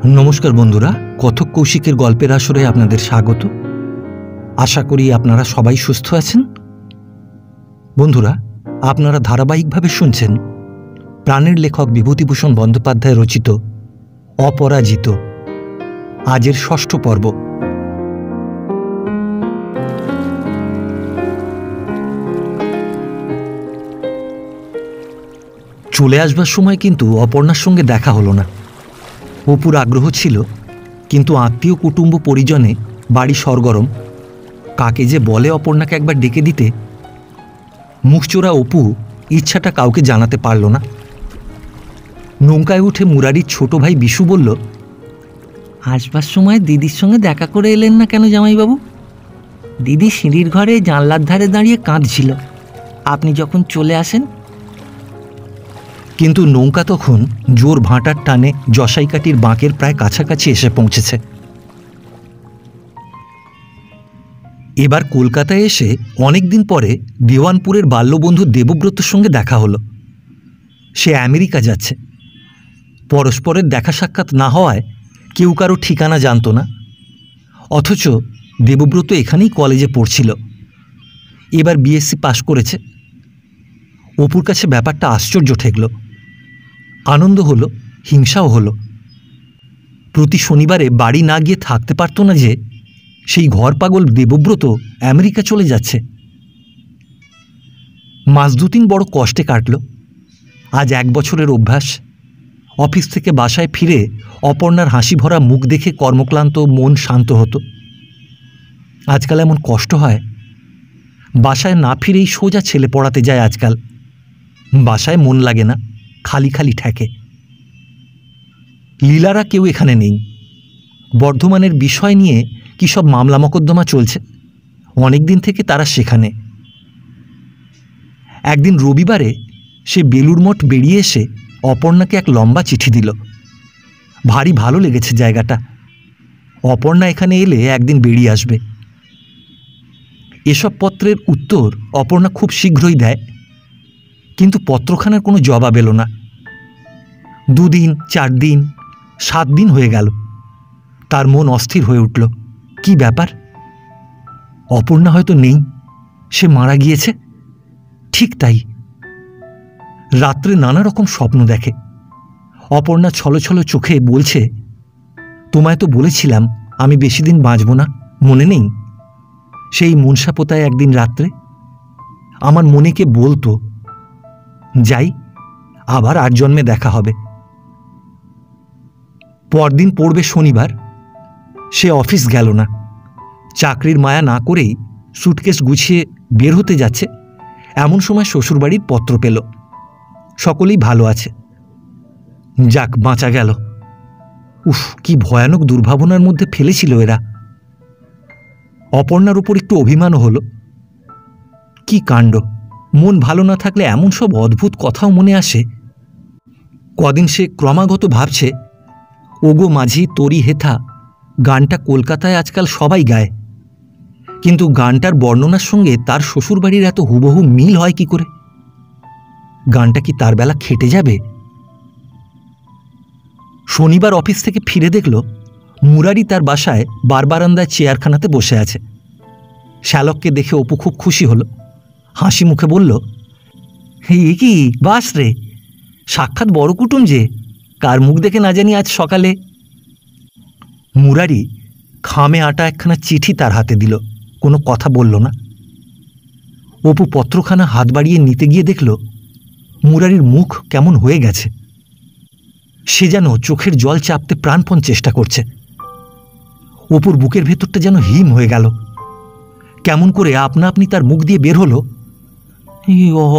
নমস্কার বন্ধুরা, কথক কৌশিকের গল্পের আসরে আপনাদের স্বাগত। আশা করি আপনারা সবাই সুস্থ আছেন। বন্ধুরা, আপনারা ধারাবাহিকভাবে শুনছেন প্রাণের লেখক বিভূতিভূষণ বন্দ্যোপাধ্যায় রচিত অপরাজিত, আজের ৬ষ্ঠ পর্ব। চলে আসবার সময় কিন্তু অপর্ণার সঙ্গে দেখা হলো না। অপুর আগ্রহ ছিল, কিন্তু আত্মীয় কুটুম্ব পরিজনে বাড়ি সরগরম। কাকে যে বলে অপর্ণাকে একবার ডেকে দিতে। মুখচোরা অপু ইচ্ছাটা কাউকে জানাতে পারল না। নৌকায় উঠে মুরারির ছোট ভাই বিশু বলল, আসবার সময় দিদির সঙ্গে দেখা করে এলেন না কেন জামাইবাবু? দিদি সিঁড়ির ঘরে জানলার ধারে দাঁড়িয়ে কাঁদছিল আপনি যখন চলে আসেন। কিন্তু নৌকা তখন জোর ভাঁটার টানে জসাইকাটির বাঁকের প্রায় কাছাকাছি এসে পৌঁছেছে। এবার কলকাতায় এসে অনেকদিন পরে দেওয়ানপুরের বাল্যবন্ধু দেবব্রতর সঙ্গে দেখা হলো। সে আমেরিকা যাচ্ছে। পরস্পরের দেখা সাক্ষাৎ না হওয়ায় কেউ কারো ঠিকানা জানত না। অথচ দেবব্রত এখানেই কলেজে পড়ছিল। এবার বিএসসি পাশ করেছে। অপুর কাছে ব্যাপারটা আশ্চর্য ঠেকল। আনন্দ হলো, হিংসাও হলো। প্রতি শনিবারে বাড়ি না গিয়ে থাকতে পারত না যে সেই ঘর পাগল দেবব্রত আমেরিকা চলে যাচ্ছে। মাস দুতিন বড় কষ্টে কাটল। আজ 1 বছরের অভ্যাস। অফিস থেকে বাসায় ফিরে অপর্ণার হাসি ভরা মুখ দেখে কর্মক্লান্ত মন শান্ত হতো। আজকাল এমন কষ্ট হয়। বাসায় না ফিরেই সোজা ছেলে পড়াতে যায় আজকাল। বাসায় মন লাগে না, খালি খালি ঠেকে। লীলারা কেউ এখানে নেই। বর্ধমানের বিষয় নিয়ে কি সব মামলা মকদ্দমা চলছে। অনেক দিন থেকে তারা সেখানে। একদিন রবিবারে সে বেলুড় মঠ বেরিয়ে এসে অপর্ণাকে এক লম্বা চিঠি দিল। ভারী ভালো লেগেছে জায়গাটা। অপর্ণা এখানে এলে একদিন বেরিয়ে আসবে। এসব পত্রের উত্তর অপর্ণা খুব শীঘ্রই দেয়, কিন্তু পত্রখানার কোনো জবাব এলো না। 2 দিন, 4 দিন, 7 দিন হয়ে গেল। তার মন অস্থির হয়ে উঠল। কি ব্যাপার? অপর্ণা হয়তো নেই, সে মারা গিয়েছে। ঠিক তাই। রাত্রে নানা রকম স্বপ্ন দেখে। অপর্ণা ছলছল চোখে বলছে, তোমায় তো বলেছিলাম আমি বেশি দিন বাঁচব না, মনে নেই? সেই মনসাপোতায় একদিন রাত্রে আমার মনেকে বলতো, যাই, আবার 8 জন্মে দেখা হবে। পরদিন পড়বে শনিবার। সে অফিস গেল না। চাকরির মায়া না করেই সুটকেস গুছিয়ে বের হতে যাচ্ছে, এমন সময় শ্বশুরবাড়ির পত্র পেল। সকলেই ভালো আছে। যাক, বাঁচা গেল। উফ, কি ভয়ানক দুর্ভাবনার মধ্যে ফেলেছিল এরা। অপর্ণার উপর একটু অভিমানও হলো। কি কাণ্ড! মন ভালো না থাকলে এমন সব অদ্ভুত কথাও মনে আসে। কদিন সে ক্রমাগত ভাবছে, ওগো মাঝি তরি হেথা গানটা কলকাতায় আজকাল সবাই গায়, কিন্তু গানটার বর্ণনার সঙ্গে তার শ্বশুরবাড়ির এত হুবহু মিল হয় কি করে? গানটা কি তার বেলা খেটে যাবে? শনিবার অফিস থেকে ফিরে দেখল মুরারি তার বাসায় বারবারান্দায় চেয়ারখানাতে বসে আছে। শ্যালককে দেখে অপু খুব খুশি হলো। হাসি মুখে বলল, এই কি বাস রে, সাক্ষাৎ বড় কুটুম যে, কার মুখ দেখে না জানি আজ সকালে। মুরারি খামে আটা একখানা চিঠি তার হাতে দিল। কোনো কথা বলল না। অপু পত্রখানা হাত বাড়িয়ে নিতে গিয়ে দেখল মুরারির মুখ কেমন হয়ে গেছে। সে যেন চোখের জল চাপতে প্রাণপণ চেষ্টা করছে। অপুর বুকের ভেতরটা যেন হিম হয়ে গেল। কেমন করে আপনা আপনি তার মুখ দিয়ে বের হলো,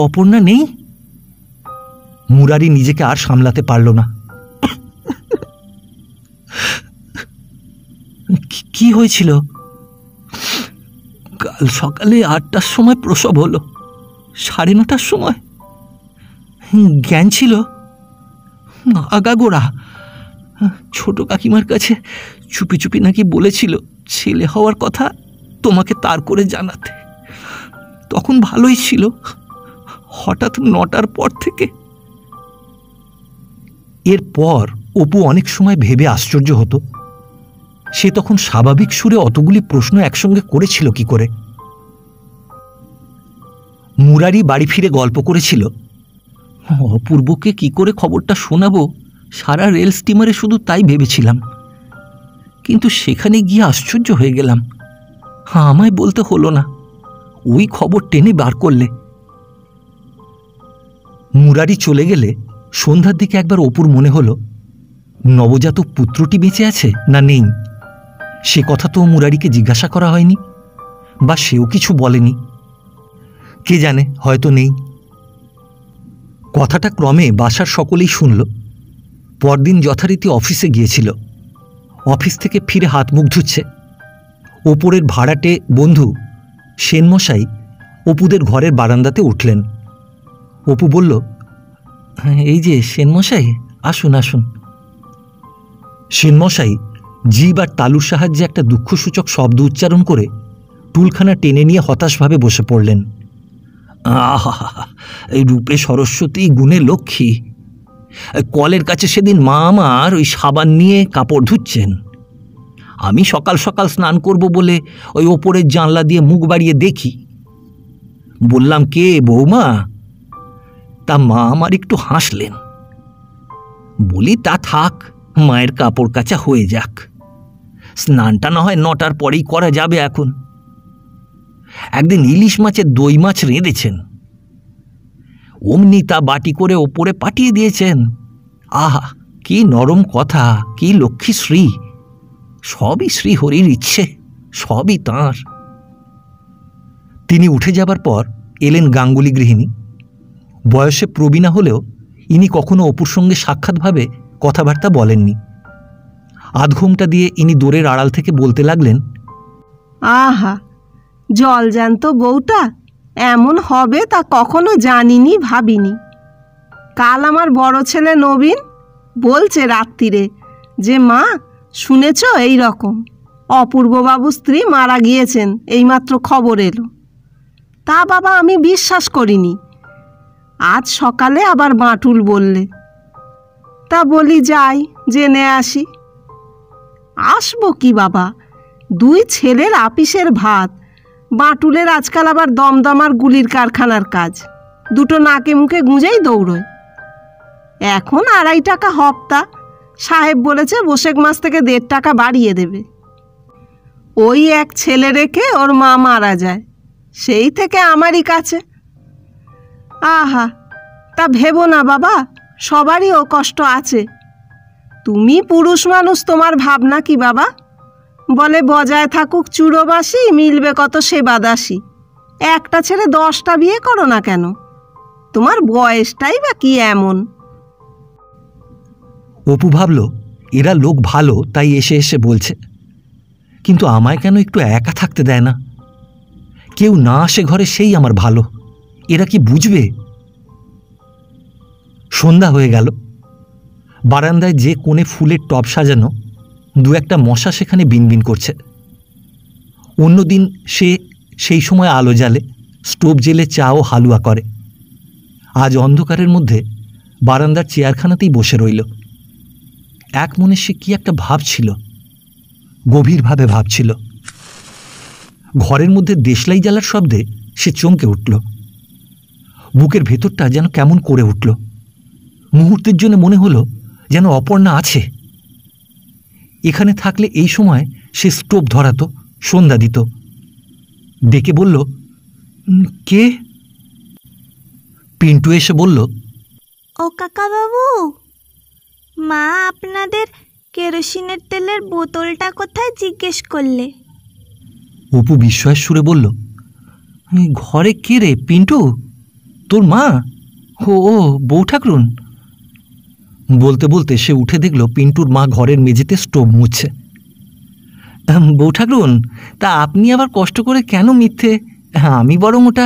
অপর্ণা নেই। মুরারি নিজেকে আর সামলাতে পারল না। কি হয়েছিল? কাল সকালে 8টার সময় প্রসব হলো। 9:30টার সময় জ্ঞান ছিল। আগাগোড়া ছোট কাকিমার কাছে চুপি চুপি নাকি বলেছিল ছেলে হওয়ার কথা তোমাকে তার করে জানাতে। তখন ভালোই ছিল। হঠাৎ 9টার পর থেকে। এরপর অপু অনেক সময় ভেবে আশ্চর্য হতো, সে তখন স্বাভাবিক সুরে অতগুলি প্রশ্ন একসঙ্গে করেছিল কি করে। মুরারি বাড়ি ফিরে গল্প করেছিল, অপূর্বকে কি করে খবরটা শোনাবো, সারা রেল স্টিমারে শুধু তাই ভেবেছিলাম, কিন্তু সেখানে গিয়ে আশ্চর্য হয়ে গেলাম। আমায় বলতে হলো না, ওই খবর টেনে বার করলে। মুরারি চলে গেলে সন্ধ্যার দিকে একবার অপুর মনে হলো, নবজাতক পুত্রটি বেঁচে আছে না নেই। সে কথা তো মুরারিকে জিজ্ঞাসা করা হয়নি, বা সেও কিছু বলেনি। কে জানে, হয়তো নেই। কথাটা ক্রমে বাসার সকলেই শুনল। পরদিন যথারীতি অফিসে গিয়েছিল। অফিস থেকে ফিরে হাত মুখ ধুচ্ছে। ওপরের ভাড়াটে বন্ধু সেনমশাই অপুদের ঘরের বারান্দাতে উঠলেন। অপু বলল, এই যে সেনমশাই, আসুন আসুন। সেনমশাই জিভ আর তালুর সাহায্যে একটা দুঃখসূচক শব্দ উচ্চারণ করে টুলখানা টেনে নিয়ে হতাশভাবে বসে পড়লেন। আহা, এই রূপে সরস্বতী, গুণে লক্ষ্মী। কলের কাছে সেদিন মা আমার ওই সাবান নিয়ে কাপড় ধুচ্ছেন। আমি সকাল সকাল স্নান করব বলে ওই ওপরের জানলা দিয়ে মুখ বাড়িয়ে দেখি। বললাম, কে বৌমা? তা মা আমার একটু হাসলেন। বলি, তা থাক, মায়ের কাপড় কাচা হয়ে যাক, স্নানটা না হয় 9টার পরেই করা যাবে। এখন একদিন ইলিশ মাছের দই মাছ রেঁধেছেন, অমনি তা বাটি করে ওপরে পাঠিয়ে দিয়েছেন। আহা, কি নরম কথা, কি লক্ষ্মী শ্রী! সবই শ্রীহরির ইচ্ছে, সবই তাঁর। তিনি উঠে যাবার পর এলেন গাঙ্গুলি গৃহিণী। বয়সে প্রবীণা হলেও ইনি কখনো অপুর সঙ্গে সাক্ষাৎভাবে কথাবার্তা বলেননি। আধ ঘুমটা দিয়ে ইনি দূরের আড়াল থেকে বলতে লাগলেন, আহা, জলজ্যান্ত বউটা এমন হবে তা কখনো জানিনি, ভাবিনি। কাল আমার বড় ছেলে নবীন বলছে রাত্রিরে যে, মা শুনেছ, এই রকম অপূর্ববাবু স্ত্রী মারা গিয়েছেন, এইমাত্র খবর এলো। তা বাবা আমি বিশ্বাস করিনি। আজ সকালে আবার বাঁটুল বললে, তা বলি যাই জেনে আসি। আসবো কি বাবা, 2 ছেলের আপিসের ভাত, বাঁটুলের আজকাল আবার দমদমার গুলির কারখানার কাজ, দুটো নাকে মুখে গুঁজেই দৌড়োয়। এখন 2.5 টাকা হপ্তা, সাহেব বলেছে বৈশাখ মাস থেকে 1.5 টাকা বাড়িয়ে দেবে। ওই এক ছেলে রেখে ওর মা মারা যায়, সেই থেকে আমারই কাছে। আহা, তা ভেবো না বাবা, সবারই ও কষ্ট আছে। তুমি পুরুষ মানুষ, তোমার ভাবনা কি বাবা? বলে বজায় থাকুক চুরোবাসি, মিলবে কত সেবাদাসী। একটা ছেড়ে 10টা বিয়ে করো না কেন? তোমার বয়সটাই বা কি এমন? অপু ভাবল, এরা লোক ভালো তাই এসে এসে বলছে, কিন্তু আমায় কেন একটু একা থাকতে দেয় না? কেউ না আসে ঘরে, সেই আমার ভালো। এরা কি বুঝবে? সন্ধ্যা হয়ে গেল। বারান্দায় যে কোণে ফুলের টব সাজানো, 2-1টা মশা সেখানে বিনবিন করছে। অন্যদিন সে সেই সময় আলো জ্বালে, স্টোভ জেলে চা ও হালুয়া করে। আজ অন্ধকারের মধ্যে বারান্দার চেয়ারখানাতেই বসে রইল। এক মনে সে কি একটা ভাবছিল, গভীরভাবে ভাবছিল। ঘরের মধ্যে দেশলাই জ্বালার শব্দে সে চমকে উঠল। বুকের ভেতরটা যেন কেমন করে উঠল। মুহূর্তের জন্য মনে হলো যেন অপর্ণা আছে এখানে। থাকলে এই সময় সে স্টোভ ধরাতো, সন্ধ্যা দিত। ডেকে বলল, কে? পিন্টু এসে বলল, ও কাকা বাবু, মা আপনাদের কেরোসিনের তেলের বোতলটা কোথায় জিজ্ঞেস করলে। অপু বিস্ময়ের সুরে বলল, ঘরে কে রে পিন্টু? তোর মা? ও বউ ঠাকরুন। বলতে বলতে সে উঠে দেখল পিন্টুর মা ঘরের মেঝেতে স্টোভ মুছছে। বউ ঠাকরুন, তা আপনি আবার কষ্ট করে কেন মিথ্যে? আমি বরং ওটা।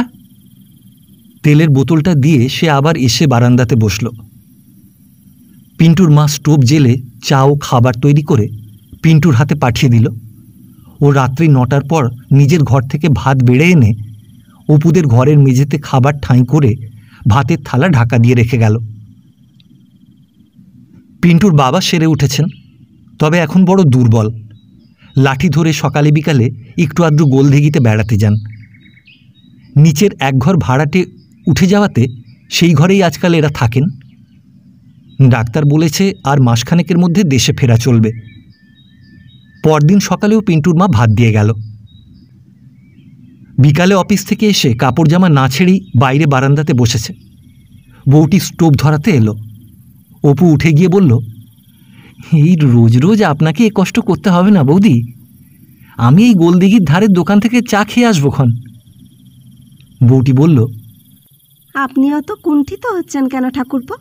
তেলের বোতলটা দিয়ে সে আবার এসে বারান্দাতে বসল। পিন্টুর মা স্টোভ জেলে চা ও খাবার তৈরি করে পিন্টুর হাতে পাঠিয়ে দিল। ও রাত্রি 9টার পর নিজের ঘর থেকে ভাত বেড়ে এনে অপুদের ঘরের মেঝেতে খাবার ঠাঁই করে ভাতের থালা ঢাকা দিয়ে রেখে গেল। পিন্টুর বাবা সেরে উঠেছেন, তবে এখন বড় দুর্বল। লাঠি ধরে সকালে বিকালে একটু আধটু গোলদিঘিতে বেড়াতে যান। নিচের এক ঘর ভাড়াটে উঠে যাওয়াতে সেই ঘরেই আজকাল এরা থাকেন। ডাক্তার বলেছে আর মাসখানেকের মধ্যে দেশে ফেরা চলবে। পরদিন সকালেও পিন্টুর মা ভাত দিয়ে গেল। বিকালে অফিস থেকে এসে কাপড় জামা না ছেড়েই বাইরে বারান্দাতে বসেছে। বউটি স্টোভ ধরাতে এলো। অপু উঠে গিয়ে বলল, এই রোজ রোজ আপনাকে এ কষ্ট করতে হবে না বৌদি, আমি এই গোলদিঘির ধারের দোকান থেকে চা খেয়ে আসবো খন। বউটি বলল, আপনি অত কুণ্ঠিত হচ্ছেন কেন ঠাকুরপো?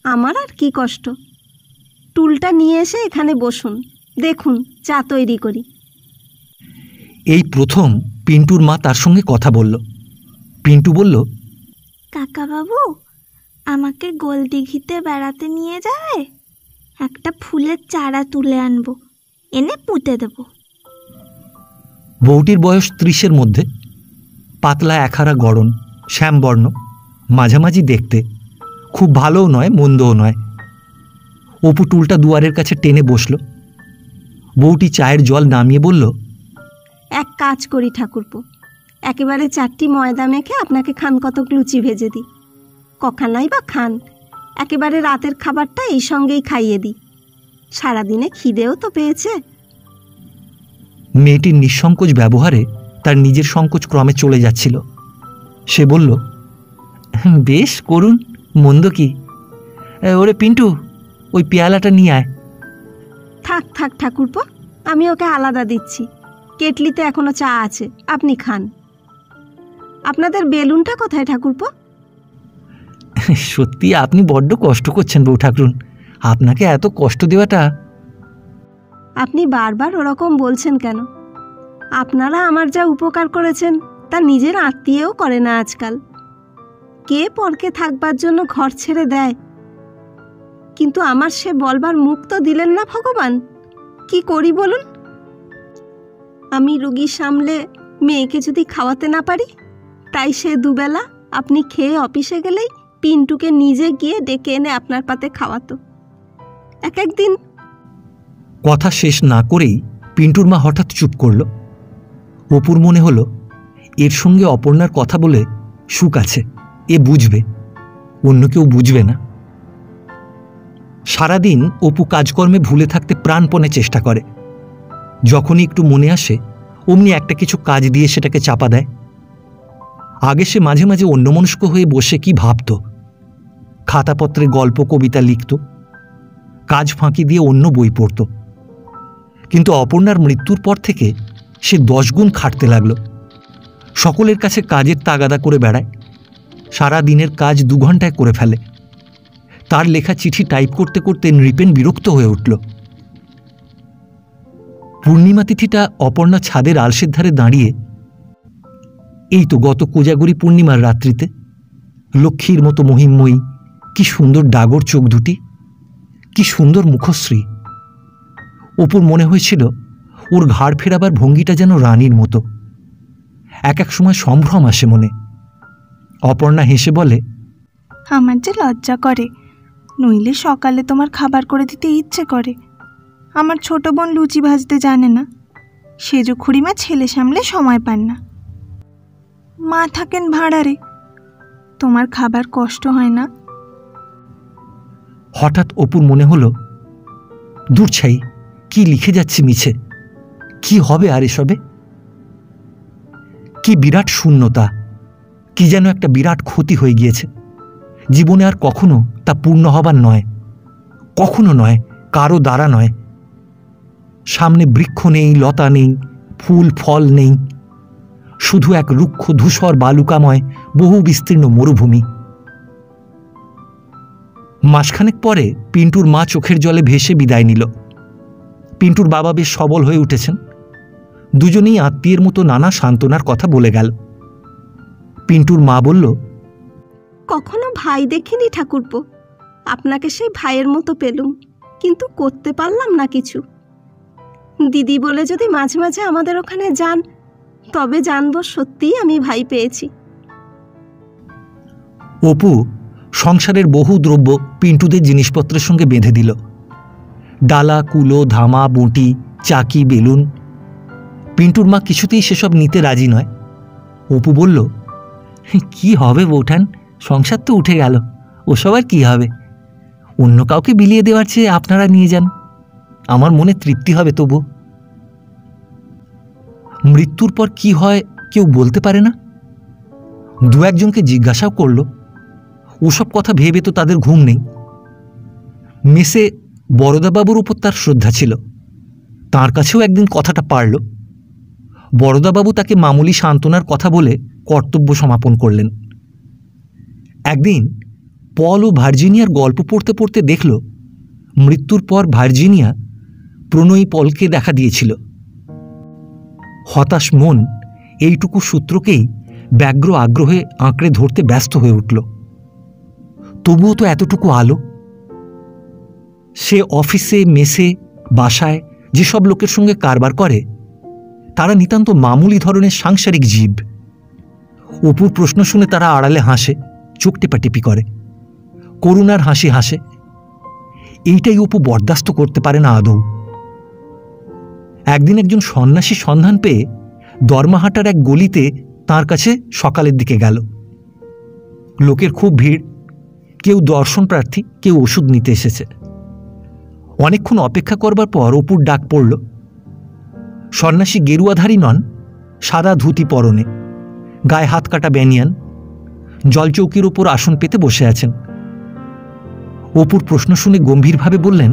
আমার আর কি কষ্ট। টুলটা নিয়ে এসে এখানে বসুন, দেখুন চা তৈরি করি। এই প্রথম পিন্টুর মা তার সঙ্গে কথা বলল। পিন্টু বলল, কাকাবাবু, আমাকে গোলদিঘিতে বেড়াতে নিয়ে যাবে? একটা ফুলের চারা তুলে আনবো, এনে পুঁতে দেব। বউটির বয়স 30-এর মধ্যে, পাতলা একহারা গড়ন, শ্যামবর্ণ, মাঝামাঝি দেখতে, খুব ভালোও নয় মন্দও নয়। অপু টুলটা দুয়ারের কাছে টেনে বসল। বউটি চায়ের জল নামিয়ে বলল, এক কাজ করি ঠাকুরপো, একেবারে 4টি ময়দা মেখে আপনাকে খান কতক লুচি ভেজে দিই। কখানাই বা খান, একেবারে রাতের খাবারটা এই সঙ্গেই খাইয়ে দিই। সারাদিনে খিদেও তো পেয়েছে। মেয়েটির নিঃসংকোচ ব্যবহারে তার নিজের সংকোচ ক্রমে চলে যাচ্ছিল। সে বলল, বেশ করুন, মন্দ কি। ওরে পিন্টু, ওই পেয়ালাটা নিয়ে আয়। থাক থাক ঠাকুরপো, আমি ওকে আলাদা দিচ্ছি। কেটলিতে এখনো চা আছে, আপনি খান। আপনাদের বেলুনটা কোথায় ঠাকুরপো? সত্যি আপনি বড্ড কষ্ট করছেন বউ ঠাকরুন, আপনাকে এত কষ্ট দেওয়াটা। আপনি বারবার ওরকম বলছেন কেন? আপনারা আমার যা উপকার করেছেন তা নিজের আত্মীয়ও করে না আজকাল। কে পরকে থাকবার জন্য ঘর ছেড়ে দেয়? কিন্তু আমার সে বলবার মুখ তো দিলেন না ভগবান। কি করি বলুন? আমি রুগী সামলে মেয়েকে যদি খাওয়াতে না পারি, তাই সে দুবেলা আপনি খেয়ে অফিসে গেলেই পিন্টুকে নিজে গিয়ে ডেকে এনে আপনার পাতে খাওয়াতো। এক একদিন। কথা শেষ না করেই পিন্টুর মা হঠাৎ চুপ করল। অপুর মনে হলো এর সঙ্গে অপর্ণার কথা বলে সুখ আছে, এ বুঝবে, অন্য কেউ বুঝবে না। সারাদিন অপু কাজকর্মে ভুলে থাকতে প্রাণপণে চেষ্টা করে। যখনই একটু মনে আসে অমনি একটা কিছু কাজ দিয়ে সেটাকে চাপা দেয়। আগে সে মাঝে মাঝে অন্যমনস্ক হয়ে বসে কি ভাবত, খাতাপত্রে গল্প কবিতা লিখত, কাজ ফাঁকি দিয়ে অন্য বই পড়ত। কিন্তু অপর্ণার মৃত্যুর পর থেকে সে 10 গুণ খাটতে লাগলো। সকলের কাছে কাজের তাগাদা করে বেড়ায়, সারা দিনের কাজ 2 ঘন্টায় করে ফেলে। তার লেখা চিঠি টাইপ করতে করতে নৃপেন বিরক্ত হয়ে উঠল। পূর্ণিমা তিথিটা অপর্ণা ছাদের আলসের ধারে দাঁড়িয়ে, এই তো গত কোজাগরি পূর্ণিমার রাত্রিতে, লক্ষ্মীর মতো মহিমময়ী, কি সুন্দর ডাগর চোখ দুটি, কি সুন্দর মুখশ্রী। অপুর মনে হয়েছিল ওর ঘাড় ফেরাবার ভঙ্গিটা যেন রানীর মতো। এক এক সময় সম্ভ্রম আসে মনে। অপর্ণা হেসে বলে, আমার যে লজ্জা করে, নইলে সকালে তোমার খাবার করে দিতে ইচ্ছে করে। আমার ছোট বোন লুচি ভাজতে জানে না, সেজো খুড়িমা ছেলে সামলে সময় পান না। মা থাকেন ভাড়ারে, তোমার খাবার কষ্ট হয় না? হঠাৎ অপুর মনে হলো, দূর ছাই, কি লিখে যাচ্ছি মিছে, কি হবে আর এসবে? কি বিরাট শূন্যতা, কি যেন একটা বিরাট ক্ষতি হয়ে গিয়েছে। জীবনে আর কখনো তা পূর্ণ হবার নয়, কখনো নয়, কারো দ্বারা নয়। সামনে বৃক্ষ নেই, লতা নেই, ফুল ফল নেই, শুধু এক রুক্ষ ধূসর বালুকাময় বহু বিস্তীর্ণ মরুভূমি। মাসখানেক পরে পিন্টুর মা চোখের জলে ভেসে বিদায় নিল। পিন্টুর বাবা বেশ সবল হয়ে উঠেছেন। দুজনেই আত্মীয়ের মতো নানা সান্ত্বনার কথা বলে গেল। পিন্টুর মা বলল, কখনো ভাই দেখিনি ঠাকুরপো, আপনাকে সেই ভাইয়ের মতো পেলুম, কিন্তু করতে পারলাম না কিছু। দিদি বলে যদি মাঝে মাঝে আমাদের ওখানে যান, তবে জানবো সত্যিই আমি ভাই পেয়েছি। অপু সংসারের বহু দ্রব্য পিন্টুদের জিনিসপত্রের সঙ্গে বেঁধে দিল। ডালা, কুলো, ধামা, বঁটি, চাকি, বেলুন। পিন্টুর মা কিছুতেই সেসব নিতে রাজি নয়। অপু বলল, কি হবে বৌঠান, সংসার তো উঠে গেল, ওসব আর কি হবে? অন্য কাউকে বিলিয়ে দেওয়ার চেয়ে আপনারা নিয়ে যান, আমার মনে তৃপ্তি হবে তবু। মৃত্যুর পর কি হয় কেউ বলতে পারে না। দু একজনকে জিজ্ঞাসাও করল, ওসব কথা ভেবে তো তাদের ঘুম নেই। মেসে বরদাবাবুর উপর তার শ্রদ্ধা ছিল, তার কাছেও একদিন কথাটা পারল। বরদাবাবু তাকে মামুলি সান্ত্বনার কথা বলে কর্তব্য সমাপন করলেন। একদিন পল ও ভার্জিনিয়ার গল্প পড়তে পড়তে দেখল মৃত্যুর পর ভার্জিনিয়া প্রণয়ী পলকে দেখা দিয়েছিল। হতাশ মন এইটুকু সূত্রকেই ব্যগ্র আগ্রহে আঁকড়ে ধরতে ব্যস্ত হয়ে উঠল। তবুও তো এতটুকু আলো। সে অফিসে, মেসে, বাসায় যেসব লোকের সঙ্গে কারবার করে তারা নিতান্ত মামুলি ধরনের সাংসারিক জীব। অপুর প্রশ্ন শুনে তারা আড়ালে হাসে, চোখ টেপাটেপি করে, করুণার হাসি হাসে। এইটাই অপু বরদাস্ত করতে পারে না আদৌ। একদিন একজন সন্ন্যাসী সন্ধান পেয়ে দরমাহাটার এক গলিতে তার কাছে সকালের দিকে গেল। লোকের খুব ভিড়, কেউ দর্শন প্রার্থী, কেউ ওষুধ নিতে এসেছে। অনেকক্ষণ অপেক্ষা করবার পর অপুর ডাক পড়ল। সন্ন্যাসী গেরুয়াধারী নন, সাদা ধুতি পরনে, গায়ে হাত কাটা ব্যানিয়ান, জলচৌকির ওপর আসন পেতে বসে আছেন। অপুর প্রশ্ন শুনে গম্ভীরভাবে বললেন,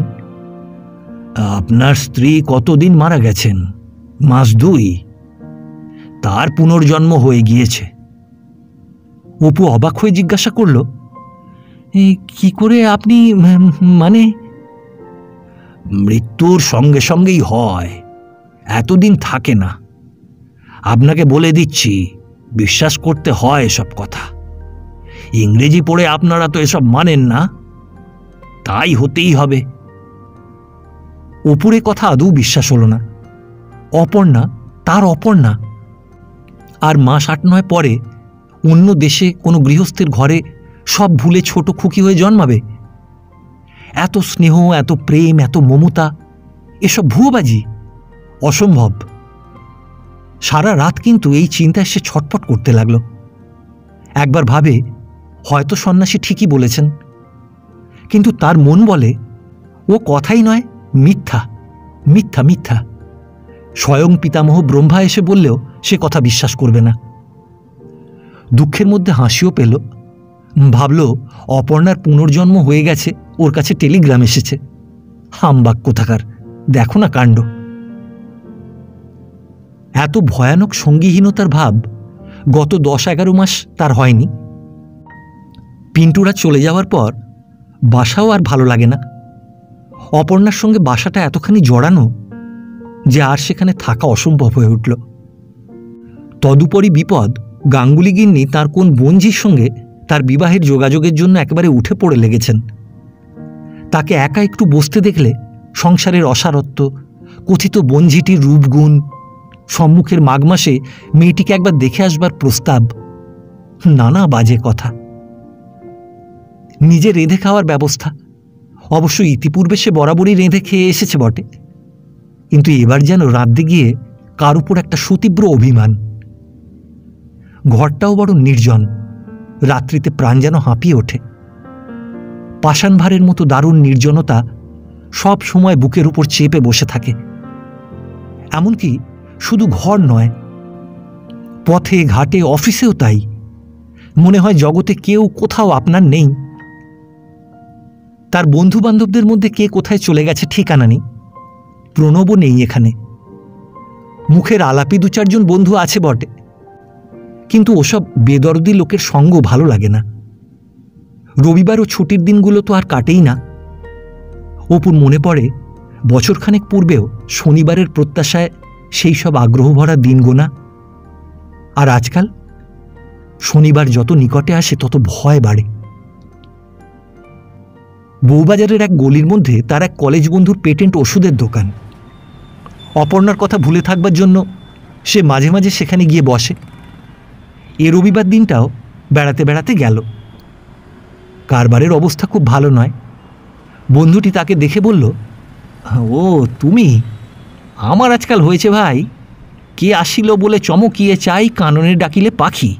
আপনার স্ত্রী কতদিন মারা গেছেন? মাস 2। তার পুনর্জন্ম হয়ে গিয়েছে। অপু অবাক হয়ে জিজ্ঞাসা করল, কি করে আপনি, মানে? মৃত্যুর সঙ্গে সঙ্গেই হয়, এতদিন থাকে না। আপনাকে বলে দিচ্ছি, বিশ্বাস করতে হয় এসব কথা। ইংরেজি পড়ে আপনারা তো এসব মানেন না, তাই হতেই হবে। অপুরে কথা আদৌ বিশ্বাস হল না। অপর্ণা তার অপর্ণা, আর মাস 8-9 পরে অন্য দেশে কোনো গৃহস্থের ঘরে সব ভুলে ছোট খুকি হয়ে জন্মাবে? এত স্নেহ, এত প্রেম, এত মমতা, এসব ভুয়োবাজি, অসম্ভব। সারা রাত কিন্তু এই চিন্তায় সে ছটফট করতে লাগল। একবার ভাবে হয়তো সন্ন্যাসী ঠিকই বলেছেন, কিন্তু তার মন বলে ও কথাই নয়, মিথ্যা, মিথ্যা, মিথ্যা। স্বয়ং পিতামহ ব্রহ্মা এসে বললেও সে কথা বিশ্বাস করবে না। দুঃখের মধ্যে হাসিও পেল। ভাবল অপর্ণার পুনর্জন্ম হয়ে গেছে, ওর কাছে টেলিগ্রাম এসেছে। হামবাক কোথাকার, দেখো না কাণ্ড। এত ভয়ানক সঙ্গীহীনতার ভাব গত 10-11 মাস তার হয়নি। পিন্টুরা চলে যাওয়ার পর বাসাও আর ভালো লাগে না। অপর্ণার সঙ্গে বাসাটা এতখানি জড়ানো যে আর সেখানে থাকা অসম্ভব হয়ে উঠল। তদুপরি বিপদ, গাঙ্গুলি গিন্নি তার কোন বোনঝির সঙ্গে তার বিবাহের যোগাযোগের জন্য একেবারে উঠে পড়ে লেগেছেন। তাকে একা একটু বসতে দেখলে সংসারের অসারত্ব, কথিত বোনঝিটির রূপগুণ, সম্মুখের মাঘ মাসে মেয়েটিকে একবার দেখে আসবার প্রস্তাব, নানা বাজে কথা। নিজে রেঁধে খাওয়ার ব্যবস্থা, অবশ্য ইতিপূর্বে সে বরাবরই রেঁধে খেয়ে এসেছে বটে, কিন্তু এবার যেন রাঁধতে গিয়ে কার উপর একটা সুতীব্র অভিমান। ঘরটাও বড় নির্জন, রাত্রিতে প্রাণ যেন হাঁপিয়ে ওঠে। পাষাণ ভারের মতো দারুণ নির্জনতা সব সময় বুকের উপর চেপে বসে থাকে। এমনকি শুধু ঘর নয়, পথে ঘাটে অফিসেও তাই। মনে হয় জগতে কেউ কোথাও আপনার নেই। তার বন্ধু বান্ধবদের মধ্যে কে কোথায় চলে গেছে ঠিকানা নেই। প্রণবও নেই এখানে। মুখের আলাপি 2-4 জন বন্ধু আছে বটে, কিন্তু ওসব বেদরদি লোকের সঙ্গ ভালো লাগে না। রবিবার ও ছুটির দিনগুলো তো আর কাটেই না। অপুর মনে পড়ে বছরখানেক পূর্বেও শনিবারের প্রত্যাশায় সেই সব আগ্রহ ভরা দিন গোনা। আর আজকাল শনিবার যত নিকটে আসে তত ভয় বাড়ে। বউবাজারের এক গলির মধ্যে তার এক কলেজ বন্ধুর পেটেন্ট ওষুধের দোকান। অপর্ণার কথা ভুলে থাকবার জন্য সে মাঝে মাঝে সেখানে গিয়ে বসে। এ রবিবার দিনটাও বেড়াতে বেড়াতে গেল। কারবারের অবস্থা খুব ভালো নয়। বন্ধুটি তাকে দেখে বলল, ও তুমি? আমার আজকাল হয়েছে ভাই, কে আসিল বলে চমকিয়ে চাই, কাননে ডাকিলে পাখি।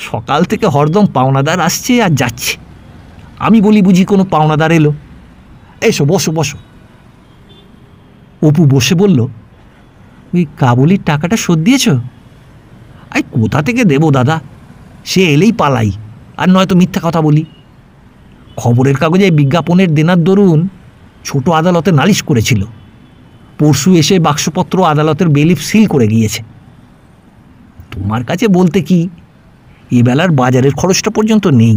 সকাল থেকে হরদম পাওনাদার আসছে আর যাচ্ছে। আমি বলি বুঝি কোনো পাওনাদার এলো? এসো বসো বসো। অপু বসে বলল, ওই কাবুলির টাকাটা শোধ দিয়েছ? আই কোথা থেকে দেবো দাদা, সে এলেই পালাই, আর নয়তো মিথ্যা কথা বলি। খবরের কাগজে বিজ্ঞাপনের দেনার দরুন ছোট আদালতে নালিশ করেছিল, পরশু এসে বাক্সপত্র আদালতের বেলিফ সিল করে গিয়েছে। তোমার কাছে বলতে কি, এবেলার বাজারের খরচটা পর্যন্ত নেই,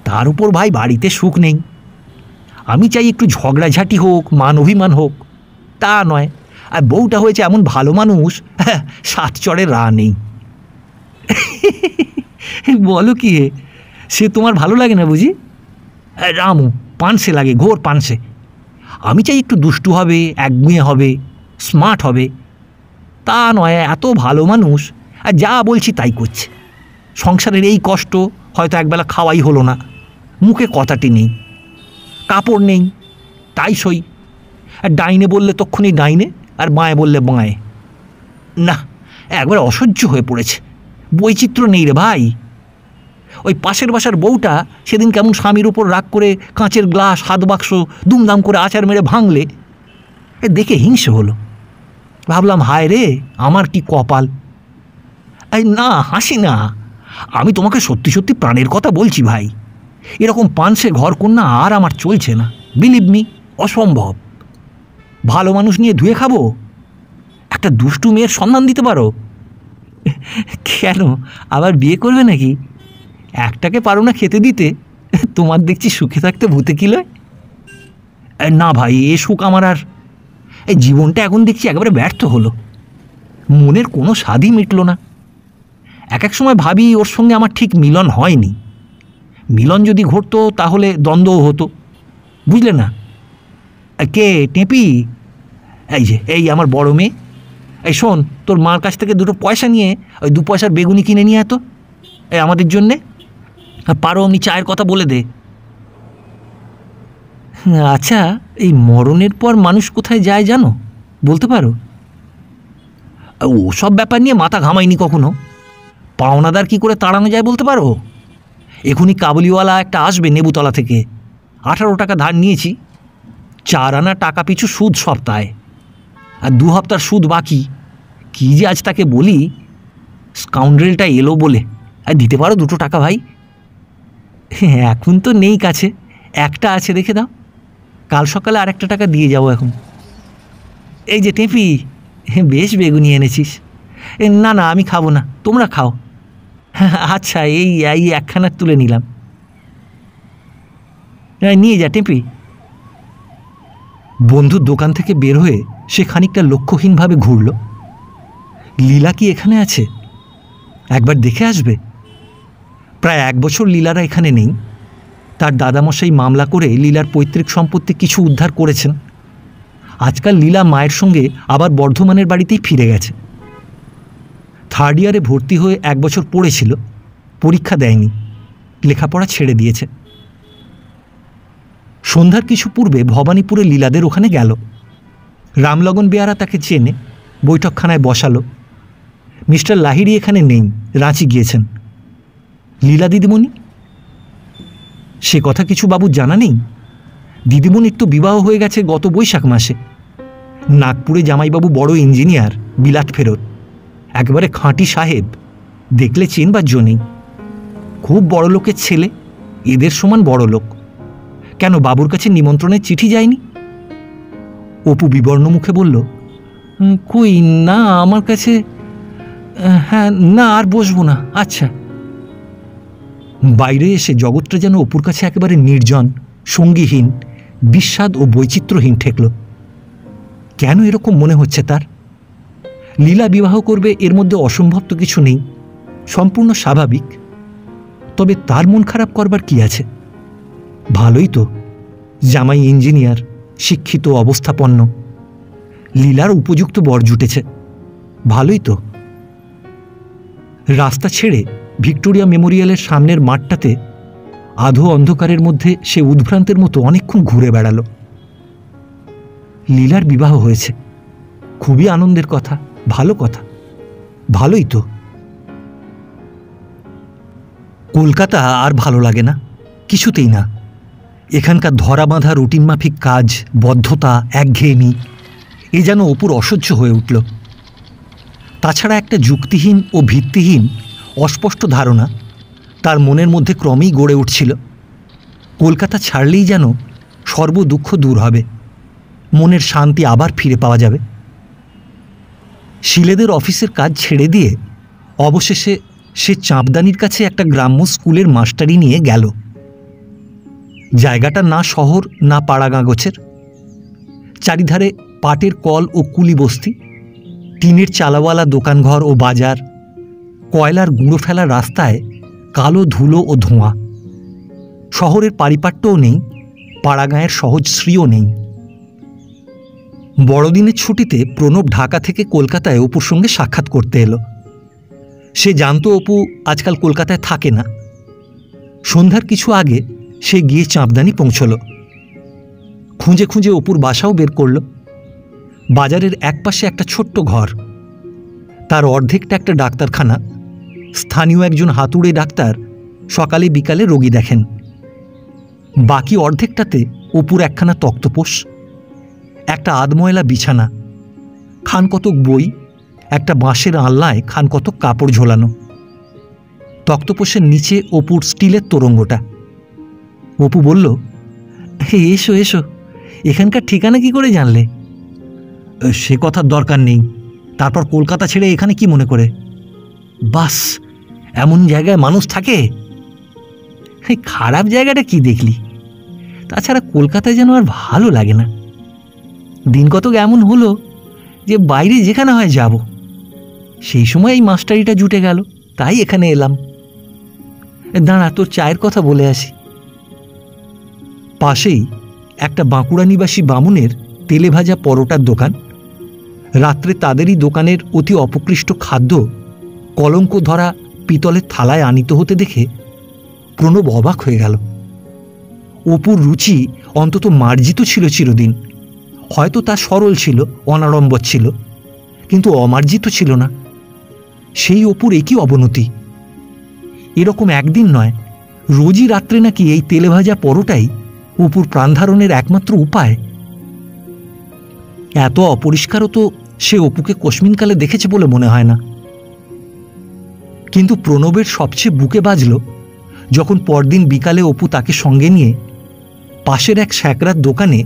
তার উপর ভাই বাড়িতে সুখ নেই। আমি চাই একটু ঝগড়াঝাটি হোক, মান অভিমান হোক, তা নয়। আর বউটা হয়েছে এমন ভালো মানুষ, সাত চড়ে রা নেই। বলো কি হে, সে তোমার ভালো লাগে না বুঝি? রামু পানসে লাগে, ঘোর পানসে। আমি চাই একটু দুষ্টু হবে, একগুঁয়ে হবে, স্মার্ট হবে, তা নয়। এত ভালো মানুষ, আর যা বলছি তাই করছে। সংসারের এই কষ্ট, হয়তো একবেলা খাওয়াই হলো না, মুখে কথাটি নেই, কাপড় নেই, তাই সই। আর ডাইনে বললে তক্ষুনি ডাইনে, আর বাঁয়ে বললে বাঁয়ে। না, একবার অসহ্য হয়ে পড়েছে। বৈচিত্র্য নেই রে ভাই। ওই পাশের বাসার বউটা সেদিন কেমন স্বামীর উপর রাগ করে কাঁচের গ্লাস, হাত বাক্স দুমদাম করে আচার মেরে ভাঙলে, দেখে হিংসে হলো। ভাবলাম হায় রে, আমার কি কপাল। এই না, হাসি না, আমি তোমাকে সত্যি সত্যি প্রাণের কথা বলছি ভাই। এরকম পানসে ঘর কন্যা আর আমার চলছে না, বিলিভ মি, অসম্ভব। ভালো মানুষ নিয়ে ধুয়ে খাবো? একটা দুষ্টু মেয়ের সন্ধান দিতে পারো? কেন, আবার বিয়ে করবে নাকি? একটাকে পারো না খেতে দিতে? তোমার দেখছি সুখে থাকতে ভূতে কি লয়। না ভাই, এ সুখ আমার আর, এই জীবনটা এখন দেখছি একেবারে ব্যর্থ হলো। মনের কোনো স্বাদই মিটল না। এক এক সময় ভাবি ওর সঙ্গে আমার ঠিক মিলন হয়নি। মিলন যদি ঘটতো তাহলে দ্বন্দ্বও হতো, বুঝলে না? কে টেপি? এই যে এই আমার বড় মেয়ে। এই শোন, তোর মার কাছ থেকে দুটো পয়সা নিয়ে ওই 2 পয়সার বেগুনি কিনে নিয়ে এতো, এই আমাদের জন্যে। আর পারো অমনি চায়ের কথা বলে দে। আচ্ছা, এই মরণের পর মানুষ কোথায় যায় জানো, বলতে পারো? ও সব ব্যাপার নিয়ে মাথা ঘামাইনি কখনো। পাওনাদার কি করে তাড়ানো যায় বলতে পারো? এখনই কাবুলিওয়ালা একটা আসবে নেবুতলা থেকে, 18 টাকা ধার নিয়েছি, 4 আনা টাকা পিছু সুদ সপ্তাহে, আর 2 হপ্তার সুদ বাকি। কী যে আজ তাকে বলি, স্কাউন্ড্রেলটা এলো বলে। আর দিতে পারো 2 টাকা ভাই? এখন তো নেই কাছে, একটা আছে, রেখে দাও, কাল সকালে আরেকটা টাকা দিয়ে যাবো এখন। এই যে টেপি, বেশ বেগুনি এনেছিস। না না, আমি খাবো না, তোমরা খাও। আচ্ছা, এই একখানা তুলে নিলাম, নিয়ে যা টেপি। বন্ধুর দোকান থেকে বের হয়ে সে খানিকটা লক্ষ্যহীনভাবে ঘুরল। লীলা কি এখানে আছে? একবার দেখে আসবে। প্রায় 1 বছর লীলারা এখানে নেই। তার দাদামশাই মামলা করে লীলার পৈতৃক সম্পত্তি কিছু উদ্ধার করেছেন। আজকাল লীলা মায়ের সঙ্গে আবার বর্ধমানের বাড়িতেই ফিরে গেছে। 3rd ইয়ারে ভর্তি হয়ে 1 বছর পড়েছিল, পরীক্ষা দেয়নি, লেখাপড়া ছেড়ে দিয়েছে। সন্ধ্যার কিছু পূর্বে ভবানীপুরে লীলাদের ওখানে গেল। রামলগন বেয়ারা তাকে চেনে, বৈঠকখানায় বসালো। মিস্টার লাহিড়ী এখানে নেই, রাঁচি গিয়েছেন। লীলা দিদিমণি? সে কথা কিছু বাবুর জানা নেই। দিদিমণির তো বিবাহ হয়ে গেছে গত বৈশাখ মাসে। নাগপুরে জামাইবাবু বড় ইঞ্জিনিয়ার, বিলাত ফেরত, একেবারে খাঁটি সাহেব, দেখলে চেনবার জো নেই। খুব বড় লোকের ছেলে, এদের সমান বড় লোক। কেন, বাবুর কাছে নিমন্ত্রণের চিঠি যায়নি? অপু বিবর্ণ মুখে বলল, কই না, আমার কাছে, হ্যাঁ না, আর বসবো না, আচ্ছা। বাইরে এসে জগৎটা যেন অপুর কাছে একেবারে নির্জন, সঙ্গীহীন, বিস্বাদ ও বৈচিত্র্যহীন ঠেকল। কেন এরকম মনে হচ্ছে তার? লীলা বিবাহ করবে, এর মধ্যে অসম্ভব তো কিছু নেই, সম্পূর্ণ স্বাভাবিক। তবে তার মন খারাপ করবার কি আছে? ভালোই তো, জামাই ইঞ্জিনিয়ার, শিক্ষিত, অবস্থাপন্ন, লীলার উপযুক্ত বর জুটেছে, ভালোই তো। রাস্তা ছেড়ে ভিক্টোরিয়া মেমোরিয়ালের সামনের মাঠটাতে আধো অন্ধকারের মধ্যে সে উদ্ভ্রান্তের মতো অনেকক্ষণ ঘুরে বেড়ালো। লীলার বিবাহ হয়েছে। খুবই আনন্দের কথা, ভালো কথা, ভালোই তো। কলকাতা আর ভালো লাগে না, কিছুতেই না। এখানকার ধরা বাঁধা রুটিন মাফিক কাজ, বদ্ধতা, একঘেয়েমি, এ যেন অপুর অসহ্য হয়ে উঠল। তাছাড়া একটা যুক্তিহীন ও ভিত্তিহীন অস্পষ্ট ধারণা তার মনের মধ্যে ক্রমেই গড়ে উঠছিল। কলকাতা ছাড়লেই যেন সর্বদুঃখ দূর হবে, মনের শান্তি আবার ফিরে পাওয়া যাবে। শিলেদের অফিসের কাজ ছেড়ে দিয়ে অবশেষে সে চাঁপদানির কাছে একটা গ্রাম্য স্কুলের মাস্টারি নিয়ে গেল। জায়গাটা না শহর না পাড়াগাঁগোছের, চারিধারে পাটের কল ও কুলি বস্তি, টিনের চালাওয়ালা দোকানঘর ও বাজার, কয়লার গুঁড়ো ফেলা রাস্তায় কালো ধুলো ও ধোঁয়া। শহরের পারিপাট্যও নেই, পাড়াগাঁয়ের সহজ শ্রীও নেই। বড়দিনের ছুটিতে প্রণব ঢাকা থেকে কলকাতায় অপুর সঙ্গে সাক্ষাৎ করতে এলো। সে জানত অপু আজকাল কলকাতায় থাকে না। সন্ধ্যার কিছু আগে সে গিয়ে চাঁপদানি পৌঁছল। খুঁজে খুঁজে অপুর বাসাও বের করল। বাজারের একপাশে একটা ছোট্ট ঘর, তার অর্ধেকটা একটা ডাক্তারখানা। স্থানীয় একজন হাতুড়ে ডাক্তার সকালে বিকালে রোগী দেখেন। বাকি অর্ধেকটাতে অপুর একখানা তক্তপোষ, একটা আধময়লা বিছানা, খান কতক বই, একটা বাঁশের আলনায় খান কতক কাপড় ঝোলানো। তক্তপোষের নিচে অপুর স্টিলের তোরঙ্গটা। অপু বলল, এসো এসো, এখানকার ঠিকানা কি করে জানলে? সে কথার দরকার নেই। তারপর কলকাতা ছেড়ে এখানে কি মনে করে? বাস, এমন জায়গায় মানুষ থাকে? খারাপ জায়গাটা কি দেখলি? তাছাড়া কলকাতায় যেন আর ভালো লাগে না। দিন কতক এমন হলো যে বাইরে যেখানে হয় যাব। সেই সময় এই মাস্টারিটা জুটে গেল, তাই এখানে এলাম। দাঁড়া, তোর চায়ের কথা বলে আসি। পাশেই একটা বাঁকুড়া নিবাসী বামুনের তেলে ভাজা পরোটার দোকান। রাত্রে তাদেরই দোকানের অতি অপকৃষ্ট খাদ্য কলঙ্ক ধরা পিতলের থালায় আনিত হতে দেখে প্রণব অবাক হয়ে গেল। অপুর রুচি অন্তত মার্জিত ছিল চিরদিন। হয়তো তা সরল ছিল, অনাড়ম্বর ছিল, কিন্তু অমার্জিত ছিল না। সেই অপুর একই অবনতি। এরকম একদিন নয়, রোজই রাত্রে নাকি এই তেলে ভাজা পরোটাই অপুর প্রাণধারণের একমাত্র উপায়। এত অপরিষ্কারও তো সে অপুকে কস্মিনকালে দেখেছে বলে মনে হয় না। কিন্তু প্রণবের সবচেয়ে বুকে বাজল যখন পরদিন বিকালে অপু তাকে সঙ্গে নিয়ে পাশের এক স্যাকরার দোকানে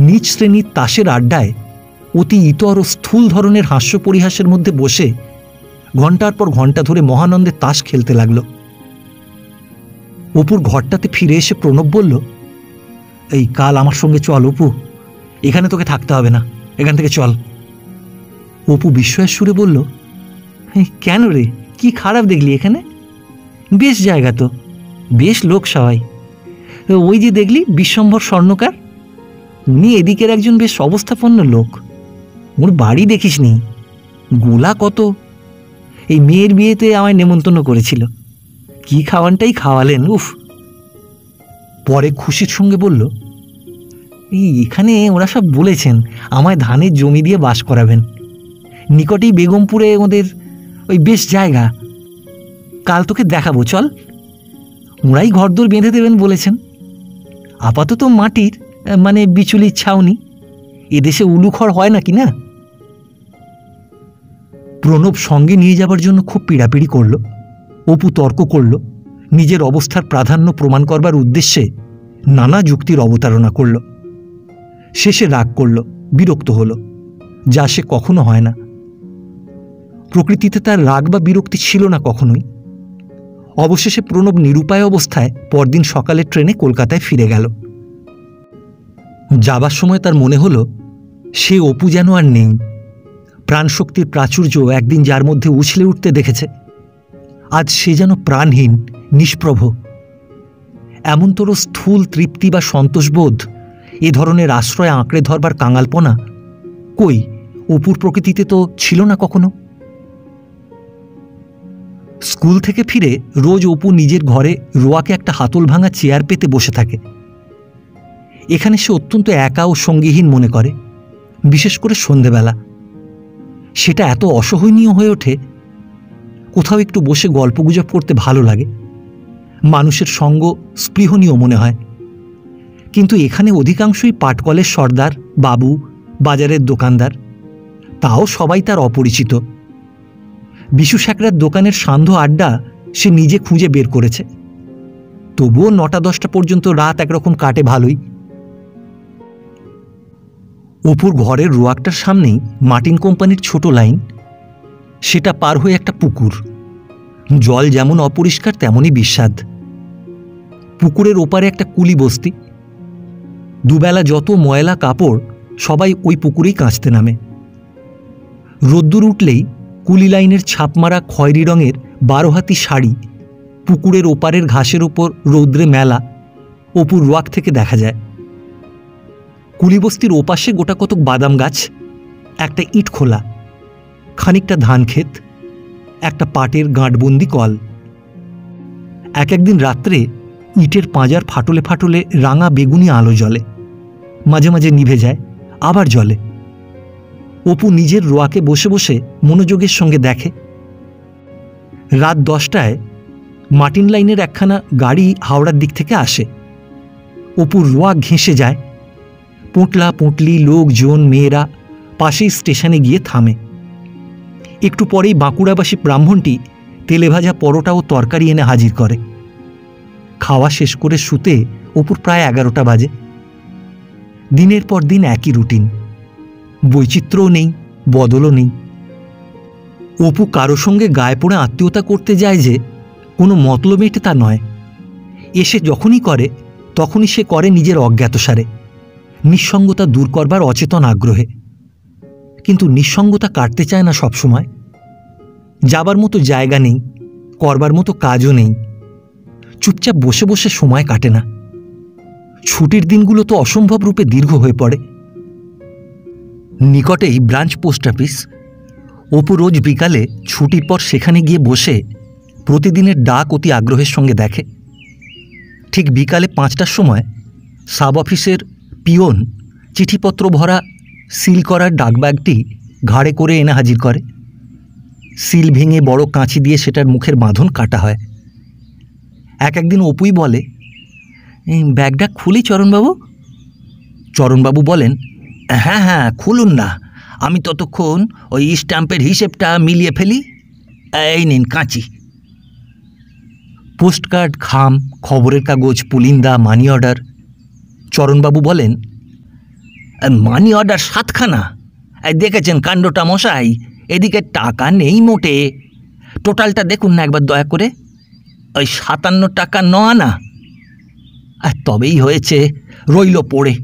নিচ শ্রেণীর তাসের আড্ডায় অতি ইতর ও স্থূল ধরনের হাস্য পরিহাসের মধ্যে বসে ঘণ্টার পর ঘণ্টা ধরে মহানন্দে তাস খেলতে লাগল। অপুর ঘরটাতে ফিরে এসে প্রণব বলল, এই কাল আমার সঙ্গে চল অপু, এখানে তোকে থাকতে হবে না, এখান থেকে চল। অপু বিস্ময়ের সুরে বলল, কেন রে, কি খারাপ দেখলি এখানে? বেশ জায়গা তো, বেশ লোক সবাই। ওই যে দেখলি বিশ্বম্ভর স্বর্ণকার, উনি এদিকের একজন বেশ অবস্থাপন্ন লোক। ওর বাড়ি দেখিস নি, গোলা কত। এই মেয়ের বিয়েতে আমায় নেমন্তন্ন করেছিল, কি খাওয়ানটাই খাওয়ালেন, উফ। পরে খুশির সঙ্গে বলল, এখানে ওরা সব বলেছেন আমায় ধানের জমি দিয়ে বাস করাবেন। নিকটেই বেগমপুরে ওদের ওই বেশ জায়গা, কাল তোকে দেখাবো, চল। ওরাই ঘরদোর বেঁধে দেবেন বলেছেন। আপাতত মাটির, মানে বিচুলির ছাউনি। এদেশে উলুখড় হয় নাকি না? প্রণব সঙ্গে নিয়ে যাবার জন্য খুব পীড়াপিড়ি করল। অপু তর্ক করল, নিজের অবস্থার প্রাধান্য প্রমাণ করবার উদ্দেশ্যে নানা যুক্তির অবতারণা করল। শেষে রাগ করল, বিরক্ত হল, যা সে কখনো হয় না। প্রকৃতিতে তার রাগ বা বিরক্তি ছিল না কখনোই। অবশেষে প্রণব নিরুপায় অবস্থায় পরদিন সকালে ট্রেনে কলকাতায় ফিরে গেল। যাবার সময় তার মনে হলো সে অপু যেন আর নেই। প্রাণশক্তির প্রাচুর্য একদিন যার মধ্যে উছলে উঠতে দেখেছে, আজ সে যেন প্রাণহীন, নিষ্প্রভ। এমনতর স্থূল তৃপ্তি বা সন্তোষবোধ, এ ধরনের আশ্রয় আঁকড়ে ধরবার কাঙালপনা কই অপুর প্রকৃতিতে তো ছিল না কখনো। স্কুল থেকে ফিরে রোজ অপু নিজের ঘরে রোয়াকে একটা হাতল ভাঙা চেয়ার পেতে বসে থাকে। এখানে সে অত্যন্ত একা ও সঙ্গীহীন মনে করে, বিশেষ করে সন্ধেবেলা। সেটা এত অসহনীয় হয়ে ওঠে, কোথাও একটু বসে গল্পগুজব করতে ভালো লাগে, মানুষের সঙ্গ স্পৃহণীয় মনে হয়। কিন্তু এখানে অধিকাংশই পাটকলের সর্দার, বাবু, বাজারের দোকানদার, তাও সবাই তার অপরিচিত। বিশু স্যাকরার দোকানের সান্ধ্য আড্ডা সে নিজে খুঁজে বের করেছে, তবুও 9টা-10টা পর্যন্ত রাত একরকম কাটে ভালোই। অপুর ঘরের রোয়াকটার সামনেই মার্টিন কোম্পানির ছোট লাইন, সেটা পার হয়ে একটা পুকুর। জল যেমন অপরিষ্কার তেমনই বিস্বাদ। পুকুরের ওপারে একটা কুলি বস্তি। দুবেলা যত ময়লা কাপড় সবাই ওই পুকুরেই কাচতে নামে। রোদ্দুর উঠলেই কুলি লাইনের ছাপমারা খয়েরি রঙের 12 হাতি শাড়ি পুকুরের ওপারের ঘাসের ওপর রৌদ্রে মেলা অপুর রোয়াক থেকে দেখা যায়। কুলিবস্তির ওপাশে গোটা কতক বাদাম গাছ, একটা ইট খোলা, খানিকটা ধান ক্ষেত, একটা পাটের গাঁটবন্দি কল। একদিন রাত্রে ইটের পাঁজার ফাটলে ফাটলে রাঙা বেগুনি আলো জ্বলে, মাঝে মাঝে নিভে যায়, আবার জ্বলে। অপু নিজের রোয়াকে বসে বসে মনোযোগের সঙ্গে দেখে। রাত 10টায় মার্টিন লাইনের একখানা গাড়ি হাওড়ার দিক থেকে আসে। অপুর রোয়াক ঘেঁষে যায়। পোঁটলা পোঁটলি লোকজন, মেয়েরা পাশেই স্টেশনে গিয়ে থামে। একটু পরেই বাঁকুড়াবাসী ব্রাহ্মণটি তেলে ভাজা পরোটা ও তরকারি এনে হাজির করে। খাওয়া শেষ করে শুতে অপুর প্রায় 11টা বাজে। দিনের পর দিন একই রুটিন, বৈচিত্র্যও নেই, বদলও নেই। অপু কারো সঙ্গে গায়ে পড়ে আত্মীয়তা করতে যায় যে কোনো মতলব মেটে তা নয়। এসে যখনই করে তখনই সে করে নিজের অজ্ঞাতসারে, নিঃসঙ্গতা দূর করবার অচেতন আগ্রহে। কিন্তু নিঃসঙ্গতা কাটতে চায় না সবসময়। যাবার মতো জায়গা নেই, করবার মতো কাজও নেই, চুপচাপ বসে বসে সময় কাটে না। ছুটির দিনগুলো তো অসম্ভব রূপে দীর্ঘ হয়ে পড়ে। নিকটেই ব্রাঞ্চ পোস্ট অফিস। অপু রোজ বিকালে ছুটির পর সেখানে গিয়ে বসে প্রতিদিনের ডাক অতি আগ্রহের সঙ্গে দেখে। ঠিক বিকালে 5টার সময় সাব অফিসের পিয়ন চিঠিপত্র ভরা সিল করার ডাকব্যাগটি ঘাড়ে করে এনে হাজির করে। সিল ভেঙে বড় কাঁচি দিয়ে সেটার মুখের বাঁধন কাটা হয়। একদিন অপুই বলে, এই ব্যাগটা খুলি চরণবাবু? চরণবাবু বলেন, হ্যাঁ হ্যাঁ খুলুন না, আমি ততক্ষণ ওই স্ট্যাম্পের হিসেবটা মিলিয়ে ফেলি। এই নিন কাঁচি। পোস্টকার্ড, খাম, খবরের কাগজ, পুলিন্দা, মানি অর্ডার। চরণবাবু বলেন, মানি অর্ডার 7খানা। দেখেছেন কাণ্ডটা মশাই, এদিকে টাকা নেই মোটে। টোটালটা দেখুন না একবার দয়া করে, ওই 57 টাকা 9 আনা। তবেই হয়েছে, রইল পড়ে।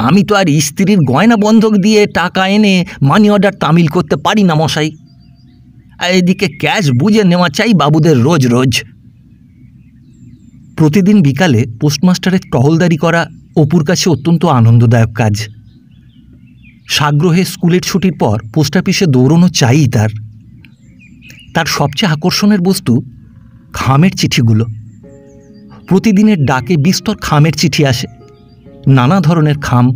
আমি তো আর স্ত্রীর গয়না বন্ধক দিয়ে টাকা এনে মানি অর্ডার তামিল করতে পারি না মশাই। এদিকে ক্যাশ বুঝে নেওয়া চাই বাবুদের রোজ রোজ। প্রতিদিন বিকালে পোস্টমাস্টারের টহলদারি করা অপুর কাছে অত্যন্ত আনন্দদায়ক কাজ। সাগ্রহে স্কুলের ছুটির পর পোস্ট অফিসে দৌড়নো চাই তার সবচেয়ে আকর্ষণের বস্তু খামের চিঠিগুলো। প্রতিদিনের ডাকে বিস্তর খামের চিঠি আসে, নানা ধরনের খাম,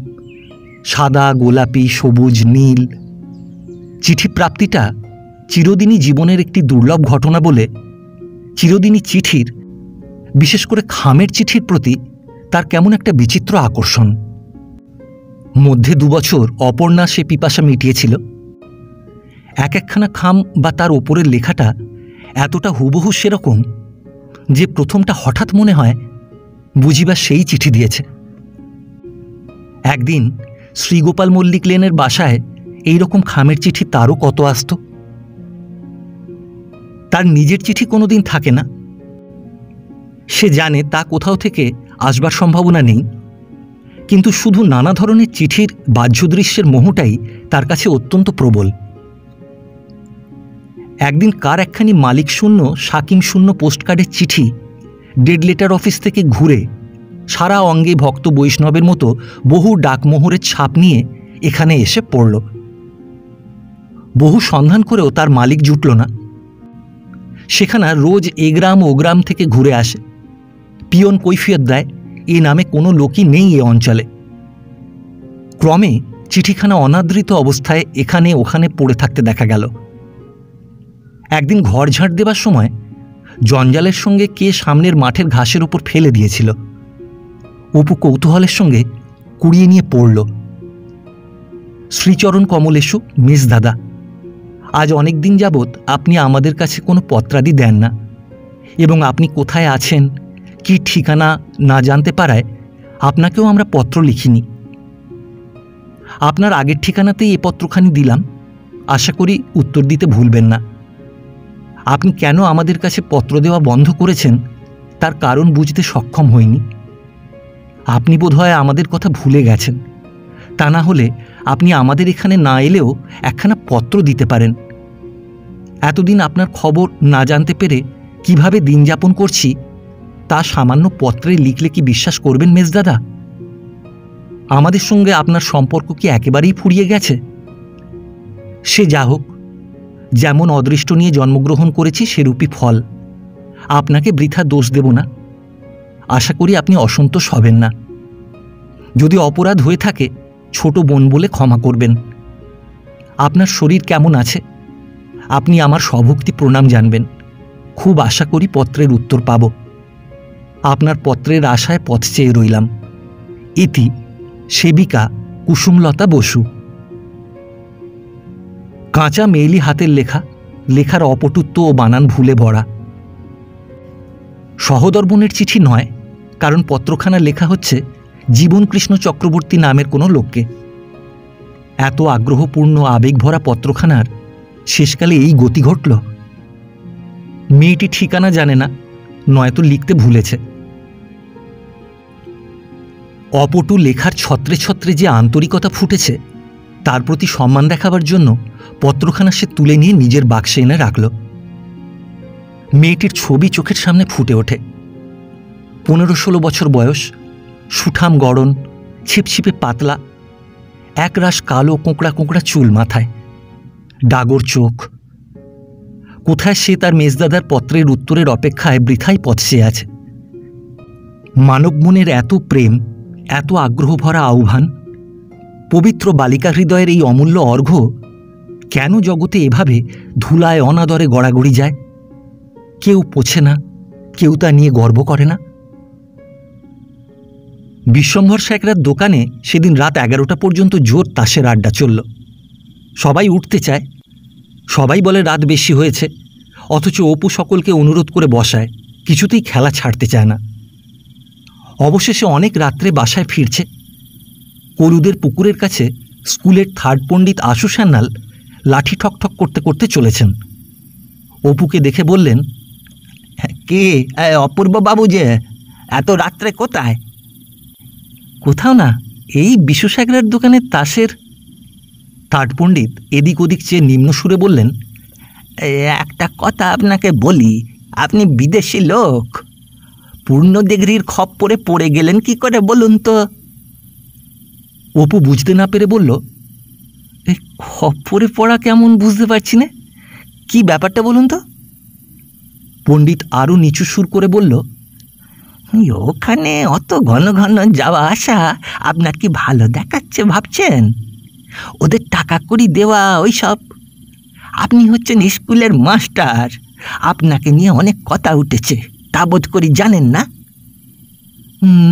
সাদা, গোলাপি, সবুজ, নীল। চিঠি প্রাপ্তিটা চিরদিনই জীবনের একটি দুর্লভ ঘটনা বলে চিরদিনই চিঠির, বিশেষ করে খামের চিঠির প্রতি তার কেমন একটা বিচিত্র আকর্ষণ। মধ্যে 2 বছর অপর্ণা সে পিপাসা মিটিয়েছিল। একখানা খাম বা তার ওপরের লেখাটা এতটা হুবহু সেরকম যে প্রথমটা হঠাৎ মনে হয় বুঝিবা সেই চিঠি দিয়েছে। একদিন শ্রীগোপাল মল্লিক লেনের বাসায় এইরকম খামের চিঠি তারও কত আসত। তার নিজের চিঠি কোনোদিন থাকে না, সে জানে তা কোথাও থেকে আসবার সম্ভাবনা নেই, কিন্তু শুধু নানা ধরনের চিঠির বাহ্য দৃশ্যের মোহটাই তার কাছে অত্যন্ত প্রবল। একদিন কার একখানি মালিক শূন্য, সাকিম শূন্য পোস্টকার্ডের চিঠি ডেড লেটার অফিস থেকে ঘুরে সারা অঙ্গে ভক্ত বৈষ্ণবের মতো বহু ডাকমোহরের ছাপ নিয়ে এখানে এসে পড়ল। বহু সন্ধান করেও তার মালিক জুটল না। সেখানে রোজ এ গ্রাম ও গ্রাম থেকে ঘুরে আসে। পিয়ন কৈফিয়ত দেয়, এ নামে কোনো লোকই নেই এ অঞ্চলে। ক্রমে চিঠিখানা অনাদৃত অবস্থায় এখানে ওখানে পড়ে থাকতে দেখা গেল। একদিন ঘর ঝাঁট দেবার সময় জঞ্জালের সঙ্গে কে সামনের মাঠের ঘাসের উপর ফেলে দিয়েছিল। অপু কৌতূহলের সঙ্গে কুড়িয়ে নিয়ে পড়ল। শ্রীচরণ কমলেশু, মিস দাদা, আজ অনেক দিন যাবৎ আপনি আমাদের কাছে কোনো পত্রাদি দেন না, এবং আপনি কোথায় আছেন কি ঠিকানা না জানতে পারায় আপনাকেও আমরা পত্র লিখিনি। আপনার আগের ঠিকানাতেই এ পত্রখানি দিলাম, আশা করি উত্তর দিতে ভুলবেন না। আপনি কেন আমাদের কাছে পত্র দেওয়া বন্ধ করেছেন তার কারণ বুঝতে সক্ষম হইনি। আপনি বোধহয় আমাদের কথা ভুলে গেছেন, তা না হলে আপনি আমাদের এখানে না এলেও একখানা পত্র দিতে পারেন। এতদিন আপনার খবর না জানতে পেরে কিভাবে দিন যাপন করছি তা সামান্য পত্রে লিখলে কি বিশ্বাস করবেন মেজদাদা? আমাদের সঙ্গে আপনার সম্পর্ক কি একেবারেই ফুরিয়ে গেছে? সে যা হোক, যেমন অদৃষ্ট নিয়ে জন্মগ্রহণ করেছি সেরূপই ফল। আপনাকে বৃথা দোষ দেব না, আশা করি আপনি অসন্তোষ হবেন না। যদি অপরাধ হয়ে থাকে ছোট বোন বলে ক্ষমা করবেন। আপনার শরীর কেমন আছে আপনি আমার সভক্তি প্রণাম জানবেন। খুব আশা করি পত্রের উত্তর পাব। আপনার পত্রের আশায় পথ চেয়ে রইলাম। ইতি সেবিকা কুসুমলতা বসু। কাঁচা মেয়েলি হাতের লেখা, লেখার অপটুত্ব ও বানান ভুলে ভরা। সহদর্পণের চিঠি নয়, কারণ পত্রখানা লেখা হচ্ছে জীবনকৃষ্ণ চক্রবর্তী নামের কোনো লোককে। এত আগ্রহপূর্ণ আবেগ ভরা পত্রখানার শেষকালে এই গতি ঘটল। মেয়েটি ঠিকানা জানে না, নয়তো লিখতে ভুলেছে। অপটু লেখার ছত্রে ছত্রে যে আন্তরিকতা ফুটেছে তার প্রতি সম্মান দেখাবার জন্য পত্রখানা সে তুলে নিয়ে নিজের বাক্সে এনে রাখল। মেয়েটির ছবি চোখের সামনে ফুটে ওঠে। 15-16 বছর বয়স, সুঠাম গড়ন, ছিপছিপে পাতলা, একরাশ কালো কোঁকড়া কোঁকড়া চুল মাথায়, ডাগর চোখ। কোথায় সে তার মেজদাদার পত্রের উত্তরের অপেক্ষায় বৃথাই পথ চেয়ে আছে। মানব মনের এত প্রেম, এত আগ্রহ ভরা আহ্বান, পবিত্র বালিকা হৃদয়ের এই অমূল্য অর্ঘ্য কেন জগতে এভাবে ধুলায় অনাদরে গড়াগড়ি যায়? কেউ পোছে না, কেউ তা নিয়ে গর্ব করে না। বিশ্বম্ভর শেখরার দোকানে সেদিন রাত 11টা পর্যন্ত জোর তাসের আড্ডা চলল। সবাই উঠতে চায়, সবাই বলে রাত বেশি হয়েছে, অথচ অপু সকলকে অনুরোধ করে বসায়, কিছুতেই খেলা ছাড়তে চায় না। অবশেষে অনেক রাত্রে বাসায় ফিরছে। কলুদের পুকুরের কাছে স্কুলের থার্ড পণ্ডিত আশু সান্যাল লাঠি ঠকঠক করতে করতে চলেছেন। অপুকে দেখে বললেন, কে অপূর্ব বাবু যে এত রাত্রে কোথায়? কোথাও না, এই বিশ্বসাগরের দোকানে তাসের। থার্ড পণ্ডিত এদিক ওদিক চেয়ে নিম্ন সুরে বললেন, একটা কথা আপনাকে বলি, আপনি বিদেশি লোক, পূর্ণ ডিগ্রির খপ্পরে পড়ে গেলেন কি করে বলুন তো? অপু বুঝতে না পেরে বলল, এই খপ্পরে পড়া কেমন বুঝতে পারছি না, কি ব্যাপারটা বলুন তো? পণ্ডিত আরও নিচু সুর করে বলল, ওখানে অত ঘন ঘন যাওয়া আসা আপনার কি ভালো দেখাচ্ছে ভাবছেন? ওদের টাকা কড়ি দেওয়া ওই সব। আপনি হচ্ছেন স্কুলের মাস্টার, আপনাকে নিয়ে অনেক কথা উঠেছে, তা বোধ করি জানেন না?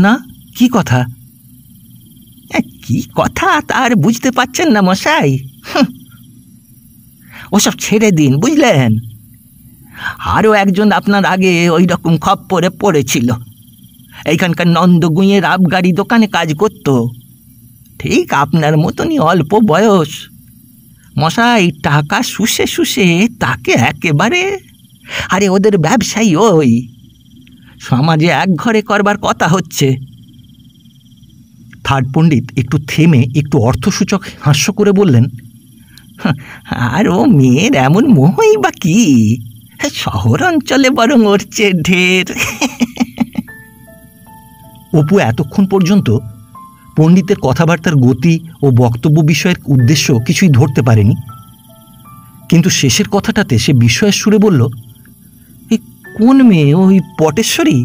না, কি কথা? কি কথা তার বুঝতে পারছেন না মশাই? ওসব ছেড়ে দিন, বুঝলেন? আরও একজন আপনার আগে ওই রকম খপ্পরে পড়েছিল, এইখানকার নন্দগুঁয়ের আবগাড়ি দোকানে কাজ করত, ঠিক আপনার মতনই অল্প বয়স। মশাই টাকা শুষে শুষে তাকে একেবারে, আরে ওদের ব্যবসায়ী ওই, সমাজে এক ঘরে করবার কথা হচ্ছে। থার্ড পণ্ডিত একটু থেমে একটু অর্থসূচক হাস্য করে বললেন, আর ও মেয়ের এমন মোহই বা কি, শহর অঞ্চলে বরং ওর চেয়ে ঢের। অপু এতক্ষণ পর্যন্ত পণ্ডিতের কথাবার্তার গতি ও বক্তব্য বিষয়ের উদ্দেশ্য কিছুই ধরতে পারেনি, কিন্তু শেষের কথাটাতে সে বিস্ময়ের সুরে বলল, এই কোন মেয়ে? ওই পটেশ্বরী?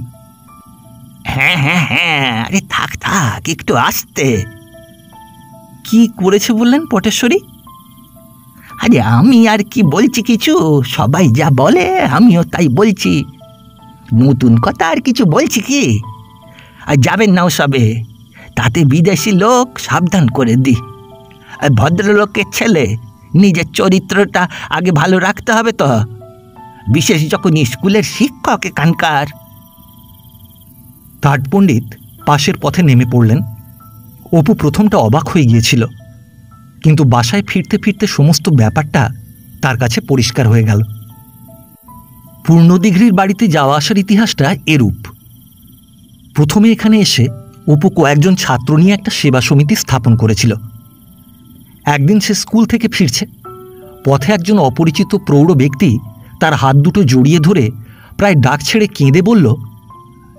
হ্যাঁ হ্যাঁ হ্যাঁ, আরে থাক থাক, একটু আসতে। কি করেছে বললেন পটেশ্বরী? আরে আমি আর কি বলছি, কিছু সবাই যা বলে আমিও তাই বলছি, নতুন কথা আর কিছু বলছি কি? আর যাবেন না ওসবে, তাতে বিদেশি লোক, সাবধান করে দি। আর ভদ্রলোকের ছেলে, নিজের চরিত্রটা আগে ভালো রাখতে হবে তো, বিশেষ যখন স্কুলের শিক্ষক এখানকার। থার্ড পণ্ডিত পাশের পথে নেমে পড়লেন। অপু প্রথমটা অবাক হয়ে গিয়েছিল, কিন্তু বাসায় ফিরতে ফিরতে সমস্ত ব্যাপারটা তার কাছে পরিষ্কার হয়ে গেল। পূর্ণদিঘির বাড়িতে যাওয়া আসার ইতিহাসটা এরূপ। প্রথমে এখানে এসে অপু কয়েকজন ছাত্র নিয়ে একটা সেবা সমিতি স্থাপন করেছিল। একদিন সে স্কুল থেকে ফিরছে, পথে একজন অপরিচিত প্রৌঢ় ব্যক্তি তার হাত দুটো জড়িয়ে ধরে প্রায় ডাক ছেড়ে কেঁদে বলল,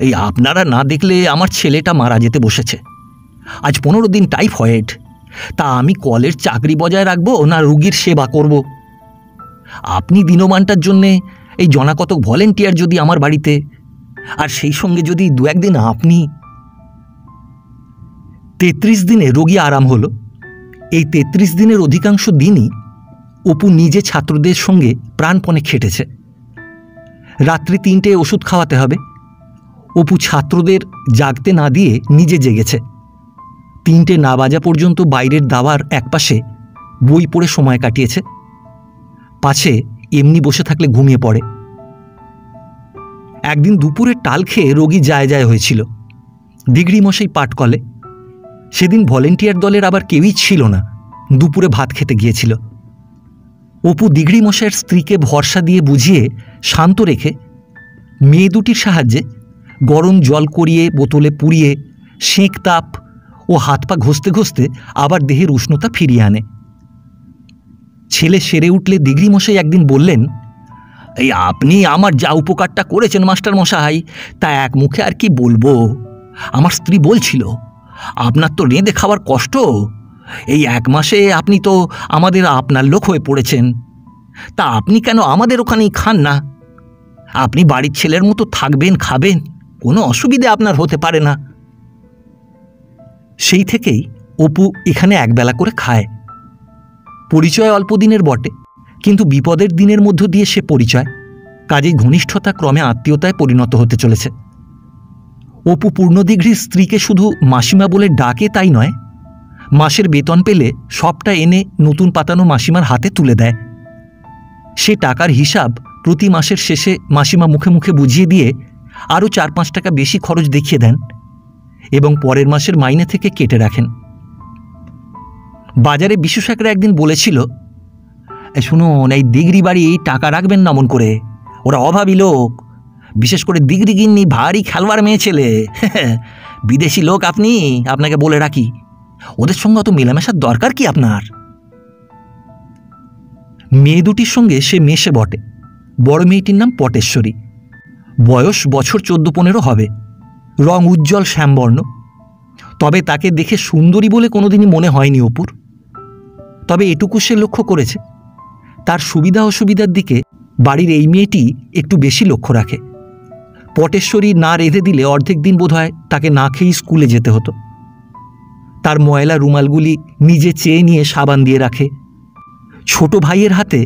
এই আপনারা না দেখলে আমার ছেলেটা মারা যেতে বসেছে। আজ 15 দিন টাইফয়েড, তা আমি কলের চাকরি বজায় রাখবো না রুগীর সেবা করব? আপনি দিনমানটার জন্যে এই জনাকতক ভলেন্টিয়ার যদি আমার বাড়িতে, আর সেই সঙ্গে যদি 2-1 দিন আপনি। 33 দিনে রোগী আরাম হলো। এই 33 দিনের অধিকাংশ দিনই অপু নিজে ছাত্রদের সঙ্গে প্রাণপণে খেটেছে। রাত্রি 3টে ওষুধ খাওয়াতে হবে। অপু ছাত্রদের জাগতে না দিয়ে নিজে জেগেছে। 3টে না বাজা পর্যন্ত বাইরের দাওয়ার একপাশে বই পড়ে সময় কাটিয়েছে, পাছে এমনি বসে থাকলে ঘুমিয়ে পড়ে। একদিন দুপুরে টাল খেয়ে রোগী যায় হয়েছিল। দিগড়ি মশাই পাটকলে। সেদিন ভলেন্টিয়ার দলের আবার কেউই ছিল না, দুপুরে ভাত খেতে গিয়েছিল। অপু দিগড়ি মশাইয়ের স্ত্রীকে ভরসা দিয়ে বুঝিয়ে শান্ত রেখে মেয়ে দুটির সাহায্যে গরম জল করিয়ে বোতলে পুড়িয়ে সেঁক তাপ ও হাত পা ঘষতে ঘষতে আবার দেহের উষ্ণতা ফিরিয়ে আনে। ছেলে সেরে উঠলে দিগড়ি মশাই একদিন বললেন, এই আপনি আমার যা উপকারটা করেছেন মাস্টার মশাই, তা এক মুখে আর কি বলবো। আমার স্ত্রী বলছিল, আপনার তো রেঁধে খাওয়ার কষ্ট, এই 1 মাসে আপনি তো আমাদের আপনার লোক হয়ে পড়েছেন, তা আপনি কেন আমাদের ওখানেই খান না? আপনি বাড়ির ছেলের মতো থাকবেন, খাবেন, কোনো অসুবিধে আপনার হতে পারে না। সেই থেকেই অপু এখানে একবেলা করে খায়। পরিচয় অল্প দিনের বটে, কিন্তু বিপদের দিনের মধ্য দিয়ে সে পরিচয়, কাজেই ঘনিষ্ঠতা ক্রমে আত্মীয়তায় পরিণত হতে চলেছে। অপু পূর্ণদিঘির স্ত্রীকে শুধু মাসিমা বলে ডাকে তাই নয়, মাসের বেতন পেলে সবটা এনে নতুন পাতানো মাসিমার হাতে তুলে দেয়। সে টাকার হিসাব প্রতি মাসের শেষে মাসিমা মুখে মুখে বুঝিয়ে দিয়ে আরও 4-5 টাকা বেশি খরচ দেখিয়ে দেন এবং পরের মাসের মাইনে থেকে কেটে রাখেন। বাজারে বিশেষজ্ঞরা একদিন বলেছিল, শুনুন, এই দিগড়ি বাড়ি টাকা রাখবেন না মন করে, ওরা অভাবী লোক, বিশেষ করে দিগড়ি গিন্নি ভারী খেলবার মেয়ে ছেলে। বিদেশি লোক আপনি, আপনাকে বলে রাখি, ওদের সঙ্গে অত মেলামেশার দরকার কি আপনার? মেয়ে দুটির সঙ্গে সে মেশে বটে। বড় মেয়েটির নাম পটেশ্বরী, বয়স বছর 14-15 হবে, রং উজ্জ্বল শ্যামবর্ণ। তবে তাকে দেখে সুন্দরী বলে কোনোদিনই মনে হয়নি অপুর। তবে এটুকু সে লক্ষ্য করেছে, তার সুবিধা অসুবিধার দিকে বাড়ির এই মেয়েটি একটু বেশি লক্ষ্য রাখে। পটেশ্বরী না রেঁধে দিলে অর্ধেক দিন বোধহয় তাকে না খেয়েই স্কুলে যেতে হতো। তার ময়লা রুমালগুলি নিজে চেয়ে নিয়ে সাবান দিয়ে রাখে। ছোট ভাইয়ের হাতে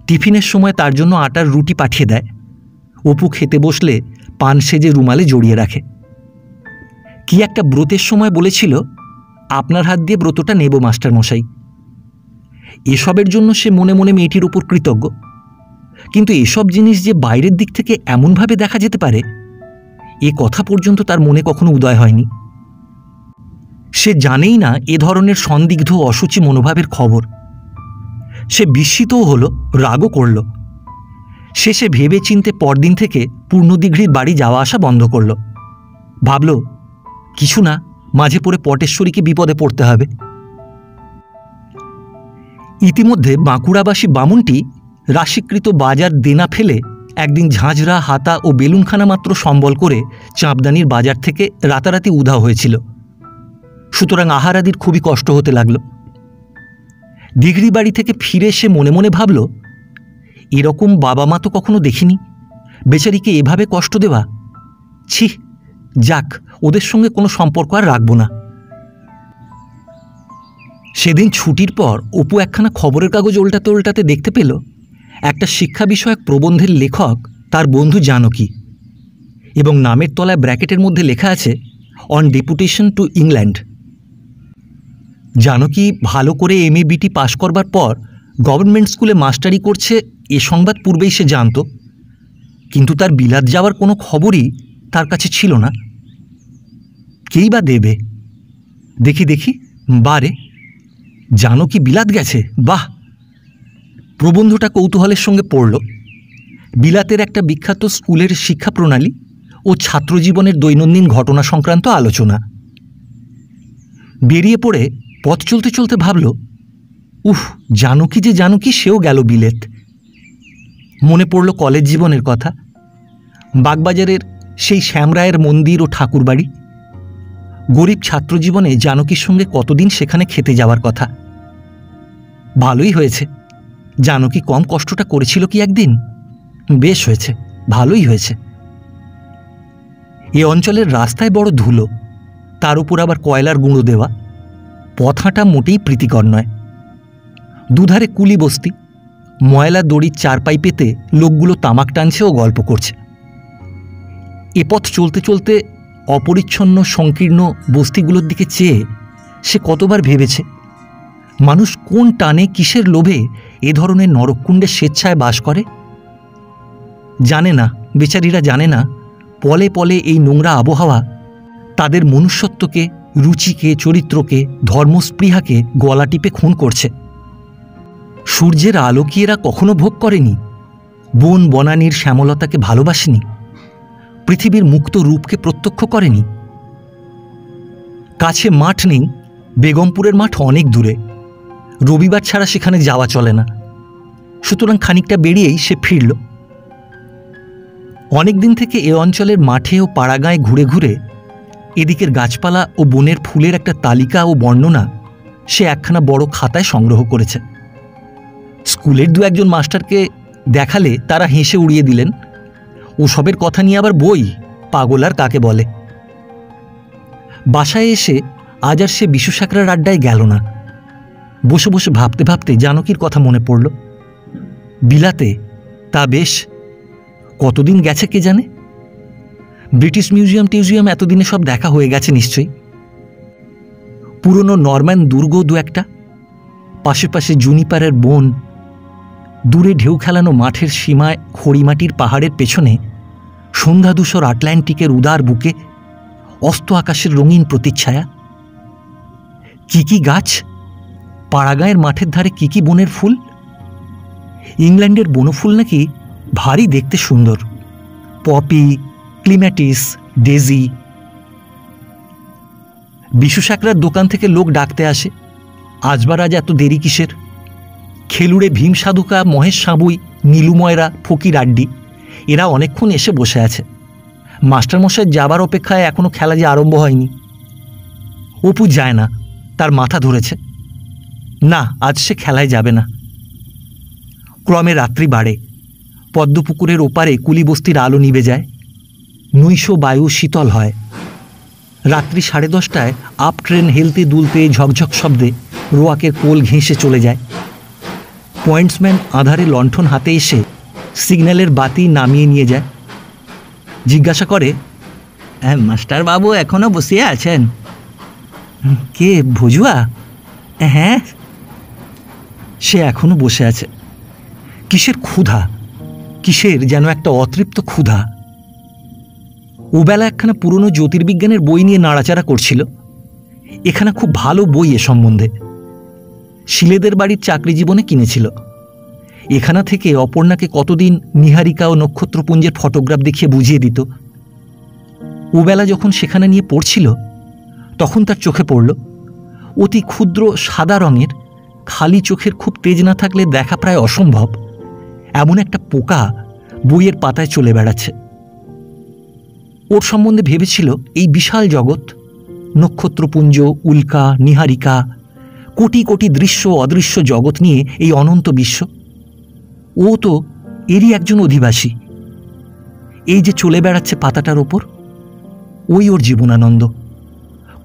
টিফিনের সময় তার জন্য আটার রুটি পাঠিয়ে দেয়। অপু খেতে বসলে পান সেজে রুমালে জড়িয়ে রাখে। কি একটা ব্রতের সময় বলেছিল, আপনার হাত দিয়ে ব্রতটা নেব মাস্টার মশাই। এসবের জন্য সে মনে মনে মেয়েটির ওপর কৃতজ্ঞ, কিন্তু এসব জিনিস যে বাইরের দিক থেকে এমনভাবে দেখা যেতে পারে এ কথা পর্যন্ত তার মনে কখনো উদয় হয়নি। সে জানেই না এ ধরনের সন্দিগ্ধ অসুচি মনোভাবের খবর। সে বিস্মিতও হল, রাগও করল। শেষে ভেবে চিনতে পরদিন থেকে পূর্ণদিঘির বাড়ি যাওয়া আসা বন্ধ করল। ভাবল, কিছু না, মাঝে পড়ে পটেশ্বরীকে বিপদে পড়তে হবে। ইতিমধ্যে বাঁকুড়াবাসী বামুনটি রাশিকৃত বাজার দেনা ফেলে একদিন ঝাঁঝরা হাতা ও বেলুনখানা মাত্র সম্বল করে চাঁপদানির বাজার থেকে রাতারাতি উধাও হয়েছিল। সুতরাং আহারাদির খুবই কষ্ট হতে লাগল। দিঘড়ি বাড়ি থেকে ফিরে সে মনে মনে ভাবল, এরকম বাবা মা তো কখনো দেখিনি, বেচারিকে এভাবে কষ্ট দেওয়া, ছি, যাক, ওদের সঙ্গে কোনো সম্পর্ক আর রাখব না। সেদিন ছুটির পর অপু একখানা খবরের কাগজ উল্টাতে উল্টাতে দেখতে পেল একটা শিক্ষা বিষয়ক প্রবন্ধের লেখক তার বন্ধু জানকী, এবং নামের তলায় ব্র্যাকেটের মধ্যে লেখা আছে on deputation to England. Janaki ভালো করে MA-BT পাশ করবার পর গভর্নমেন্ট স্কুলে মাস্টারি করছে এ সংবাদ পূর্বেই সে জানত, কিন্তু তার বিলাত যাওয়ার কোনো খবরই তার কাছে ছিল না। কেই বা দেবে? দেখি দেখি, বারে জানকী বিলাত গেছে, বাহ! প্রবন্ধটা কৌতূহলের সঙ্গে পড়ল। বিলাতের একটা বিখ্যাত স্কুলের শিক্ষা প্রণালী ও ছাত্রজীবনের দৈনন্দিন ঘটনা সংক্রান্ত আলোচনা। বেরিয়ে পড়ে পথ চলতে চলতে ভাবল, উফ, জানকী যে জানকী, সেও গেল বিলেত। মনে পড়ল কলেজ জীবনের কথা, বাগবাজারের সেই শ্যামরায়ের মন্দির ও ঠাকুরবাড়ি। গরিব ছাত্রজীবনে জানকীর সঙ্গে কতদিন সেখানে খেতে যাওয়ার কথা। ভালোই হয়েছে, জানকী কম কষ্টটা করেছিল কি একদিন? বেশ হয়েছে, ভালোই হয়েছে। এ অঞ্চলের রাস্তায় বড় ধুলো, তার উপর আবার কয়লার গুঁড়ো দেওয়া, পথ হাঁটা মোটেই প্রীতিকর নয়। দুধারে কুলি বস্তি, ময়লা দড়ির চারপাই পেতে লোকগুলো তামাক টানছে ও গল্প করছে। এ পথ চলতে চলতে অপরিচ্ছন্ন সংকীর্ণ বস্তিগুলোর দিকে চেয়ে সে কতবার ভেবেছে, মানুষ কোন টানে কিসের লোভে এ ধরনের নরককুণ্ডে স্বেচ্ছায় বাস করে। জানে না, বেচারীরা জানে না, পলে পলে এই নোংরা আবহাওয়া তাদের মনুষ্যত্বকে, রুচিকে, চরিত্রকে, ধর্মস্পৃহাকে গলা টিপে খুন করছে। সূর্যের আলো কি এরা কখনো ভোগ করেনি? বন বনানীর শ্যামলতাকে ভালোবাসেনি? পৃথিবীর মুক্ত রূপকে প্রত্যক্ষ করেনি? কাছে মাঠ নেই, বেগমপুরের মাঠ অনেক দূরে, রবিবার ছাড়া সেখানে যাওয়া চলে না। সুতরাং খানিকটা বেরিয়েই সে ফিরল। অনেক দিন থেকে এ অঞ্চলের মাঠে ও পাড়াগাঁয়ে ঘুরে ঘুরে এদিকের গাছপালা ও বনের ফুলের একটা তালিকা ও বর্ণনা সে একখানা বড় খাতায় সংগ্রহ করেছে। স্কুলের দু একজন মাস্টারকে দেখালে তারা হেসে উড়িয়ে দিলেন, ওসবের কথা নিয়ে আবার বই, পাগল আর কাকে বলে। বাসায় এসে আজ আর সে বিশু সাকরার আড্ডায় গেল না। বসে বসে ভাবতে ভাবতে জানকীর কথা মনে পড়ল। বিলাতে, তা বেশ, কতদিন গেছে কে জানে। ব্রিটিশ মিউজিয়াম এতদিনে সব দেখা হয়ে গেছে নিশ্চয়ই। পুরনো নরম্যান দুর্গ দু একটা, পাশে পাশে জুনিপারের বন, দূরে ঢেউ খেলানো মাঠের সীমায় খড়িমাটির পাহাড়ের পেছনে সন্ধ্যাধূসর আটলান্টিকের উদার বুকে অস্ত আকাশের রঙিন প্রতিচ্ছায়া। কি কি গাছ, পাড়াগাঁয়ের মাঠের ধারে কি কি বনের ফুল। ইংল্যান্ডের বনফুল নাকি ভারী দেখতে সুন্দর, পপি, ক্লিম্যাটিস, ডেজি। বিশু সাকরার দোকান থেকে লোক ডাকতে আসে, আজবার আজ এত দেরি কিসের। খেলুড়ে ভীম সাধুকা, মহেশ সাবুই, নীলুময়রা, ফকির আড্ডি এরা অনেকক্ষণ এসে বসে আছে। মাস্টারমশাই যাবার অপেক্ষায় এখনো খেলা যে আরম্ভ হয়নি। অপু যায় না, তার মাথা ধরেছে। না, আজ সে খেলায় যাবে না। ক্রমে রাত্রি বাড়ে, পদ্মপুকুরের ওপারে কুলিবস্তির আলো নিভে যায়, নৈশ বায়ু শীতল হয়। রাত্রি 10:30টায় আপ ট্রেন হেলতে দুলতে ঝকঝক শব্দে রোয়াকের কোল ঘেঁষে চলে যায়। পয়েন্টসম্যান আধারে লণ্ঠন হাতে এসে সিগন্যালের বাতি নামিয়ে নিয়ে যায়। জিজ্ঞাসা করে, হ্যাঁ মাস্টার বাবু এখনো বসিয়ে আছেন? কে, ভজুয়া? হ্যাঁ, সে এখনো বসে আছে। কিসের ক্ষুধা, কিসের যেন একটা অতৃপ্ত ক্ষুধা। ওবেলা একখানা পুরনো জ্যোতির্বিজ্ঞানের বই নিয়ে নাড়াচাড়া করছিল। এখানে খুব ভালো বই এ সম্বন্ধে, শিলেদের বাড়ির চাকরি জীবনে কিনেছিল। এখানা থেকে অপর্ণাকে কতদিন নিহারিকা ও নক্ষত্রপুঞ্জের ফটোগ্রাফ দেখিয়ে বুঝিয়ে দিত। ওবেলা যখন সেখানে নিয়ে পড়ছিল তখন তার চোখে পড়ল অতি ক্ষুদ্র সাদা রঙের, খালি চোখের খুব তেজ না থাকলে দেখা প্রায় অসম্ভব এমন একটা পোকা বইয়ের পাতায় চলে বেড়াচ্ছে। ওর সম্বন্ধে ভেবেছিল এই বিশাল জগৎ, নক্ষত্রপুঞ্জ, উল্কা, নিহারিকা, কোটি কোটি দৃশ্য অদৃশ্য জগৎ নিয়ে এই অনন্ত বিশ্ব। ও তো এরই একজন অধিবাসী। এই যে চলে বেড়াচ্ছে পাতাটার ওপর, ওই ওর জীবনানন্দ।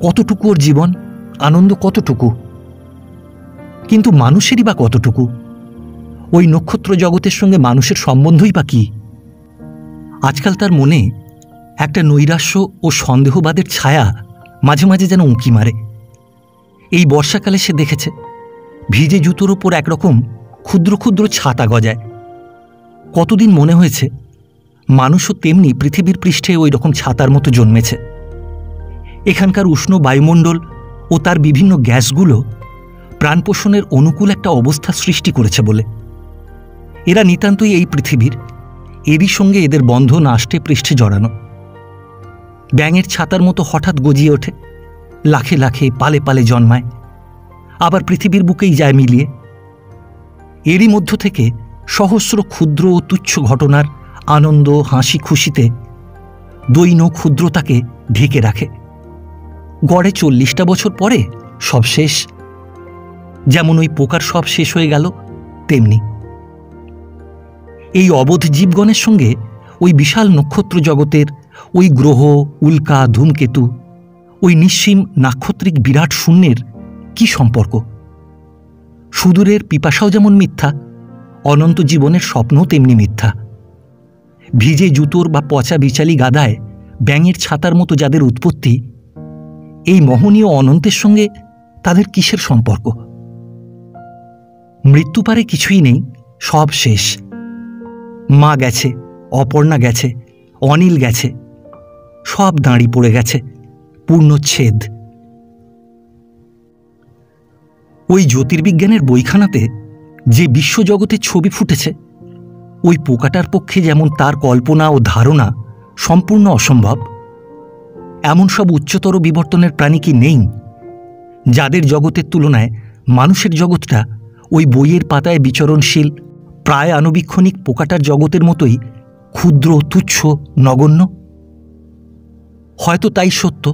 কতটুকু ওর জীবন, আনন্দ কতটুকু। কিন্তু মানুষেরই বা কতটুকু? ওই নক্ষত্র জগতের সঙ্গে মানুষের সম্বন্ধই বা কি? আজকাল তার মনে একটা নৈরাশ্য ও সন্দেহবাদের ছায়া মাঝে মাঝে যেন উঁকি মারে। এই বর্ষাকালে সে দেখেছে ভিজে জুতোর ওপর একরকম ক্ষুদ্র ক্ষুদ্র ছাতা গজায়। কতদিন মনে হয়েছে মানুষও তেমনি পৃথিবীর পৃষ্ঠে ওই রকম ছাতার মতো জন্মেছে। এখানকার উষ্ণ বায়ুমণ্ডল ও তার বিভিন্ন গ্যাসগুলো প্রাণপোষণের অনুকূল একটা অবস্থা সৃষ্টি করেছে বলে। এরা নিতান্তই এই পৃথিবীর, এরই সঙ্গে এদের বন্ধন আষ্টে পৃষ্ঠে জড়ানো। ব্যাঙের ছাতার মতো হঠাৎ গজিয়ে ওঠে, লাখে লাখে পালে পালে জন্মায়, আবার পৃথিবীর বুকেই যায় মিলিয়ে। এরই মধ্য থেকে সহস্র ক্ষুদ্র ও তুচ্ছ ঘটনার আনন্দ হাসি খুশিতে দৈন ক্ষুদ্রতাকে ঢেকে রাখে। গড়ে 40টা বছর পরে সব শেষ। যেমন ওই পোকার সব শেষ হয়ে গেল, তেমনি এই অবোধ জীবগণের সঙ্গে ওই বিশাল নক্ষত্র জগতের ওই গ্রহ, উল্কা, ধূমকেতু, ওই নিঃসীম নাক্ষত্রিক বিরাট শূন্যের কি সম্পর্ক? সুদূরের পিপাসাও যেমন মিথ্যা, অনন্ত জীবনের স্বপ্নও তেমনি মিথ্যা। ভিজে জুতোর বা পচা বিচালি গাদায় ব্যাঙের ছাতার মতো যাদের উৎপত্তি, এই মহনীয় অনন্তের সঙ্গে তাদের কিসের সম্পর্ক? মৃত্যু পারে কিছুই নেই, সব শেষ। মা গেছে, অপর্ণা গেছে, অনিল গেছে, সব দাঁড়ি পড়ে গেছে, পূর্ণচ্ছেদ। ওই জ্যোতির্বিজ্ঞানের বইখানাতে যে বিশ্বজগতের ছবি ফুটেছে, ওই পোকাটার পক্ষে যেমন তার কল্পনা ও ধারণা সম্পূর্ণ অসম্ভব, এমন সব উচ্চতর বিবর্তনের প্রাণী কি নেই, যাদের জগতের তুলনায় মানুষের জগৎটা ওই বইয়ের পাতায় বিচরণশীল প্রায় আনুবীক্ষণিক পোকাটার জগতের মতোই ক্ষুদ্র, তুচ্ছ, নগণ্য? হয়তো তাই সত্য,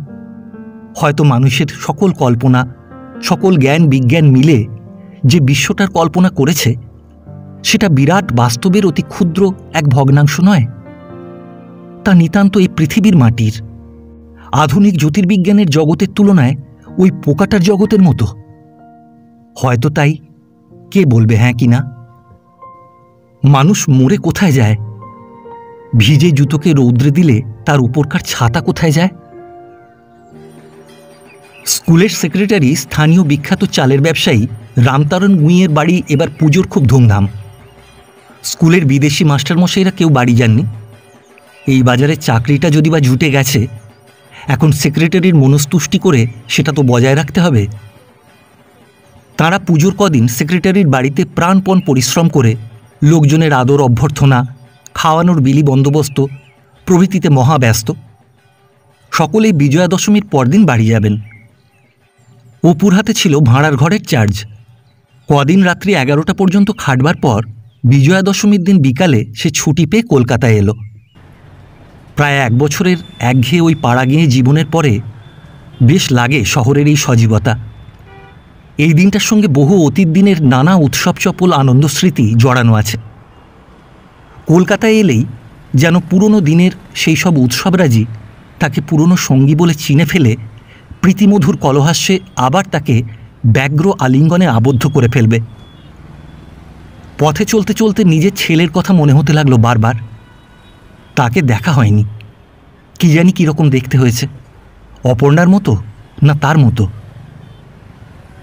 হয়তো মানুষের সকল কল্পনা, সকল জ্ঞান বিজ্ঞান মিলে যে বিশ্বটার কল্পনা করেছে, সেটা বিরাট বাস্তবের অতি ক্ষুদ্র এক ভগ্নাংশ নয়। তা নিতান্ত এই পৃথিবীর মাটির আধুনিক জ্যোতির্বিজ্ঞানের জগতের তুলনায় ওই পোকাটার জগতের মতো। হয়তো তাই, কে বলবে হ্যাঁ কি না? মানুষ মরে কোথায় যায়? ভিজে জুতোকে রৌদ্রে দিলে তার উপরকার ছাতা কোথায় যায়? স্কুলের সেক্রেটারি স্থানীয় বিখ্যাত চালের ব্যবসায়ী রামতারণ গুঁইয়ের বাড়ি এবার পুজোর খুব ধুমধাম। স্কুলের বিদেশি মাস্টারমশাইরা কেউ বাড়ি যাননি। এই বাজারে চাকরিটা যদি বা জুটে গেছে, এখন সেক্রেটারির মনস্তুষ্টি করে সেটা তো বজায় রাখতে হবে। তাঁরা পুজোর কদিন সেক্রেটারির বাড়িতে প্রাণপণ পরিশ্রম করে লোকজনের আদর অভ্যর্থনা, খাওয়ানোর বিলি বন্দোবস্ত প্রভৃতিতে মহাব্যস্ত। সকলেই বিজয়া দশমীর পরদিন বাড়ি যাবেন। অপুর হাতে ছিল ভাড়ার ঘরের চার্জ। কদিন রাত্রি 11টা পর্যন্ত খাটবার পর বিজয়া দশমীর দিন বিকালে সে ছুটি পেয়ে কলকাতায় এলো। প্রায় 1 বছরের একঘেয়ে ওই পাড়াগেঁয়ে জীবনের পরে বেশ লাগে শহরের এই সজীবতা। এই দিনটার সঙ্গে বহু অতীত দিনের নানা উৎসব চপল আনন্দ স্মৃতি জড়ানো আছে। কলকাতায় এলেই যেন পুরনো দিনের সেই সব উৎসবরাজি তাকে পুরনো সঙ্গী বলে চিনে ফেলে প্রীতিমধুর কলহাস্যে আবার তাকে ব্যগ্র আলিঙ্গনে আবদ্ধ করে ফেলবে। পথে চলতে চলতে নিজের ছেলের কথা মনে হতে লাগলো বারবার। তাকে দেখা হয়নি, কি জানি কীরকম দেখতে হয়েছে, অপর্ণার মতো না তার মতো।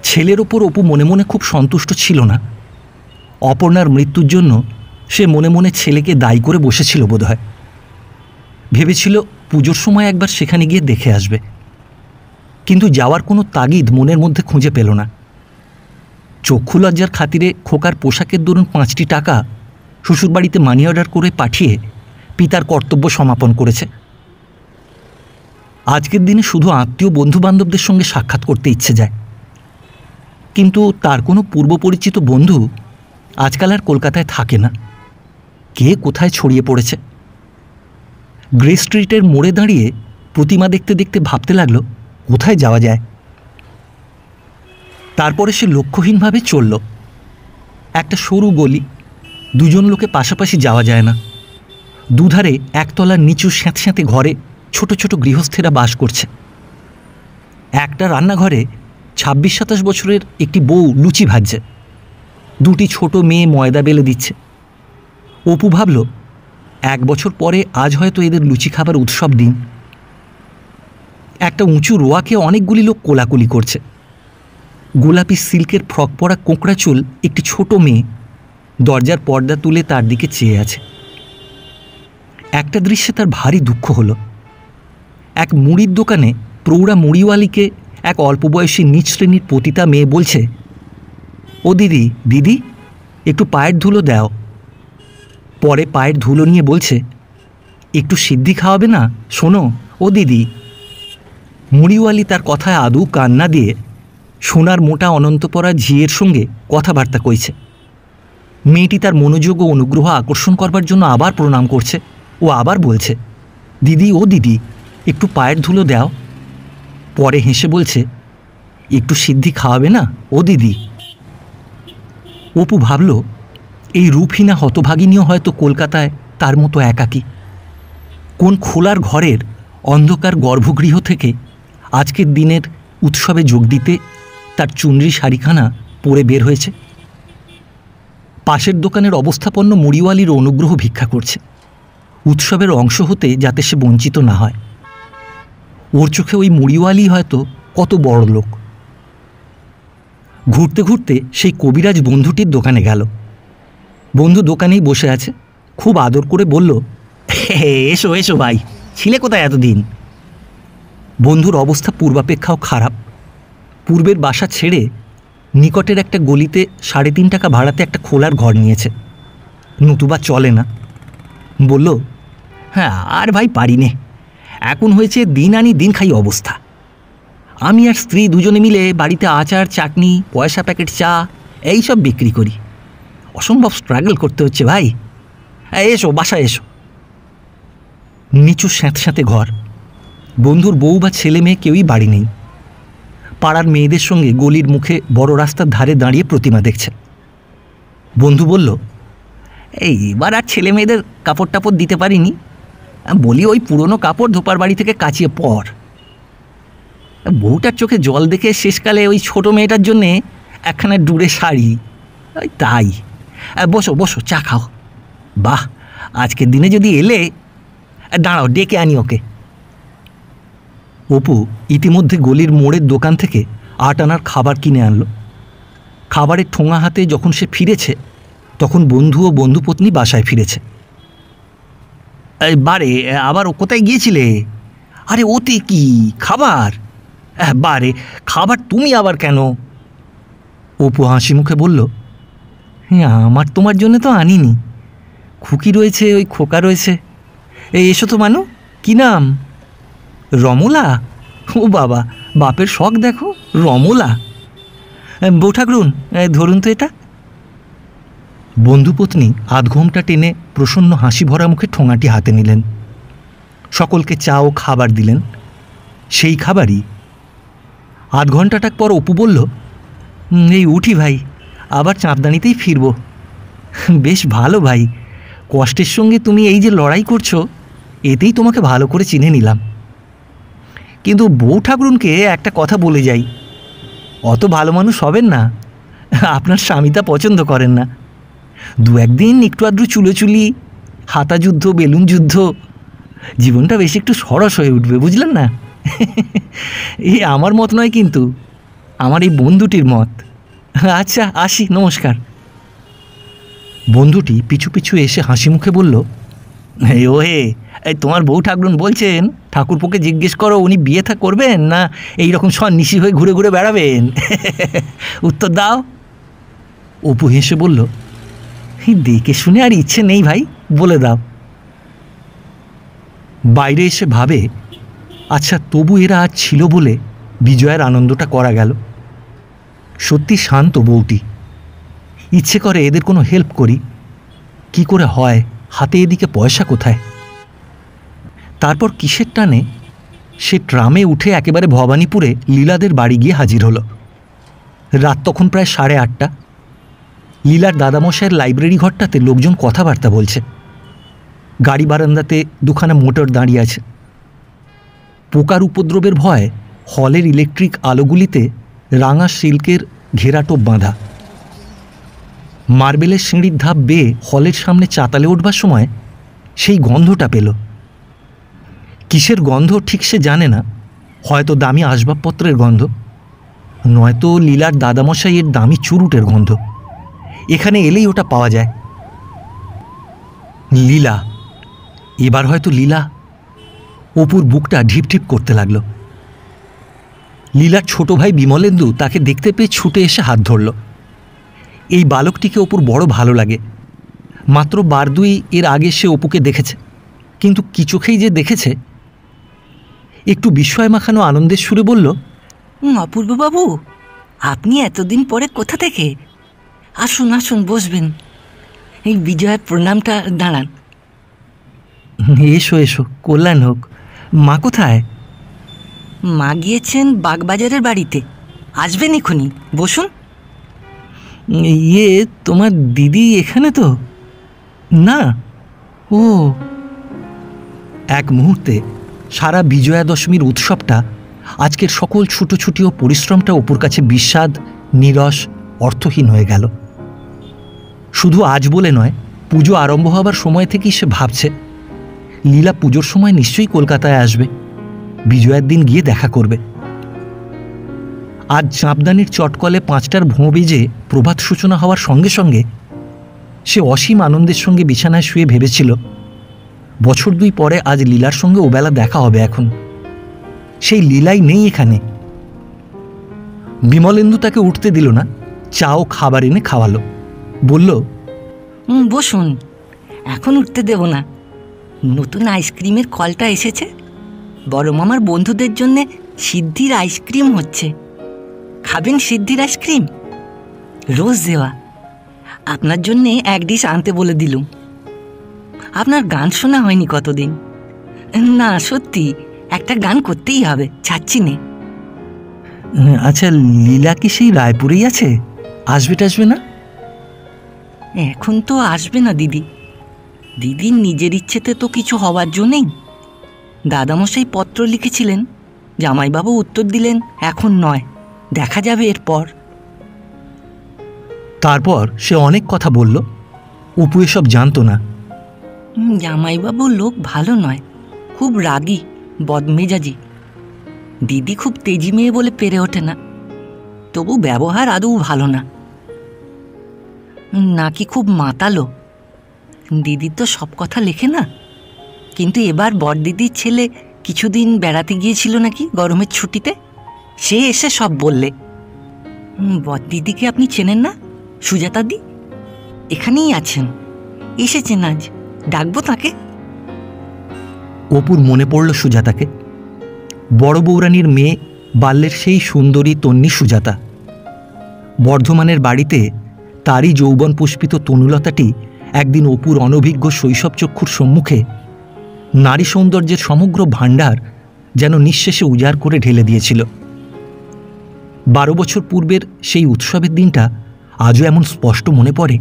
ছেলের ওপর অপু মনে মনে খুব সন্তুষ্ট ছিল না। অপর্ণার মৃত্যুর জন্য সে মনে মনে ছেলেকে দায়ী করে বসেছিল বোধহয়। ভেবেছিল পুজোর সময় একবার সেখানে গিয়ে দেখে আসবে, কিন্তু যাওয়ার কোনো তাগিদ মনের মধ্যে খুঁজে পেল না। চক্ষু লজ্জার খাতিরে খোকার পোশাকের দরুন 5টি টাকা শ্বশুরবাড়িতে মানি অর্ডার করে পাঠিয়ে পিতার কর্তব্য সমাপন করেছে। আজকের দিনে শুধু আত্মীয় বন্ধুবান্ধবদের সঙ্গে সাক্ষাৎ করতে ইচ্ছে যায়, কিন্তু তার কোনো পূর্ব পরিচিত বন্ধু আজকাল আর কলকাতায় থাকে না। কে কোথায় ছড়িয়ে পড়েছে। গ্রে স্ট্রিটের মোড়ে দাঁড়িয়ে প্রতিমা দেখতে দেখতে ভাবতে লাগলো কোথায় যাওয়া যায়। তারপরে সে লক্ষ্যহীনভাবে চলল। একটা সরু গলি, দুজন লোকে পাশাপাশি যাওয়া যায় না। দুধারে একতলার নিচু স্যাঁতস্যাঁতে ঘরে ছোট ছোট গৃহস্থেরা বাস করছে। একটা রান্নাঘরে 26-27 বছরের একটি বউ লুচি ভাজছে, দুটি ছোট মেয়ে ময়দা বেলে দিচ্ছে। অপু ভাবল 1 বছর পরে আজ হয়তো এদের লুচি খাবার উৎসব দিন। একটা উঁচু রোয়াকে অনেকগুলি লোক কোলাকুলি করছে। গোলাপি সিল্কের ফ্রক পরা কোঁকড়া চুল একটি ছোট মেয়ে দরজার পর্দা তুলে তার দিকে চেয়ে আছে। একটা দৃশ্যে তার ভারী দুঃখ হলো। এক মুড়ির দোকানে প্রৌঢ়া মুড়িওয়ালিকে এক অল্প বয়সী নিচ শ্রেণীর পতিতা মেয়ে বলছে, ও দিদি দিদি একটু পায়ের ধুলো দাও। পরে পায়ের ধুলো নিয়ে বলছে, একটু সিদ্ধি খাওয়াবে না? শোনো ও দিদি। মুড়িওয়ালি তার কথায় আদৌ কান না দিয়ে সোনার মোটা অনন্তপরা ঝিয়ের সঙ্গে কথাবার্তা কইছে। মেয়েটি তার মনোযোগ ও অনুগ্রহ আকর্ষণ করবার জন্য আবার প্রণাম করছে ও আবার বলছে, দিদি ও দিদি একটু পায়ের ধুলো দাও। পরে হেসে বলছে, একটু সিদ্ধি খাওয়াবে না ও দিদি। অপু ভাবল এই রূপহীনা হতভাগিনীও হয়তো কলকাতায় তার মতো একাকী। কোন খোলার ঘরের অন্ধকার গর্ভগৃহ থেকে আজকের দিনের উৎসবে যোগ দিতে তার চুনরি শাড়িখানা পরে বের হয়েছে। পাশের দোকানের অবস্থাপন্ন মুড়িওয়ালির অনুগ্রহ ভিক্ষা করছে, উৎসবের অংশ হতে যাতে সে বঞ্চিত না হয়। ওর চোখে ওই মুড়িওয়ালি হয়তো কত বড় লোক। ঘুরতে ঘুরতে সেই কবিরাজ বন্ধুটির দোকানে গেল। বন্ধু দোকানেই বসে আছে, খুব আদর করে বলল, এসো এসো ভাই, ছিলে কোথায় এতদিন? বন্ধুর অবস্থা পূর্বাপেক্ষাও খারাপ। পূর্বের বাসা ছেড়ে নিকটের একটা গলিতে 3.5 টাকা ভাড়াতে একটা খোলার ঘর নিয়েছে, নতুবা চলে না। বলল, হ্যাঁ আর ভাই পারি নে, এখন হয়েছে দিন আনি দিন খাই অবস্থা। আমি আর স্ত্রী দুজনে মিলে বাড়িতে আচার চাটনি পয়সা প্যাকেট চা এই সব বিক্রি করি। অসম্ভব স্ট্রাগল করতে হচ্ছে ভাই। এসো বাসায় এসো। নিচু স্যাঁতস্যাঁতে ঘর, বন্ধুর বউ বা ছেলে মেয়ে কেউই বাড়ি নেই। পাড়ার মেয়েদের সঙ্গে গলির মুখে বড় রাস্তার ধারে দাঁড়িয়ে প্রতিমা দেখছে। বন্ধু বলল, এইবার আর ছেলে মেয়েদের কাপড় টাপড় দিতে পারিনি, বলি ওই পুরনো কাপড় ধোপার বাড়ি থেকে কাচিয়ে পর। বউটার চোখে জল দেখে শেষকালে ওই ছোট মেয়েটার জন্যে একখানা ডুরে শাড়ি, ওই তাই। বসো বসো, চা খাও। বাহ, আজকের দিনে যদি এলে, দাঁড়াও ডেকে আনি ওকে। অপু ইতিমধ্যে গলির মোড়ের দোকান থেকে 8 আনার খাবার কিনে আনলো। খাবারের ঠোঙা হাতে যখন সে ফিরেছে তখন বন্ধু ও বন্ধুপত্নী বাসায় ফিরেছে। বারে আবার ও কোথায় গিয়েছিলে? আরে ওতে কি খাবার? বারে খাবার তুমি আবার কেন? অপু হাসি মুখে বলল, হ্যাঁ আমার তোমার জন্য তো আনিনি, খুকি রয়েছে, ওই খোকা রয়েছে। এসো তো মানু, কি নাম? রমলা? ও বাবা, বাপের শখ দেখো, রমলা। বউ ঠাকরুন ধরুন তো এটা। বন্ধুপত্নী 1/2 ঘন্টা টেনে প্রসন্ন হাসি ভরা মুখে ঠোঙাটি হাতে নিলেন। সকলকে চা ও খাবার দিলেন, সেই খাবারই। 1/2 ঘন্টাটাক পর অপু বলল, এই উঠি ভাই, আবার চাঁদদানিতেই ফিরব। বেশ ভালো ভাই, কষ্টের সঙ্গে তুমি এই যে লড়াই করছো, এতেই তোমাকে ভালো করে চিনে নিলাম। কিন্তু বউ ঠাকুরুনকে একটা কথা বলে যাই, অত ভালো মানুষ হবেন না, আপনার স্বামীটা পছন্দ করেন না। 2-1 দিন একটু আধটু চুলোচুলি, হাতা যুদ্ধ, বেলুন যুদ্ধ, জীবনটা বেশ একটু সরস হয়ে উঠবে, বুঝলেন না? এই আমার মত নয় কিন্তু, আমার এই বন্ধুটির মত। আচ্ছা আসি, নমস্কার। বন্ধুটি পিছু পিছু এসে হাসি মুখে বলল, ও হে, তোমার বউ ঠাকুরুন বলছেন ঠাকুরপোকে জিজ্ঞেস করো উনি বিয়ে থা করবেন না এইরকম সন্ন্যাসী হয়ে ঘুরে ঘুরে বেড়াবেন? উত্তর দাও। অপু হেসে বলল, দেখে শুনে আর ইচ্ছে নেই ভাই, বলে দাও। বাইরে এসে ভাবে, আচ্ছা তবু এরা আজ ছিল বলে বিজয়ের আনন্দটা করা গেল। সত্যি শান্ত বউটি, ইচ্ছে করে এদের কোনো হেল্প করি, কি করে হয়, হাতে এদিকে পয়সা কোথায়। তারপর কিসের টানে সে ট্রামে উঠে একেবারে ভবানীপুরে লীলাদের বাড়ি গিয়ে হাজির হলো। রাত তখন প্রায় 8:30। লীলার দাদামশাইয়ের লাইব্রেরি ঘরটাতে লোকজন কথাবার্তা বলছে। গাড়ি বারান্দাতে 2খানা মোটর দাঁড়িয়ে আছে। পোকার উপদ্রবের ভয় হলের ইলেকট্রিক আলোগুলিতে রাঙা সিল্কের ঘেরাটোপ বাঁধা। মার্বেলের সিঁড়ির ধাপ বেয়ে হলের সামনে চাতালে উঠবার সময় সেই গন্ধটা পেল। কিসের গন্ধ ঠিক সে জানে না, হয়তো দামি আসবাবপত্রের গন্ধ, নয়তো লীলার দাদামশাইয়ের দামি চুরুটের গন্ধ। এখানে এলেই ওটা পাওয়া যায়। লীলা, এবার হয়তো লীলা। অপুর বুকটা ঢিপঢিপ করতে লাগলো। লীলার ছোট ভাই বিমলেন্দু তাকে দেখতে পেয়ে ছুটে এসে হাত ধরল। এই বালকটিকে অপুর বড় ভালো লাগে। মাত্র বার দুই এর আগে সে অপুকে দেখেছে, কিন্তু কি চোখেই যে দেখেছে। একটু বিস্ময় মাখানো আনন্দের সুরে বলল, অপূর্ববাবু, আপনি এতদিন পরে কোথা থেকে? আসুন আসুন, বসবেন। এই বিজয়ের প্রণামটা দাঁড়ান। এসো এসো, কল্যাণ হোক। মা কোথায়? মা গিয়েছেন বাগবাজারের বাড়িতে, আসবেন এখনই, বসুন। ইয়ে, তোমার দিদি এখানে তো না? ও। এক মুহূর্তে সারা বিজয়া দশমীর উৎসবটা, আজকের সকল ছুটোছুটি ও পরিশ্রমটা অপুর কাছে বিস্বাদ, নীরস, অর্থহীন হয়ে গেল। শুধু আজ বলে নয়, পুজো আরম্ভ হবার সময় থেকেই সে ভাবছে লীলা পুজোর সময় নিশ্চয়ই কলকাতায় আসবে, বিজয়ার দিন গিয়ে দেখা করবে। আজ চাঁপদানির চটকলে 5টার ভোঁ বেজে প্রভাত সূচনা হওয়ার সঙ্গে সঙ্গে সে অসীম আনন্দের সঙ্গে বিছানায় শুয়ে ভেবেছিল, বছর 2 পরে আজ লীলার সঙ্গে ওবেলা দেখা হবে। এখন সেই লীলাই নেই এখানে। বিমলেন্দু তাকে উঠতে দিল না, চা ও খাবার এনে খাওয়ালো। বলল, বসুন, এখন উঠতে দেব না। নতুন আইসক্রিমের কলটা এসেছে, বড় মামার বন্ধুদের জন্যে সিদ্ধির আইসক্রিম হচ্ছে। খাবেন সিদ্ধির আইসক্রিম? রোজ দেওয়া। আপনার জন্যে 1 ডিশ আনতে বলে দিলুম। আপনার গান শোনা হয়নি কতদিন। না সত্যি, একটা গান করতেই হবে, ছাড়ছি নে। আচ্ছা, লীলা কি সেই রায়পুরেই আছে? আসবে টাসবে না? এখন তো আসবে না দিদি। দিদির নিজের ইচ্ছেতে তো কিছু হওয়ার জো নেই। দাদামশাই পত্র লিখেছিলেন, জামাইবাবু উত্তর দিলেন এখন নয়, দেখা যাবে এরপর। তারপর সে অনেক কথা বলল। অপু এসব জানতো না। জামাইবাবু লোক ভালো নয়, খুব রাগী, বদমেজাজি। দিদি খুব তেজি মেয়ে বলে পেরে ওঠে না, তবু ব্যবহার আদৌ ভালো না। নাকি খুব মাতালো। দিদি তো সব কথা লেখে না, কিন্তু এবার বড়দিদির ছেলে কিছুদিন বেড়াতে গিয়েছিল নাকি গরমের ছুটিতে, সে এসে সব বললে। বড়দিদিকে আপনি চেনেন না? সুজাতাদি এখানেই আছেন, এসেছেন আজ, ডাকবো তাকে? অপুর মনে পড়ল সুজাতাকে, বড় বৌরানীর মেয়ে, বাল্যের সেই সুন্দরী তন্নি সুজাতা। বর্ধমানের বাড়িতে তারই যৌবন পুষ্পিত তনুলতাটি একদিন অপুর অনভিজ্ঞ শৈশব চক্ষুর সম্মুখে নারী সৌন্দর্যের সমগ্র ভাণ্ডার যেন নিঃশেষে উজাড় করে ঢেলে দিয়েছিল। 12 বছর পূর্বের সেই উৎসবের দিনটা আজও এমন স্পষ্ট মনে পড়ে।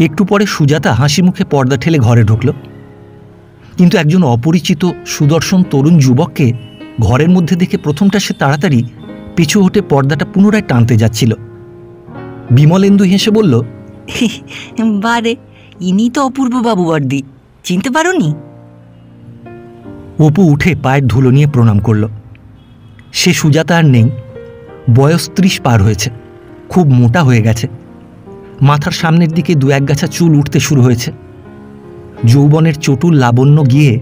একটু পরে সুজাতা হাসি মুখে পর্দা ঠেলে ঘরে ঢুকল, কিন্তু একজন অপরিচিত সুদর্শন তরুণ যুবককে ঘরের মধ্যে দেখে প্রথমটা সে তাড়াতাড়ি পিছু হটে পর্দাটা পুনরায় টানতে যাচ্ছিল। বিমলেন্দু হেসে বলল, বারে, ইনি তো অপূর্ববাবু বর্দি, চিনতে পারোনি? অপু উঠে পায়ের ধুলো নিয়ে প্রণাম করল। সে সুজাতা আর নেই, বয়স 30 পার হয়েছে, খুব মোটা হয়ে গেছে, মাথার সামনের দিকে 2-1 গাছা চুল উঠতে শুরু হয়েছে। যৌবনের চটুল লাবণ্য গিয়ে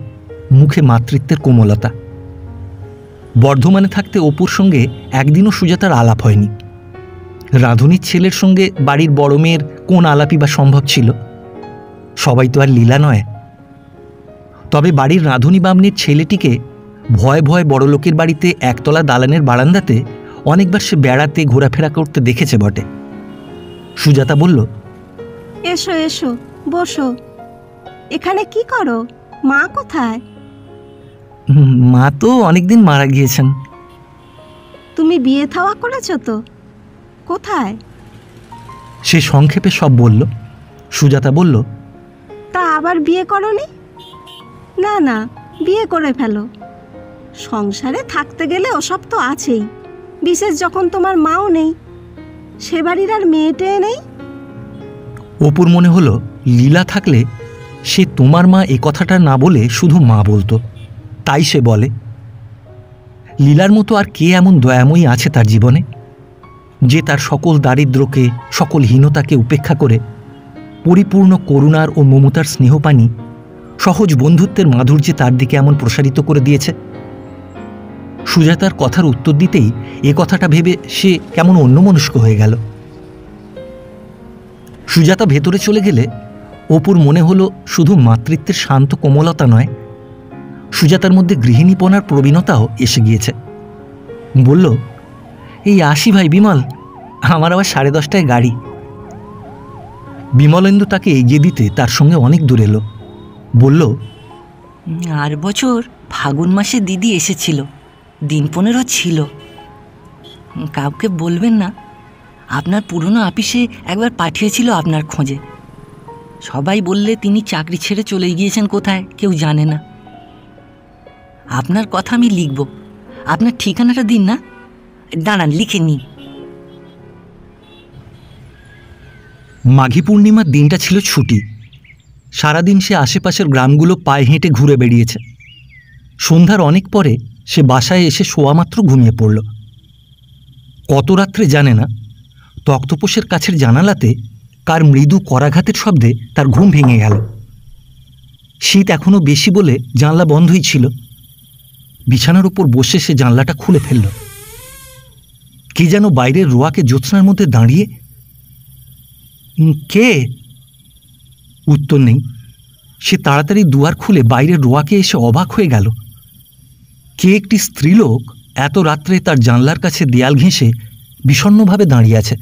মুখে মাতৃত্বের কোমলতা। বর্ধমানে থাকতে অপুর সঙ্গে একদিনও সুজাতার আলাপ হয়নি। রাঁধুনির ছেলের সঙ্গে বাড়ির বড় মেয়ের কোন আলাপই বা সম্ভব ছিল? সবাই তো আর লীলা নয়। তবে বাড়ির রাঁধুনি বামনির ছেলেটিকে ভয়ে ভয়ে বড় লোকের বাড়িতে একতলা দালানের বারান্দাতে অনেকবার সে বেড়াতে ঘোরাফেরা করতে দেখেছে বটে। সুজাতা বলল, এসো এসো, বসো। এখানে কি করো? মা কোথায়? মা তো অনেকদিন মারা গিয়েছেন। তুমি বিয়ে থাওয়া করেছো তো? কোথায়? সে সংক্ষেপে সব বলল। সুজাতা বলল, তা আবার বিয়ে করনি? না না, বিয়ে করে ফেলো। সংসারে থাকতে গেলে ওসব তো আছেই, বিশেষ যখন তোমার মাও নেই, সে বাড়ির আর মেয়েটে নেই। অপুর মনে হলো লীলা থাকলে সে তোমার মা এ কথাটা না বলে শুধু মা বলতো, তাই সে বলে। লীলার মতো আর কে এমন দয়াময়ী আছে তার জীবনে, যে তার সকল দারিদ্র্যকে, সকল হীনতাকে উপেক্ষা করে পরিপূর্ণ করুণার ও মমতার স্নেহপানি, সহজ বন্ধুত্বের মাধুর্যে তার দিকে এমন প্রসারিত করে দিয়েছে। সুজাতার কথার উত্তর দিতেই এ কথাটা ভেবে সে কেমন অন্যমনস্ক হয়ে গেল। সুজাতা ভেতরে চলে গেলে অপুর মনে হলো শুধু মাতৃত্বের শান্ত কোমলতা নয়, সুজাতার মধ্যে গৃহিণীপনার প্রবীণতাও এসে গিয়েছে। বলল, এই আসি ভাই বিমল, আমার আবার 10:30টায় গাড়ি। বিমলেন্দু তাকে এগিয়ে দিতে তার সঙ্গে অনেক দূর এলো। বলল, আর বছর ফাগুন মাসে দিদি এসেছিল, দিন 15 ছিল। কাউকে বলবেন না, আপনার পুরনো আপিসে একবার পাঠিয়েছিল আপনার খোঁজে। সবাই বললে তিনি চাকরি ছেড়ে চলে গিয়েছেন কোথায়, কেউ জানে না। আপনার কথা আমি লিখব, আপনার ঠিকানাটা দিন না। দাঁড়ান, লিখে নিন। মাঘী পূর্ণিমার দিনটা ছিল ছুটি। সারাদিন সে আশেপাশের গ্রামগুলো পায়ে হেঁটে ঘুরে বেড়িয়েছে। সন্ধ্যার অনেক পরে সে বাসায় এসে শোয়ামাত্র ঘুমিয়ে পড়ল। কত রাত্রে জানে না, তক্তপোষের কাছের জানালাতে কার মৃদু করাঘাতের শব্দে তার ঘুম ভেঙে গেল। শীত এখনো বেশি বলে জানলা বন্ধই ছিল। বিছানার উপর বসে সে জানলাটা খুলে ফেলল। কে যেন বাইরের রোয়াকে জ্যোৎস্নার মধ্যে দাঁড়িয়ে। কে? উত্তর নেই। সে তাড়াতাড়ি দুয়ার খুলে বাইরের রোয়াকে এসে অবাক হয়ে গেল। কে একটি স্ত্রীলোক এত রাত্রে তার জানলার কাছে দেয়াল ঘেঁষে বিষণ্ণভাবে দাঁড়িয়ে আছে।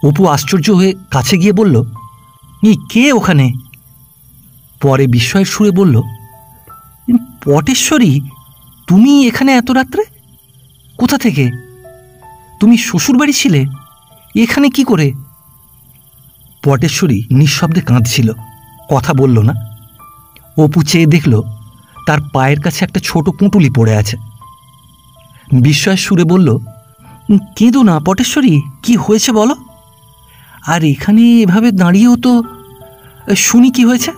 অপু আশ্চর্য হয়ে কাছে গিয়ে বলল, কে ওখানে? পরে বিস্ময়ের সুরে বলল, পটেশ্বরী, তুমি এখানে এত রাত্রে? কোথা থেকে? তুমি শ্বশুরবাড়ি ছিলে, এখানে কি করে? পটেশ্বরী নিঃশব্দে কাঁদছিল, কথা বলল না। অপু চেয়ে দেখল তার পায়ের কাছে একটা ছোট পুঁটুলি পড়ে আছে। বিস্ময়ের সুরে বলল, কেঁদো না পটেশ্বরী, কি হয়েছে বলো। আর এখানে এভাবে দাঁড়িয়েও তো শুনি কি হয়েছে।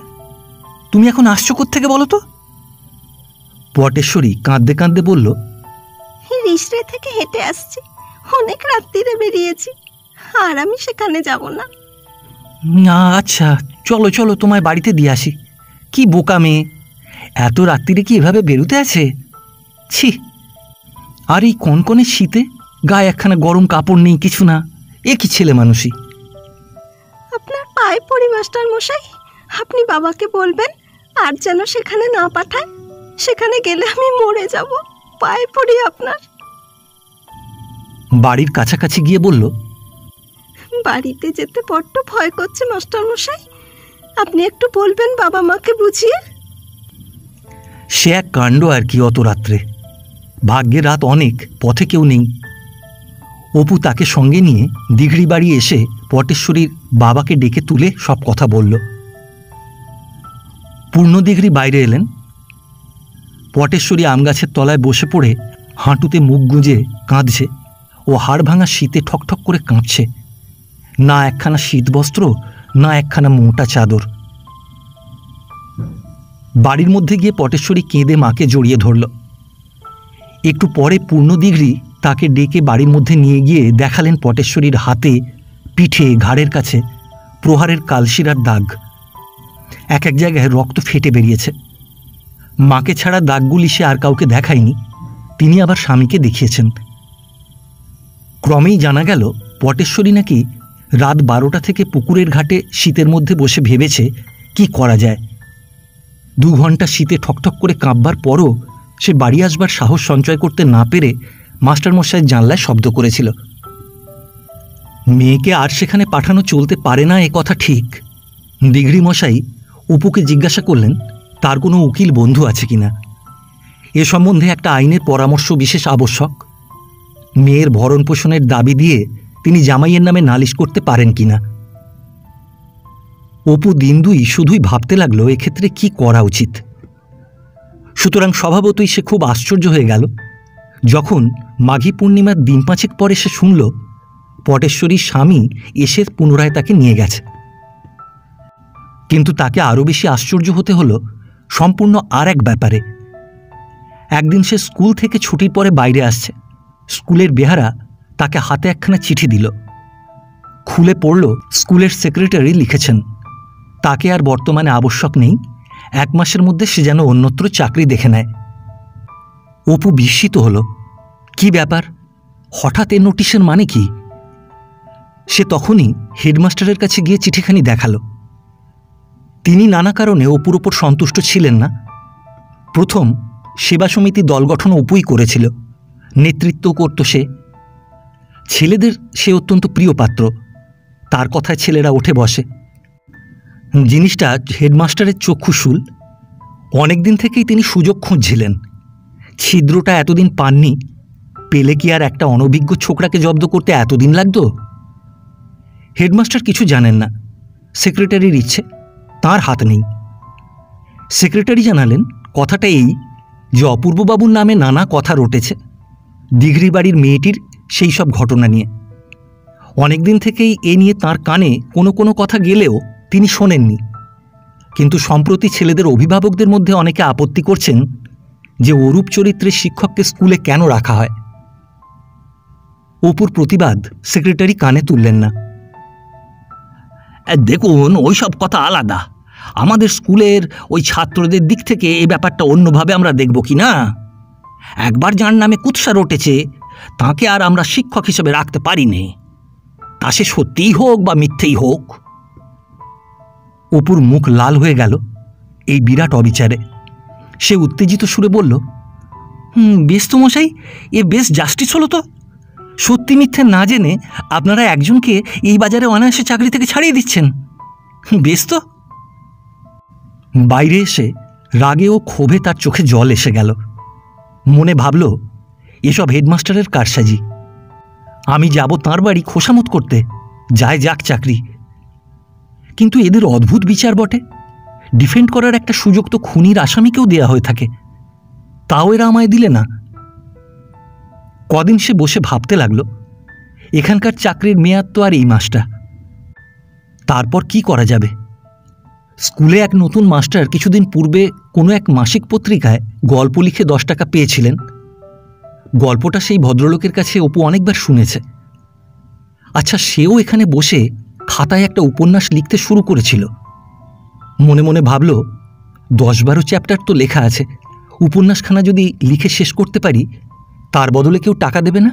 তুমি এখন আসছো কোত্থেকে বলো তো? পটেশ্বরী কাঁদতে কাঁদতে বলল, রিসরে থেকে হেঁটে আসছি, অনেক রাত্রিরে বেরিয়েছি, আর আমি সেখানে যাব না। আচ্ছা চলো চলো, তোমায় বাড়িতে দিয়ে আসি। কি বোকা মেয়ে, এত রাত্রিরে কি এভাবে বেরোতে আছে? ছি! আর এই কনকনে শীতে গায়ে একখানা গরম কাপড় নেই, কিছু না। এ কি ছেলে মানুষই। আপনার পায়ে পড়ি মাস্টার মশাই, আপনি বাবাকে বলবেন আর যেন সেখানে না পাঠায়। সেখানে গেলে আমি মরে যাব, পায়ে পড়ি আপনার। বাড়ির কাছাকাছি গিয়ে বলল, বাড়িতে যেতে বড্ড ভয় করছে মাস্টার মশাই, আপনি একটু বলবেন বাবা মাকে বুঝিয়ে। সে এক কাণ্ড আর কি। অত রাত্রে ভাগ্যে রাত অনেক, পথে কেউ নেই। অপু তাকে সঙ্গে নিয়ে দিঘড়ি বাড়ি এসে পটেশ্বরীর বাবাকে ডেকে তুলে সব কথা বলল। পূর্ণ দিঘড়ি বাইরে এলেন। পটেশ্বরী আমগাছের তলায় বসে পড়ে হাঁটুতে মুখ গুঁজে কাঁদছে ও হাড় ভাঙা শীতে ঠকঠক করে কাঁপছে। না একখানা শীতবস্ত্র, না একখানা মোটা চাদর। বাড়ির মধ্যে গিয়ে পটেশ্বরী কেঁদে মাকে জড়িয়ে ধরল। একটু পরে পূর্ণ দিঘড়ি তাকে ডেকে বাড়ির মধ্যে নিয়ে গিয়ে দেখালেন পটেশ্বরীর হাতে, পিঠে, ঘাড়ের কাছে প্রহারের কালশিরার দাগ। এক এক জায়গায় রক্ত ফেটে বেরিয়েছে। মাকে ছাড়া দাগগুলি সে আর কাউকে দেখায়নি, তিনি আবার স্বামীকে দেখিয়েছেন। ক্রমেই জানা গেল পটেশ্বরী নাকি রাত 12টা থেকে পুকুরের ঘাটে শীতের মধ্যে বসে ভেবেছে কি করা যায়। 2 ঘন্টা শীতে ঠকঠক করে কাঁপবার পরও সে বাড়ি আসবার সাহস সঞ্চয় করতে না পেরে মাস্টারমশাইয়ের জানলায় শব্দ করেছিল। মেয়েকে আর সেখানে পাঠানো চলতে পারে না, এ কথা ঠিক। দিঘড়ি মশাই অপুকে জিজ্ঞাসা করলেন তার কোনো উকিল বন্ধু আছে কিনা। এ সম্বন্ধে একটা আইনের পরামর্শ বিশেষ আবশ্যক। মেয়ের ভরণ পোষণের দাবি দিয়ে তিনি জামাইয়ের নামে নালিশ করতে পারেন কিনা। অপু দিন 2 শুধুই ভাবতে লাগলো এক্ষেত্রে কি করা উচিত। সুতরাং স্বভাবতই সে খুব আশ্চর্য হয়ে গেল যখন মাঘী পূর্ণিমার দিন 5 পরে সে শুনল পটেশ্বরীর স্বামী এসে পুনরায় তাকে নিয়ে গেছে। কিন্তু তাকে আরও বেশি আশ্চর্য হতে হলো সম্পূর্ণ আর এক ব্যাপারে। একদিন সে স্কুল থেকে ছুটির পরে বাইরে আসছে। স্কুলের বেহারা তাকে হাতে একখানা চিঠি দিল। খুলে পড়ল স্কুলের সেক্রেটারি লিখেছেন তাকে আর বর্তমানে আবশ্যক নেই, 1 মাসের মধ্যে সে যেন অন্যত্র চাকরি দেখে নেয়। অপু বিস্মিত হল। কি ব্যাপার, হঠাৎ এ নোটিশের মানে কি? সে তখনই হেডমাস্টারের কাছে গিয়ে চিঠিখানি দেখালো। তিনি নানা কারণে অপুর ওপর সন্তুষ্ট ছিলেন না। প্রথম সেবা সমিতি দল গঠন অপুই করেছিল, নেতৃত্ব করত সে। ছেলেদের সে অত্যন্ত প্রিয় পাত্র, তার কথায় ছেলেরা উঠে বসে। জিনিসটা হেডমাস্টারের চক্ষুশূল। অনেকদিন থেকেই তিনি সুযোগ খুঁজছিলেন। ছিদ্রটা এতদিন পাননি, পেলে কি আর একটা অনভিজ্ঞ ছোকরাকে জব্দ করতে এতদিন লাগত? হেডমাস্টার কিছু জানেন না, সেক্রেটারির ইচ্ছে, তার হাত নেই। সেক্রেটারি জানালেন কথাটা এই যে অপূর্ববাবুর নামে নানা কথা রটেছে দিঘরি বাড়ির মেয়েটির সেই সব ঘটনা নিয়ে। অনেকদিন থেকেই এ নিয়ে তাঁর কানে কোনো কোনো কথা গেলেও তিনি শোনেননি। কিন্তু সম্প্রতি ছেলেদের অভিভাবকদের মধ্যে অনেকে আপত্তি করছেন যে ওরূপ চরিত্রের শিক্ষককে স্কুলে কেন রাখা হয়। অপুর প্রতিবাদ সেক্রেটারি কানে তুললেন না। দেখুন, ওই সব কথা আলাদা। আমাদের স্কুলের ওই ছাত্রদের দিক থেকে এই ব্যাপারটা অন্যভাবে আমরা দেখব কি না। একবার যার নামে কুৎসা রটেছে তাকে আর আমরা শিক্ষক হিসেবে রাখতে পারি নে, তা সে সত্যিই হোক বা মিথ্যেই হোক। অপুর মুখ লাল হয়ে গেল এই বিরাট অবিচারে। সে উত্তেজিত সুরে বলল, বেশ তো মশাই, এ বেশ জাস্টিস হলো তো। সত্যি মিথ্যে না জেনে আপনারা একজনকে এই বাজারে অনায়াসে চাকরি থেকে ছাড়িয়ে দিচ্ছেন, বেশ তো। বাইরে এসে রাগে ও ক্ষোভে তার চোখে জল এসে গেল। মনে ভাবল এসব হেডমাস্টারের কারসাজি। আমি যাব তাঁর বাড়ি খোসামত করতে, যায় যাক চাকরি। কিন্তু এদের অদ্ভুত বিচার বটে। ডিফেন্ড করার একটা সুযোগ তো খুনির আসামিকেও দেয়া হয়ে থাকে, তাও এরা আমায় দিলে না। কদিন সে বসে ভাবতে লাগলো, এখানকার চাকরির মেয়াদ তো আর এই মাসটা, তারপর কি করা যাবে। স্কুলে এক নতুন মাস্টার কিছুদিন পূর্বে কোনো এক মাসিক পত্রিকায় গল্প লিখে 10 টাকা পেয়েছিলেন। গল্পটা সেই ভদ্রলোকের কাছে অপু অনেকবার শুনেছে। আচ্ছা, সেও এখানে বসে খাতায় একটা উপন্যাস লিখতে শুরু করেছিল। মনে মনে ভাবল 10-12 চ্যাপ্টার তো লেখা আছে, উপন্যাসখানা যদি লিখে শেষ করতে পারি তার বদলে কেউ টাকা দেবে না।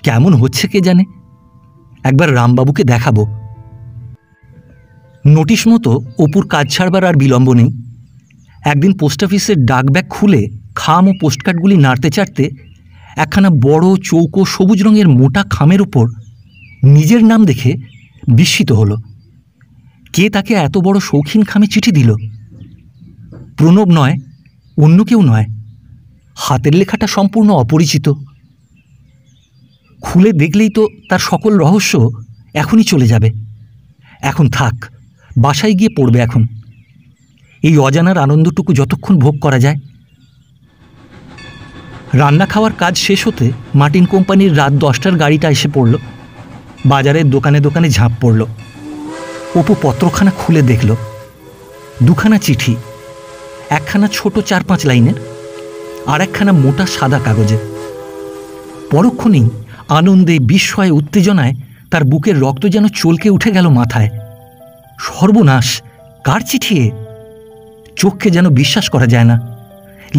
কেমন হচ্ছে কে জানে, একবার রামবাবুকে দেখাবো। নোটিশ মতো অপুর কাজ ছাড়বার আর বিলম্ব নেই। একদিন পোস্ট অফিসের ডাক ব্যাগ খুলে খাম ও পোস্টকার্ডগুলি নাড়তে চাড়তে একখানা বড় চৌকো সবুজ রঙের মোটা খামের ওপর নিজের নাম দেখে বিস্মিত হলো। কে তাকে এত বড় শৌখিন খামে চিঠি দিল? প্রণব নয়, অন্য কেউ নয়। হাতের লেখাটা সম্পূর্ণ অপরিচিত। খুলে দেখলেই তো তার সকল রহস্য এখনই চলে যাবে। এখন থাক, বাসায় গিয়ে পড়বে এখন। এই অজানার আনন্দটুকু যতক্ষণ ভোগ করা যায়। রান্না খাওয়ার কাজ শেষ হতে মার্টিন কোম্পানির রাত 10টার গাড়িটা এসে পড়ল। বাজারের দোকানে দোকানে ঝাঁপ পড়ল। অপু পত্রখানা খুলে দেখল, 2খানা চিঠি, একখানা ছোট 4-5 লাইনের, আর একখানা মোটা সাদা কাগজে। পরক্ষণেই আনন্দে, বিস্ময়ে, উত্তেজনায় তার বুকের রক্ত যেন চলকে উঠে গেল মাথায়। সর্বনাশ, কার চিঠি এ? চোখকে যেন বিশ্বাস করা যায় না।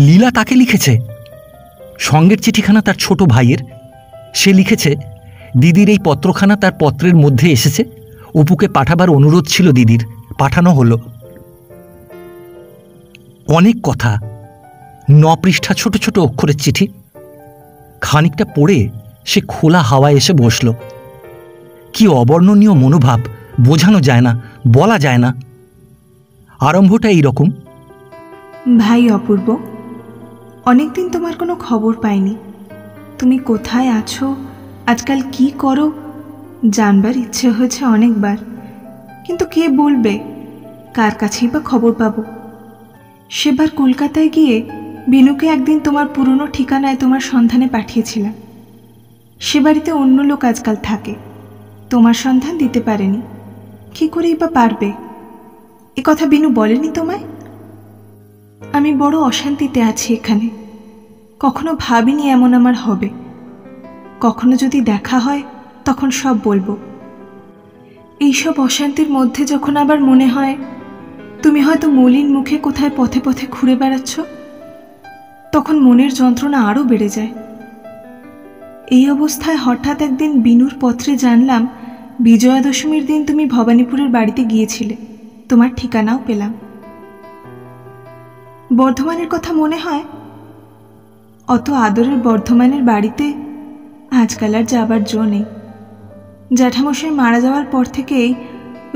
লীলা তাকে লিখেছে। সঙ্গের চিঠিখানা তার ছোট ভাইয়ের। সে লিখেছে, দিদির এই পত্রখানা তার পত্রের মধ্যে এসেছে, অপুকে পাঠাবার অনুরোধ ছিল দিদির, পাঠানো হলো। অনেক কথা, 9 পৃষ্ঠা ছোট ছোট অক্ষরের চিঠি। খানিকটা পড়ে সে খোলা হাওয়ায় এসে বসল। কি অবর্ণনীয় মনোভাব, বোঝানো যায় না, বলা যায় না। আরম্ভটা এইরকম। ভাই অপূর্ব, অনেকদিন তোমার কোনো খবর পাইনি। তুমি কোথায় আছো, আজকাল কি করো, জানবার ইচ্ছে হয়েছে অনেকবার, কিন্তু কে বলবে, কার কাছেই বা খবর পাবো। সেবার কলকাতায় গিয়ে বিনুকে একদিন তোমার পুরনো ঠিকানায় তোমার সন্ধানে পাঠিয়েছিলাম। সে বাড়িতে অন্য লোক আজকাল থাকে, তোমার সন্ধান দিতে পারেনি। কি করেই বা পারবে? এ কথা বিনু বলেনি তোমায়? আমি বড় অশান্তিতে আছি এখানে। কখনো ভাবিনি এমন আমার হবে। কখনো যদি দেখা হয় তখন সব বলবো। এইসব অশান্তির মধ্যে যখন আবার মনে হয় তুমি হয়তো মলিন মুখে কোথায় পথে পথে ঘুরে বেড়াচ্ছ, তখন মনের যন্ত্রণা আরও বেড়ে যায়। এই অবস্থায় হঠাৎ একদিন বিনুর পত্রে জানলাম বিজয়া দশমীর দিন তুমি ভবানীপুরের বাড়িতে গিয়েছিলে, তোমার ঠিকানাও পেলাম। বর্ধমানের কথা মনে হয়? অত আদরের বর্ধমানের বাড়িতে আজকাল আর যাবার জো নেই। জ্যাঠামশাই মারা যাওয়ার পর থেকেই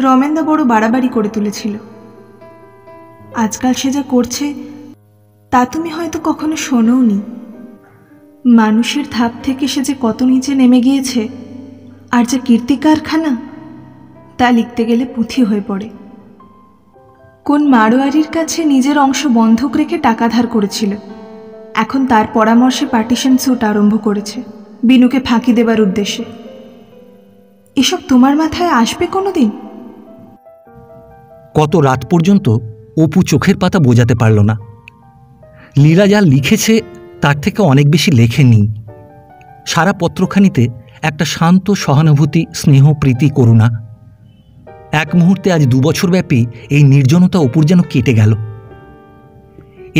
রমেনদা বড় বাড়াবাড়ি করে তুলেছিল। আজকাল সে যা করছে তা তুমি হয়তো কখনো শোনোওনি। মানুষের ধাপ থেকে সে যে কত নিচে নেমে গিয়েছে, আর যে কীর্তি কারখানা, তা লিখতে গেলে পুঁথি হয়ে পড়ে। কোন মারোয়ারির কাছে নিজের অংশ বন্ধক রেখে টাকা ধার করেছিল, এখন তার পরামর্শে পার্টিশন স্যুট আরম্ভ করেছে বিনুকে ফাঁকি দেবার উদ্দেশ্যে। এসব তোমার মাথায় আসবে কোনোদিন? কত রাত পর্যন্ত অপু চোখের পাতা বোঝাতে পারল না। লীলা যা লিখেছে তার থেকে অনেক বেশি লেখেনি। সারা পত্রখানিতে একটা শান্ত সহানুভূতি, স্নেহ, প্রীতি, করুণা। এক মুহূর্তে আজ 2 বছর ব্যাপী এই নির্জনতা অপুর যেন কেটে গেল।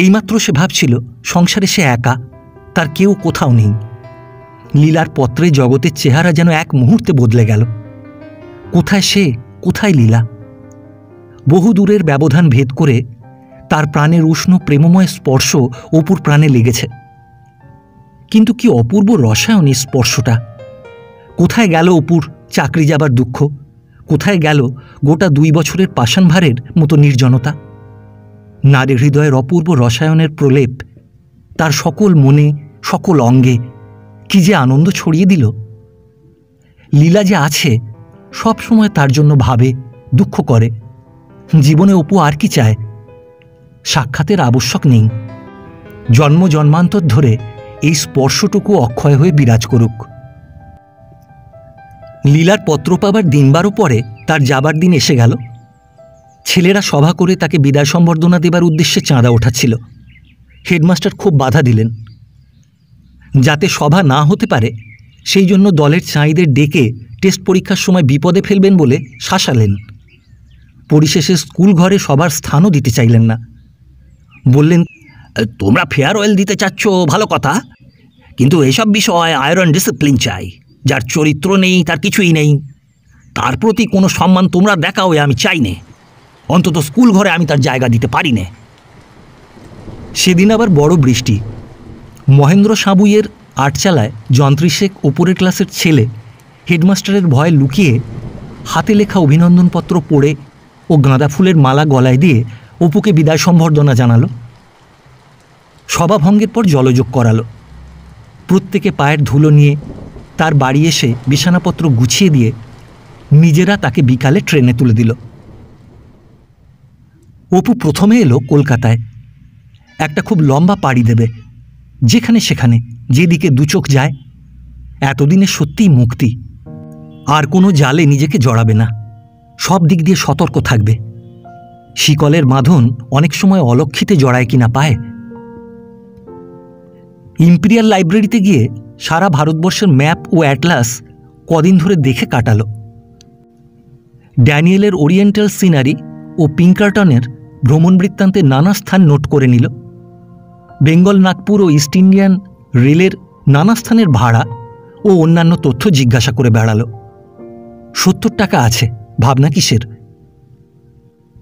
এইমাত্র সে ভাবছিল সংসারে সে একা, তার কেউ কোথাও নেই। লীলার পত্রে জগতের চেহারা যেন এক মুহূর্তে বদলে গেল। কোথায় সে, কোথায় লীলা? বহু দূরের ব্যবধান ভেদ করে তার প্রাণের উষ্ণ প্রেমময় স্পর্শ অপুর প্রাণে লেগেছে। কিন্তু কি অপূর্ব রসায়ন এই স্পর্শটা! কোথায় গেল অপুর চাকরি যাবার দুঃখ? কোথায় গেল গোটা 2 বছরের পাষাণভারের মতো নির্জনতা? নারী হৃদয়ের অপূর্ব রসায়নের প্রলেপ তার সকল মনে, সকল অঙ্গে কি যে আনন্দ ছড়িয়ে দিল। লীলা যে আছে, সব সময় তার জন্য ভাবে, দুঃখ করে। জীবনে অপু আর কি চায়? সাক্ষাতের আবশ্যক নেই। জন্ম জন্মান্তর ধরে এই স্পর্শটুকু অক্ষয় হয়ে বিরাজ করুক। লীলার পত্র পাবার দিন-12 পরে তার যাবার দিন এসে গেল। ছেলেরা সভা করে তাকে বিদায় সম্বর্ধনা দেবার উদ্দেশ্যে চাঁদা ওঠাচ্ছিল। হেডমাস্টার খুব বাধা দিলেন। যাতে সভা না হতে পারে সেই জন্য দলের চাঁইদের ডেকে টেস্ট পরীক্ষার সময় বিপদে ফেলবেন বলে শাসালেন। পরিশেষে স্কুল ঘরে সবার স্থানও দিতে চাইলেন না। বললেন, তোমরা ফেয়ারওয়েল দিতে চাচ্ছ ভালো কথা, কিন্তু এসব বিষয় আয়রন ডিসিপ্লিন চাই। যার চরিত্র নেই, তার কিছুই নেই। তার প্রতি কোনো সম্মান তোমরা দেখাও আমি চাই নে। অন্তত স্কুল ঘরে আমি তার জায়গা দিতে পারি নে। সেদিন আবার বড় বৃষ্টি। মহেন্দ্র সাবুইয়ের আটচালায় যন্ত্রী শেখ ওপরের ক্লাসের ছেলে হেডমাস্টারের ভয়ে লুকিয়ে হাতে লেখা অভিনন্দনপত্র পড়ে ও গাঁদা ফুলের মালা গলায় দিয়ে অপুকে বিদায় সম্বর্ধনা জানালো। সভাভঙ্গের পর জলযোগ করালো। প্রত্যেকে পায়ের ধুলো নিয়ে তার বাড়ি এসে বিছানাপত্র গুছিয়ে দিয়ে নিজেরা তাকে বিকালে ট্রেনে তুলে দিল। অপু প্রথমে এলো কলকাতায়। একটা খুব লম্বা পাড়ি দেবে, যেখানে সেখানে যেদিকে 2 চোখ যায়। এতদিনে সত্যিই মুক্তি। আর কোনো জালে নিজেকে জড়াবে না। সব দিক দিয়ে সতর্ক থাকবে। শিকলের বাঁধন অনেক সময় অলক্ষিতে জড়ায় কিনা পায়। ইম্পিরিয়াল লাইব্রেরিতে গিয়ে সারা ভারতবর্ষের ম্যাপ ও অ্যাটলাস কদিন ধরে দেখে কাটালো। ড্যানিয়েলের ওরিয়েন্টাল সিনারি ও পিঙ্কারটনের ভ্রমণ বৃত্তান্তে নানা স্থান নোট করে নিল। বেঙ্গল, নাগপুর ও ইস্ট ইন্ডিয়ান রেলের নানা স্থানের ভাড়া ও অন্যান্য তথ্য জিজ্ঞাসা করে বেড়ালো। 70 টাকা আছে, ভাবনা কিসের?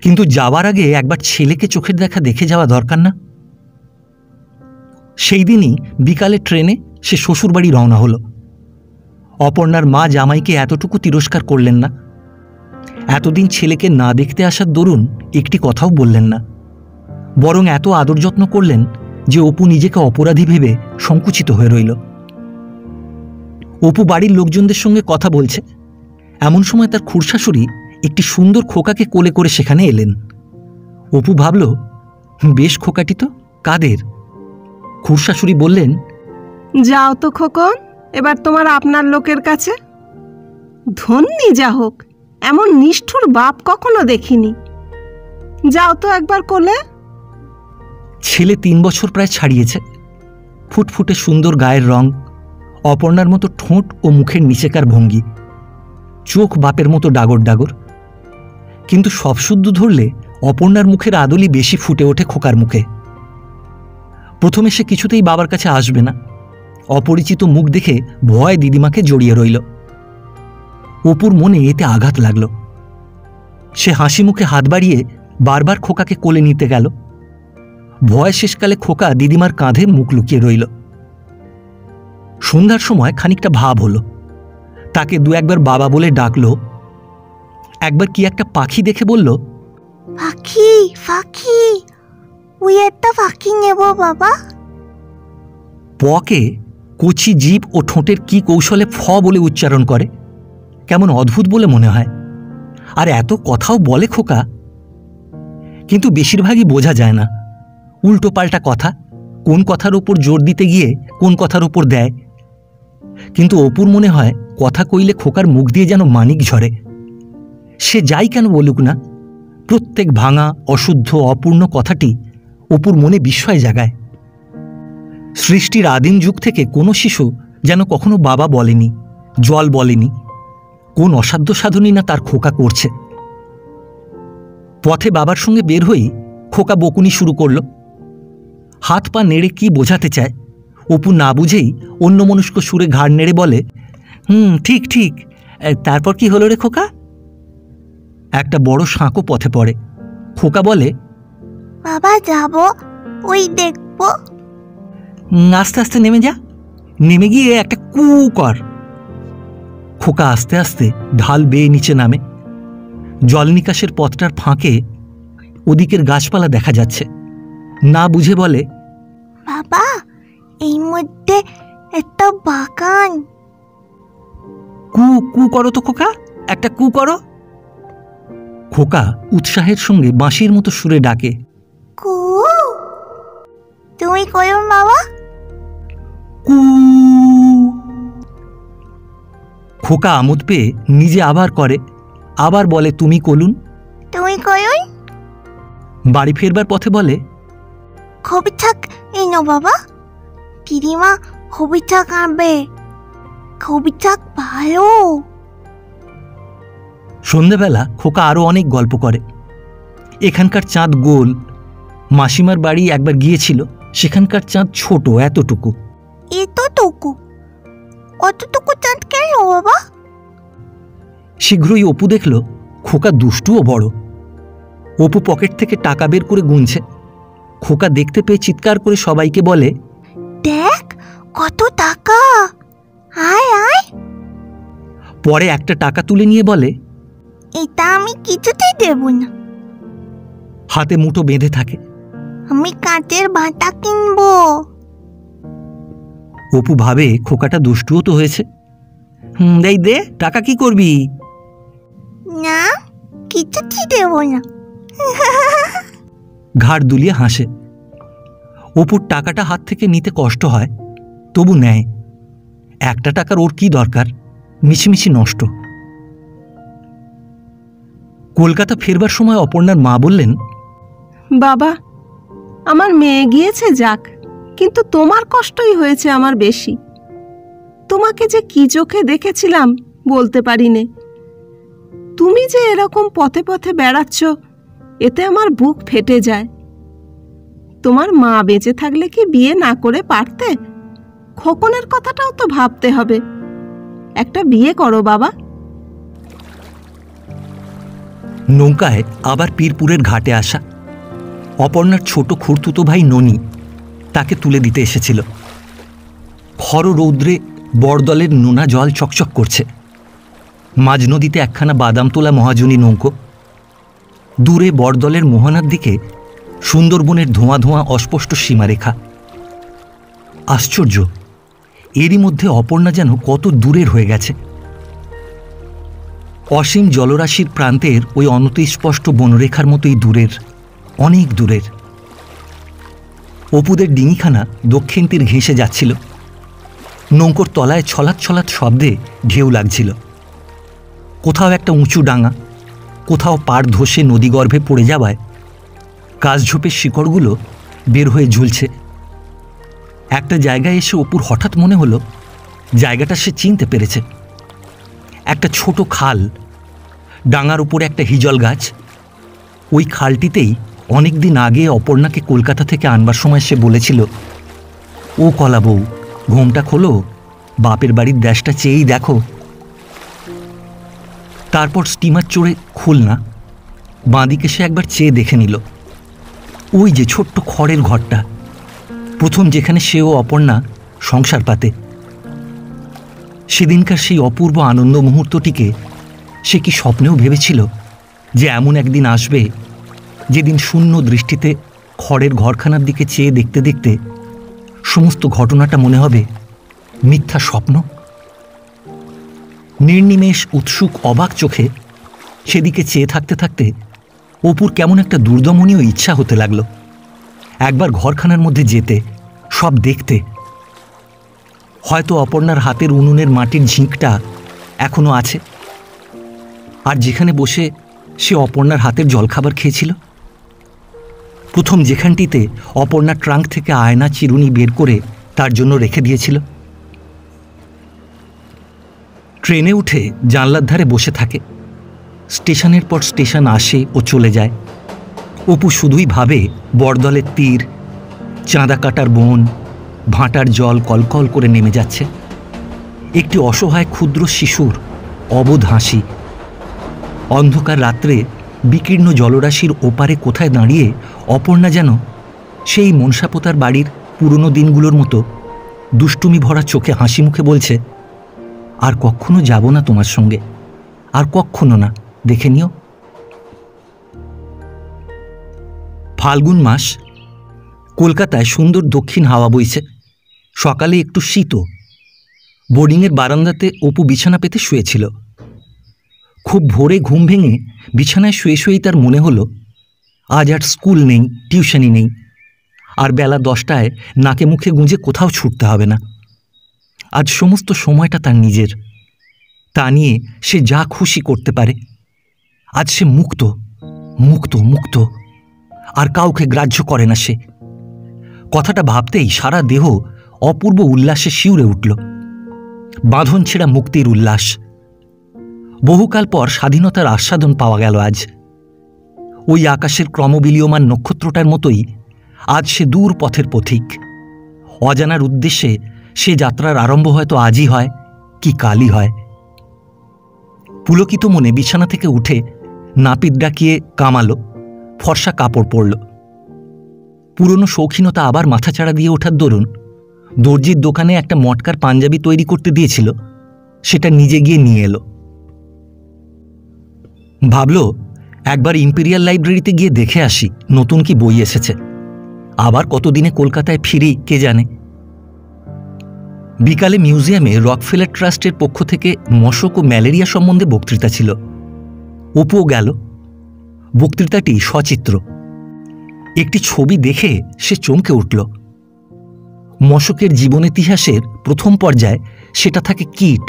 কিন্তু যাওয়ার আগে একবার ছেলেকে চোখের দেখা দেখে যাওয়া দরকার না? সেই দিনই বিকালে ট্রেনে সে শ্বশুরবাড়ি রওনা হলো। অপর্ণার মা জামাইকে এতটুকু তিরস্কার করলেন না। এতদিন ছেলেকে না দেখতে আসার দরুন একটি কথাও বললেন না, বরং এত আদর যত্ন করলেন যে অপু নিজেকে অপরাধী ভেবে সংকুচিত হয়ে রইল। অপু বাড়ির লোকজনদের সঙ্গে কথা বলছে, এমন সময় তার খুড়শাশুড়ি একটি সুন্দর খোকাকে কোলে করে সেখানে এলেন। অপু ভাবল, বেশ খোকাটি তো, কাদের? খুড়শাশুড়ি বললেন, যাও তো খোকন, এবার তোমার আপনার লোকের কাছে। ধন্যি যা হোক, এমন নিষ্ঠুর বাপ কখনো দেখিনি। যাও তো একবার কোলে। ছেলে 3 বছর প্রায় ছাড়িয়েছে, ফুটফুটে সুন্দর গায়ের রং, অপর্ণার মতো ঠোঁট ও মুখের নিচেকার ভঙ্গি, চোখ বাপের মতো ডাগর ডাগর। কিন্তু সব শুদ্ধ ধরলে অপর্ণার মুখের আদলই বেশি ফুটে ওঠে খোকার মুখে। প্রথমে সে কিছুতেই বাবার কাছে আসবে না। অপরিচিত মুখ দেখে ভয় দিদিমাকে জড়িয়ে রইল। অপুর মনে এতে আঘাত লাগল। সে হাসি মুখে হাত বাড়িয়ে বারবার খোকাকে কোলে নিতে গেল। ভয় শেষকালে খোকা দিদিমার কাঁধে মুখ লুকিয়ে রইল। সন্ধ্যার সময় খানিকটা ভাব হলো। তাকে 2-1 বার বাবা বলে ডাকল। একবার কি একটা পাখি দেখে বলল, পাখি পাখি, ওই একটা পাখি নেব বাবা। পকে কচি জিভ ও ঠোঁটের কি কৌশলে ফ বলে উচ্চারণ করে, কেমন অদ্ভুত বলে মনে হয়। আর এত কথাও বলে খোকা, কিন্তু বেশিরভাগই বোঝা যায় না। উল্টো পাল্টা কথা, কোন কথার ওপর জোর দিতে গিয়ে কোন কথার ওপর দেয়। কিন্তু অপুর মনে হয় কথা কইলে খোকার মুখ দিয়ে যেন মানিক ঝরে। সে যাই কেন বলুক না, প্রত্যেক ভাঙা অশুদ্ধ অপূর্ণ কথাটি অপুর মনে বিস্ময় জাগায়। সৃষ্টির আদিম যুগ থেকে কোনো শিশু যেন কখনো বাবা বলেনি, জল বলেনি। কোন অসাধ্য সাধনই না তার খোকা করছে। পথে বাবার সঙ্গে বের হয়েই খোকা বকুনি শুরু করল। হাত পা নেড়ে কি বোঝাতে চায়, অপু না বুঝেই অন্যমনস্ক সুরে ঘাড় নেড়ে বলে, ঠিক ঠিক, তারপর কি হলো রে খোকা? একটা বড় সাঁকো পথে পড়ে। খোকা বলে, বাবা যাব, ওই দেখবো। আস্তে আস্তে নেমে যা, নেমে গিয়ে একটা কু কর। খোকা আস্তে আস্তে ঢাল বেয়ে নিচে নামে। জল নিকাশের পথটার ফাঁকে ওদিকের গাছপালা দেখা যাচ্ছে। না বুঝে বলে, বাবা এই মধ্যে একটা বাগান। কু কু করো তো খোকা, একটা কু করো। খোকা উৎসাহের সঙ্গে বাঁশির মতো সুরে ডাকে, কু। তুমি করো বাবা। কু। খোকা আমোদ পেয়ে নিজে আবার করে, আবার বলে, তুমি কলুন। তুমি করো। বাড়ি ফেরবার পথে বলে, খবি থাক এনো বাবা, দিদিমা খবি থাক আনবে, খবি থাক ভালো। সন্ধ্যাবেলা খোকা আরও অনেক গল্প করে। এখানকার চাঁদ গোল, মাসিমার বাড়ি একবার গিয়েছিল, সেখানকার চাঁদ ছোট, এতটুকু। এতটুকু? অতটুকু চাঁদ কেন বাবা? শীঘ্রই অপু দেখল খোকা দুষ্টুও বড়। অপু পকেট থেকে টাকা বের করে গুনছে। খোকা দেখতে পেয়ে চিৎকার করে সবাইকে বলে, দেখ কত টাকা, আয় আয়। পরে একটা টাকা তুলে নিয়ে বলে, এটা আমি কিছুতেই দেব না। হাতে মুঠো বেঁধে থাকে। আমি কাঁচের বাটা কিনবো। অপু ভাবে খোকাটা দুষ্টুও তো হয়েছে। এই দে, টাকা কি করবি? না, কিছুতেই দেব না। ঘাড় দুলিয়ে হাসে। অপুর টাকাটা হাত থেকে নিতে কষ্ট হয়, তবু নেয়। একটা টাকার ওর কি দরকার, মিছিমিছি নষ্ট। কলকাতা ফেরবার সময় অপর্ণার মা বললেন, বাবা, আমার মেয়ে গিয়েছে যাক, কিন্তু তোমার কষ্টই হয়েছে আমার বেশি। তোমাকে যে কি চোখে দেখেছিলাম বলতে পারিনে। তুমি যে এরকম পথে পথে বেড়াচ্ছ, এতে আমার বুক ফেটে যায়। তোমার মা বেঁচে থাকলে কি বিয়ে না করে পারতে? খোকনের কথাটাও তো ভাবতে হবে। একটা বিয়ে করো বাবা। নৌকায় আবার পীরপুরের ঘাটে আসা। অপর্ণার ছোট খুড়তুতো ভাই ননি তাকে তুলে দিতে এসেছিল। খর রৌদ্রে বড়দলের নোনা জল চকচক করছে। মাঝ নদীতে একখানা বাদাম তোলা মহাজনী নৌকো। দূরে বড়দলের মোহনার দিকে সুন্দরবনের ধোঁয়া ধোঁয়া অস্পষ্ট সীমারেখা। আশ্চর্য, এরই মধ্যে অপর্ণা যেন কত দূরের হয়ে গেছে। অসীম জলরাশির প্রান্তের ওই অনতিস্পষ্ট বনরেখার মতোই দূরের, অনেক দূরের। অপুদের ডিঙিখানা দক্ষিণ তীর ঘেঁষে যাচ্ছিল। নৌকোর তলায় ছলাৎ ছলাৎ শব্দে ঢেউ লাগছিল। কোথাও একটা উঁচু ডাঙা, কোথাও পাড় ধসে নদীগর্ভে পড়ে যাওয়ায় কাশঝোপের শিকড়গুলো বের হয়ে ঝুলছে। একটা জায়গায় এসে অপুর হঠাৎ মনে হলো জায়গাটা সে চিনতে পেরেছে। একটা ছোট খাল, ডাঙার উপরে একটা হিজল গাছ। ওই খালটিতেই অনেক দিন আগে অপর্ণাকে কলকাতা থেকে আনবার সময় সে বলেছিল, ও কলা বউ, ঘোমটা খোলো, বাপের বাড়ির দেশটা চেয়েই দেখো। তারপর স্টিমার চড়ে খুলনা, বাঁদিকে সে একবার চেয়ে দেখে নিল। ওই যে ছোট্ট খড়ের ঘরটা, প্রথম যেখানে সে ও অপর্ণা সংসার পাতে। সেদিনকার সেই অপূর্ব আনন্দ মুহূর্তটিকে সে কি স্বপ্নেও ভেবেছিল যে এমন একদিন আসবে যেদিন শূন্য দৃষ্টিতে খড়ের ঘরখানার দিকে চেয়ে দেখতে দেখতে সমস্ত ঘটনাটা মনে হবে মিথ্যা স্বপ্ন? নির্নিমেষ উৎসুক অবাক চোখে সেদিকে চেয়ে থাকতে থাকতে অপুর কেমন একটা দুর্দমনীয় ইচ্ছা হতে লাগলো একবার ঘরখানার মধ্যে যেতে, সব দেখতে। হয়তো অপর্ণার হাতের উনুনের মাটির ঝিঁকটা এখনো আছে, আর যেখানে বসে সে অপর্ণার হাতের জলখাবার খেয়েছিল, প্রথম যেখানটিতে অপর্ণার ট্রাঙ্ক থেকে আয়না চিরুনি বের করে তার জন্য রেখে দিয়েছিল। ট্রেনে উঠে জানলার ধারে বসে থাকে। স্টেশনের পর স্টেশন আসে ও চলে যায়। অপু শুধুই ভাবে বরদলের তীর, চাঁদা কাটার বন, ভাঁটার জল কলকল করে নেমে যাচ্ছে। একটি অসহায় ক্ষুদ্র শিশুর অবোধ হাসি। অন্ধকার রাত্রে বিকীর্ণ জলরাশির ওপারে কোথায় দাঁড়িয়ে অপর্ণা যেন সেই মনসাপোতার বাড়ির পুরনো দিনগুলোর মতো দুষ্টুমি ভরা চোখে হাসি মুখে বলছে, আর কখনো যাব না তোমার সঙ্গে, আর কখনো না, দেখে নিও। ফাল্গুন মাস। কলকাতায় সুন্দর দক্ষিণ হাওয়া বইছে। সকালে একটু শীত। বোর্ডিংয়ের বারান্দাতে অপু বিছানা পেতে শুয়েছিল। খুব ভোরে ঘুম ভেঙে বিছানায় শুয়ে শুয়েই তার মনে হলো আজ আর স্কুল নেই, টিউশনই নেই, আর বেলা 10টায় নাকে মুখে গুঁজে কোথাও ছুটতে হবে না। আজ সমস্ত সময়টা তার নিজের, তা নিয়ে সে যা খুশি করতে পারে। আজ সে মুক্ত, মুক্ত, মুক্ত, আর কাউকে গ্রাহ্য করে না সে। কথাটা ভাবতেই সারা দেহ অপূর্ব উল্লাসে শিউরে উঠল। বাঁধন ছেঁড়া মুক্তির উল্লাস। বহুকাল পর স্বাধীনতার আস্বাদন পাওয়া গেল আজ। ওই আকাশের ক্রমবিলীয়মান নক্ষত্রটার মতোই আজ সে দূর পথের পথিক। অজানার উদ্দেশ্যে সে যাত্রার আরম্ভ হয়তো আজই হয় কি কালই হয়। পুলকিত মনে বিছানা থেকে উঠে নাপিত ডাকিয়ে কামালো, ফর্সা কাপড় পরল। পুরনো শৌখিনতা আবার মাথাচাড়া দিয়ে ওঠার দরুন দর্জির দোকানে একটা মটকার পাঞ্জাবি তৈরি করতে দিয়েছিল, সেটা নিজে গিয়ে নিয়ে এলো। ভাবল একবার ইম্পেরিয়াল লাইব্রেরিতে গিয়ে দেখে আসি নতুন কি বই এসেছে। আবার কতদিনে কলকাতায় ফিরি কে জানে। বিকালে মিউজিয়ামে রকফেলার ট্রাস্টের পক্ষ থেকে মশক ও ম্যালেরিয়া সম্বন্ধে বক্তৃতা ছিল। অপুও গেল। বক্তৃতাটি সচিত্র। একটি ছবি দেখে সে চমকে উঠল। মশকের জীবনেতিহাসের প্রথম পর্যায়ে সেটা থাকে কীট,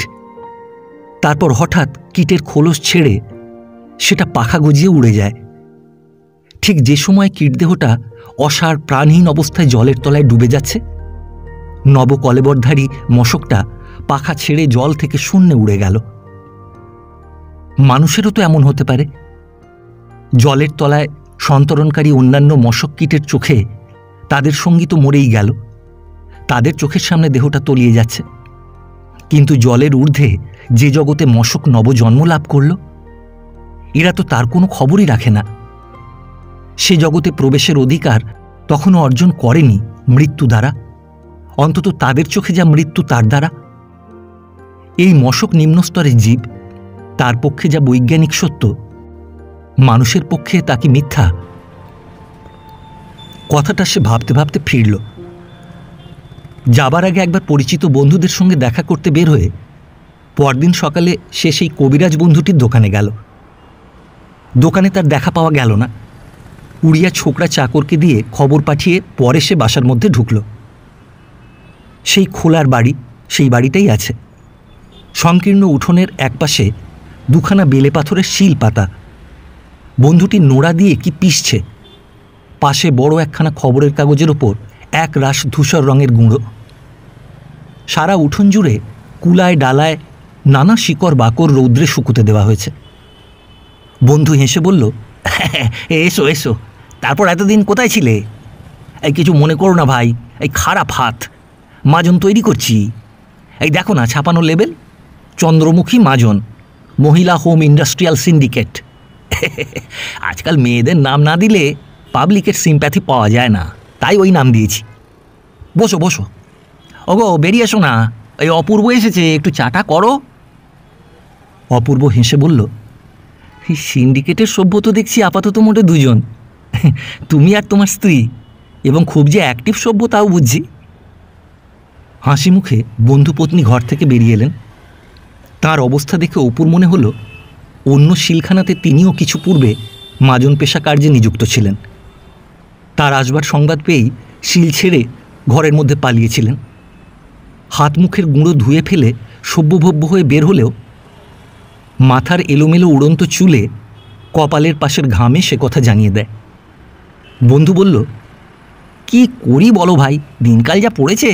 তারপর হঠাৎ কীটের খোলস ছেড়ে সেটা পাখা গজিয়ে উড়ে যায়। ঠিক যে সময় কীটদেহটা অসাড় প্রাণহীন অবস্থায় জলের তলায় ডুবে যাচ্ছে, নবকলেবরধারী মশকটা পাখা ছেড়ে জল থেকে শূন্যে উড়ে গেল। মানুষেরও তো এমন হতে পারে। জলের তলায় সন্তরণকারী অন্যান্য মশক কীটের চোখে তাদের সঙ্গী তো মরেই গেল, তাদের চোখের সামনে দেহটা তলিয়ে যাচ্ছে। কিন্তু জলের ঊর্ধ্বে যে জগতে মশক নবজন্ম লাভ করল, এরা তো তার কোনো খবরই রাখে না। সে জগতে প্রবেশের অধিকার তখনও অর্জন করেনি মৃত্যু দ্বারা, অন্তত তাদের চোখে যা মৃত্যু তার দ্বারা। এই মশক নিম্নস্তরের জীব, তার পক্ষে যা বৈজ্ঞানিক সত্য, মানুষের পক্ষে তা কি মিথ্যা? কথাটা সে ভাবতে ভাবতে ফিরল। যাবার আগে একবার পরিচিত বন্ধুদের সঙ্গে দেখা করতে বের হয়ে পরদিন সকালে সে সেই কবিরাজ বন্ধুটির দোকানে গেল। দোকানে তার দেখা পাওয়া গেল না। উড়িয়া ছোকরা চাকরকে দিয়ে খবর পাঠিয়ে পরে সে বাসার মধ্যে ঢুকল। সেই খোলার বাড়ি, সেই বাড়িটাই আছে। সংকীর্ণ উঠোনের একপাশে দুখানা বেলে পাথরের শিল পাতা। বন্ধুটি নোড়া দিয়ে কি পিষছে। পাশে বড় একখানা খবরের কাগজের ওপর এক রাশ ধূসর রঙের গুঁড়ো। সারা উঠোন জুড়ে কুলায় ডালায় নানা শিকড় বাকড় রৌদ্রে শুকুতে দেওয়া হয়েছে। বন্ধু হেসে বলল, এসো এসো, তারপর এতদিন কোথায় ছিলে? এই কিছু মনে করো না ভাই, এই খারাপ হাত, মাজন তৈরি করছি। এই দেখো না ছাপানো লেবেল, চন্দ্রমুখী মাজন, মহিলা হোম ইন্ডাস্ট্রিয়াল সিন্ডিকেট। আজকাল মেয়েদের নাম না দিলে পাবলিকের সিম্প্যাথি পাওয়া যায় না, তাই ওই নাম দিয়েছি। বসো বসো। ওগো বেরিয়ে এসো না, এই অপূর্ব এসেছে, একটু চাটা করো। অপূর্ব হেসে বলল, এই সিন্ডিকেটের সভ্য তো দেখছি আপাতত মোটে দুজন, তুমি আর তোমার স্ত্রী, এবং খুব যে অ্যাক্টিভ সভ্য তাও বুঝছি। হাসি মুখে বন্ধু পত্নী ঘর থেকে বেরিয়ে এলেন। তার অবস্থা দেখে অপুর মনে হলো অন্য শিলখানাতে তিনিও কিছু পূর্বে মাজন পেশা কার্যে নিযুক্ত ছিলেন। তার আসবার সংবাদ পেয়েই শিল ছেড়ে ঘরের মধ্যে পালিয়েছিলেন। হাত মুখের গুঁড়ো ধুয়ে ফেলে সভ্যভব্য হয়ে বের হলেও মাথার এলোমেলো উড়ন্ত চুলে কপালের পাশের ঘামে সে কথা জানিয়ে দেয়। বন্ধু বলল, কি করি বলো ভাই, দিনকাল যা পড়েছে,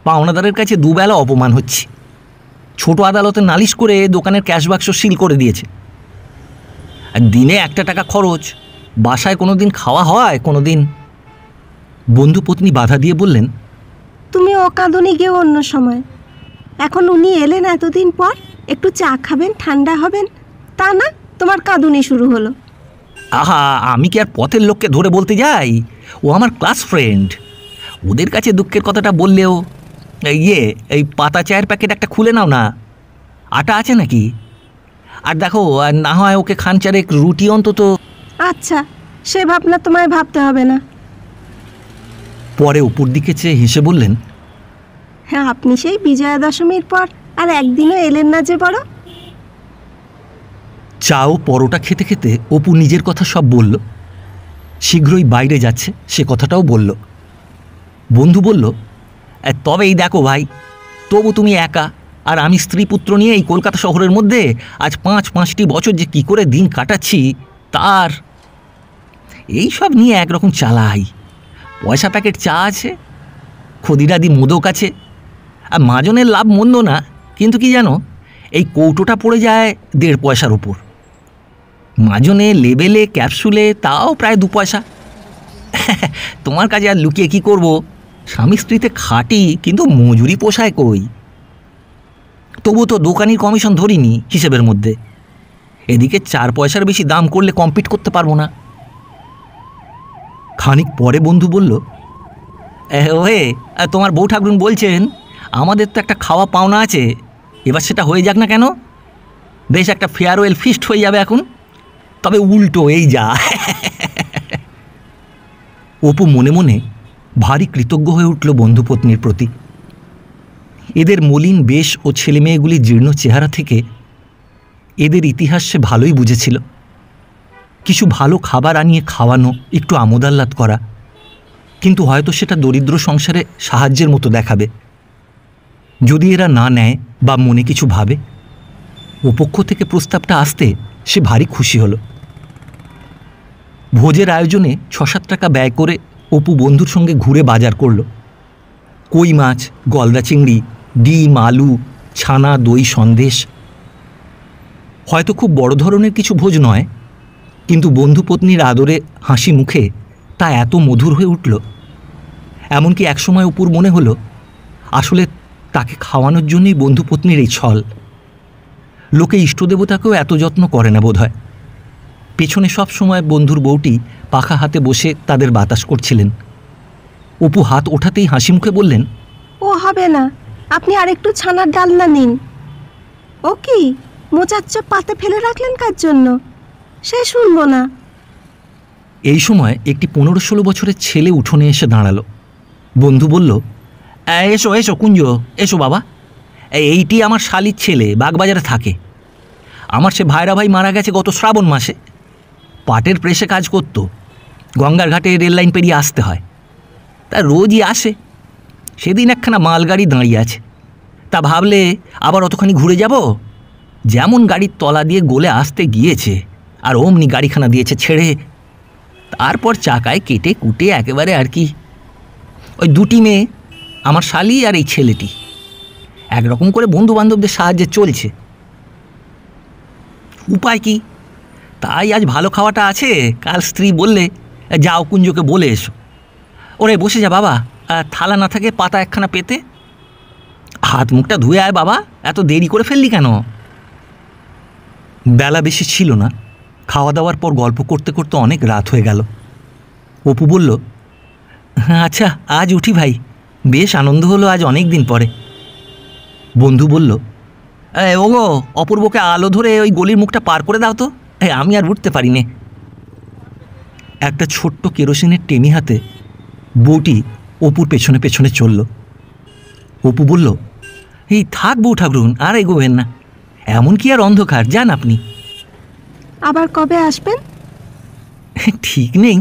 পাওনাদারের কাছে দুবেলা অপমান হচ্ছে। ছোট আদালতে নালিশ করে দোকানের ক্যাশ বাক্স সিল করে দিয়েছে। আর দিনে 1 টাকা খরচ, বাসায় কোনো দিন খাওয়া হয় কোনো দিন। বন্ধু পত্নী বাধা দিয়ে বললেন, তুমি অকাঁদুনি গিয়ে অন্য সময়, এখন উনি এলেন এতদিন পর, একটু চা খাবেন, ঠান্ডা হবেন, তা না তোমার কাঁদুনি শুরু হলো। আহা, আমি কি আর পথের লোককে ধরে বলতে যাই? ও আমার ক্লাস ফ্রেন্ড, ওদের কাছে দুঃখের কথাটা বললেও এই পাতা চায়ের প্যাকেট একটা খুলে নাও না, আটা আছে নাকি? আর দেখো, আর না হয় ওকে খান চারেক রুটি অন্তত। আচ্ছা, সে ভাবনা তোমায় ভাবতে হবে না। পরে উপর দিকে চেয়ে হেসে বললেন, হ্যাঁ, আপনি সেই বিজয়া দশমীর পর আর একদিনও এলেন না যে বড়। চা ও পরোটা খেতে খেতে অপু নিজের কথা সব বলল। শীঘ্রই বাইরে যাচ্ছে সে কথাটাও বলল। বন্ধু বলল, তবে এই দেখো ভাই, তবু তুমি একা, আর আমি স্ত্রী পুত্র নিয়ে এই কলকাতা শহরের মধ্যে আজ 5-5টি বছর যে কি করে দিন কাটাচ্ছি, তার এই সব নিয়ে একরকম চালাই। পয়সা প্যাকেট চা আছে, খদিরাদি মোদক আছে, আর মাজনের লাভ মন্দ না, কিন্তু কি জানো, এই কৌটোটা পড়ে যায় 1.5 পয়সার ওপর। মাজনে, লেবেলে, ক্যাপসুলে তাও প্রায় 2 পয়সা। তোমার কাছে আর লুকিয়ে কি করব, স্বামী স্ত্রীতে খাটি, কিন্তু মজুরি পোষায় কই। তবু তো দোকানির কমিশন ধরিনি হিসেবের মধ্যে। এদিকে 4 পয়সার বেশি দাম করলে কম্পিট করতে পারবো না। খানিক পরে বন্ধু বলল, ওহে, তোমার বউ ঠাকুরুন বলছেন আমাদের তো একটা খাওয়া পাওনা আছে, এবার সেটা হয়ে যাক না কেন? বেশ একটা ফেয়ারওয়েল ফিস্ট হয়ে যাবে এখন। তবে উল্টো এই যা। অপু মনে মনে ভারী কৃতজ্ঞ হয়ে উঠল বন্ধুপত্নীর প্রতি। এদের মলিন বেশ ও ছেলেমেয়েগুলির জীর্ণ চেহারা থেকে এদের ইতিহাস সে ভালোই বুঝেছিল। কিছু ভালো খাবার আনিয়ে খাওয়ানো, একটু আমোদ আহ্লাদ করা, কিন্তু হয়তো সেটা দরিদ্র সংসারে সাহায্যের মতো দেখাবে। যদি এরা না নেয় বা মনে কিছু ভাবে। ওপক্ষ থেকে প্রস্তাবটা আসতে সে ভারী খুশি হলো। ভোজের আয়োজনে 6-7 টাকা ব্যয় করে অপু বন্ধুর সঙ্গে ঘুরে বাজার করল। কই মাছ, গলদা চিংড়ি, ডিম, আলু, ছানা, দই, সন্দেশ। হয়তো খুব বড় ধরনের কিছু ভোজ নয়, কিন্তু বন্ধুপত্নীর আদরে হাসি মুখে তা এত মধুর হয়ে উঠল, এমনকি একসময় অপুর মনে হলো আসলে তাকে খাওয়ানোর জন্যই বন্ধুপত্নীর এই ছল। লোকে ইষ্টদেবতাকেও এত যত্ন করে না বোধ হয়। পেছনে সব সময় বন্ধুর বউটি পাখা হাতে বসে তাদের বাতাস করছিলেন। অপু হাত ওঠাতেই হাসি মুখে বললেন, ও হবে না, আপনি আরেকটু ছানার ডালনা নিন। ও কি মোচার চপ পাতে ফেলে রাখলেন কার জন্য? সে শুনবো না। এই সময় একটি 15-16 বছরের ছেলে উঠোনে এসে দাঁড়ালো। বন্ধু বলল, এসো এসো কুঞ্জ, এসো বাবা, এইটি আমার শালির ছেলে, বাগবাজারে থাকে। আমার সে ভাইরা ভাই মারা গেছে গত শ্রাবণ মাসে। পাটের প্রেসে কাজ করত, গঙ্গার ঘাটে রেল লাইন পেরিয়ে আসতে হয়। তা রোজই আসে। সেদিন একখানা মালগাড়ি দাঁড়িয়ে আছে, তা ভাবলে আবার অতখানি ঘুরে যাব। যেমন গাড়ির তলা দিয়ে গলে আসতে গিয়েছে আর অমনি গাড়িখানা দিয়েছে ছেড়ে। তারপর চাকায় কেটে কুটে একেবারে আর কি। ওই দুটি মেয়ে, আমার শালি আর এই ছেলেটি, একরকম করে বন্ধু বান্ধবদের সাহায্যে চলছে। উপায় কি? তাই আজ ভালো খাওয়াটা আছে। কাল স্ত্রী বললে, যাও কুঞ্জকে বলে এসো। ওরে বসে যা বাবা, থালা না থাকে পাতা একখানা পেতে। হাত মুখটা ধুয়ে আয় বাবা, এত দেরি করে ফেললি কেন? বেলা বেশি ছিল না। খাওয়া দাওয়ার পর গল্প করতে করতে অনেক রাত হয়ে গেল। অপু বলল, আচ্ছা আজ উঠি ভাই, বেশ আনন্দ হলো আজ অনেক দিন পরে। বন্ধু বলল, ওগো অপূর্বকে আলো ধরে ওই গলির মুখটা পার করে দাও তো, আমি আর উঠতে পারি নে। একটা ছোট্ট কেরোসিনের টেমি হাতে বউটি অপুর পেছনে পেছনে চলল। অপু বলল, এই থাক বউ ঠাকুরুন, আর এগোবেন না, এমন কি আর অন্ধকার, যান আপনি। আবার কবে আসবেন? ঠিক নেই,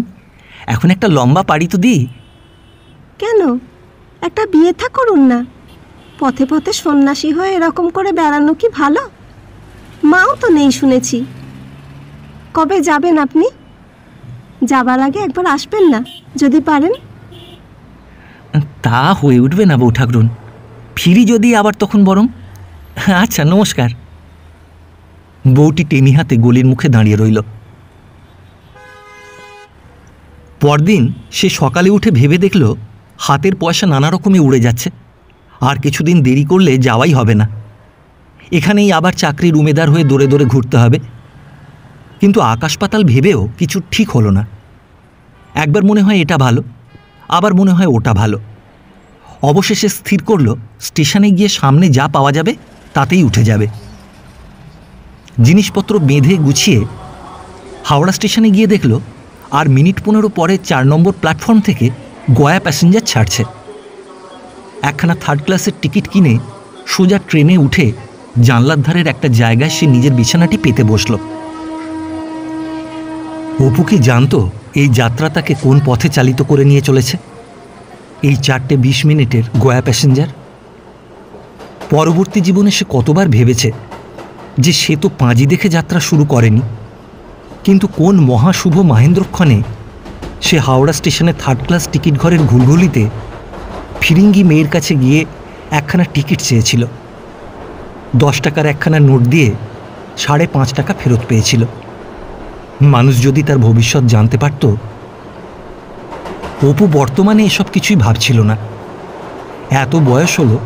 এখন একটা লম্বা পাড়ি তো দিই। কেন, একটা বিয়ে থা করুন না। পথে পথে সন্ন্যাসী হয়ে এরকম করে বেড়ানো কি ভালো? মাও তো নেই শুনেছি। কবে যাবেন আপনি? যাবার আগে একবার আসবেন না যদি পারেন। তা হয়ে উঠবে না বউ ঠাকুরুন, ফিরি যদি আবার তখন বরং। আচ্ছা নমস্কার। বউটি টেমি হাতে গলির মুখে দাঁড়িয়ে রইল। পরদিন সে সকালে উঠে ভেবে দেখল হাতের পয়সা নানা রকমে উড়ে যাচ্ছে। আর কিছুদিন দেরি করলে যাওয়াই হবে না। এখানেই আবার চাকরির উমেদার হয়ে দৌড়ে দৌড়ে ঘুরতে হবে। কিন্তু আকাশ পাতাল ভেবেও কিছু ঠিক হলো না। একবার মনে হয় এটা ভালো, আবার মনে হয় ওটা ভালো। অবশেষে স্থির করল স্টেশনে গিয়ে সামনে যা পাওয়া যাবে তাতেই উঠে যাবে। জিনিসপত্র বেঁধে গুছিয়ে হাওড়া স্টেশনে গিয়ে দেখল আর মিনিট 15 পরে 4 নম্বর প্ল্যাটফর্ম থেকে গয়া প্যাসেঞ্জার ছাড়ছে। একখানা থার্ড ক্লাসের টিকিট কিনে সোজা ট্রেনে উঠে জানলার ধারের একটা জায়গায় সে নিজের বিছানাটি পেতে বসল। অপু কি জানতো এই যাত্রা তাকে কোন পথে চালিত করে নিয়ে চলেছে? এই 4:20 মিনিটের গয়া প্যাসেঞ্জার। পরবর্তী জীবনে সে কতবার ভেবেছে যে সে তো পাঁজি দেখে যাত্রা শুরু করেনি, কিন্তু কোন মহাশুভ মাহেন্দ্রক্ষণে সে হাওড়া স্টেশনে থার্ড ক্লাস টিকিট ঘরের ঘুলঘুলিতে ফিরিঙ্গি মেয়ের কাছে গিয়ে একখানা টিকিট চেয়েছিল। 10 টাকার একখানা নোট দিয়ে 5.5 টাকা ফেরত পেয়েছিল। মানুষ যদি তার ভবিষ্যৎ জানতে পারত। অপু বর্তমানে এসব কিছুই ভাবছিল না। এত বয়স হলো,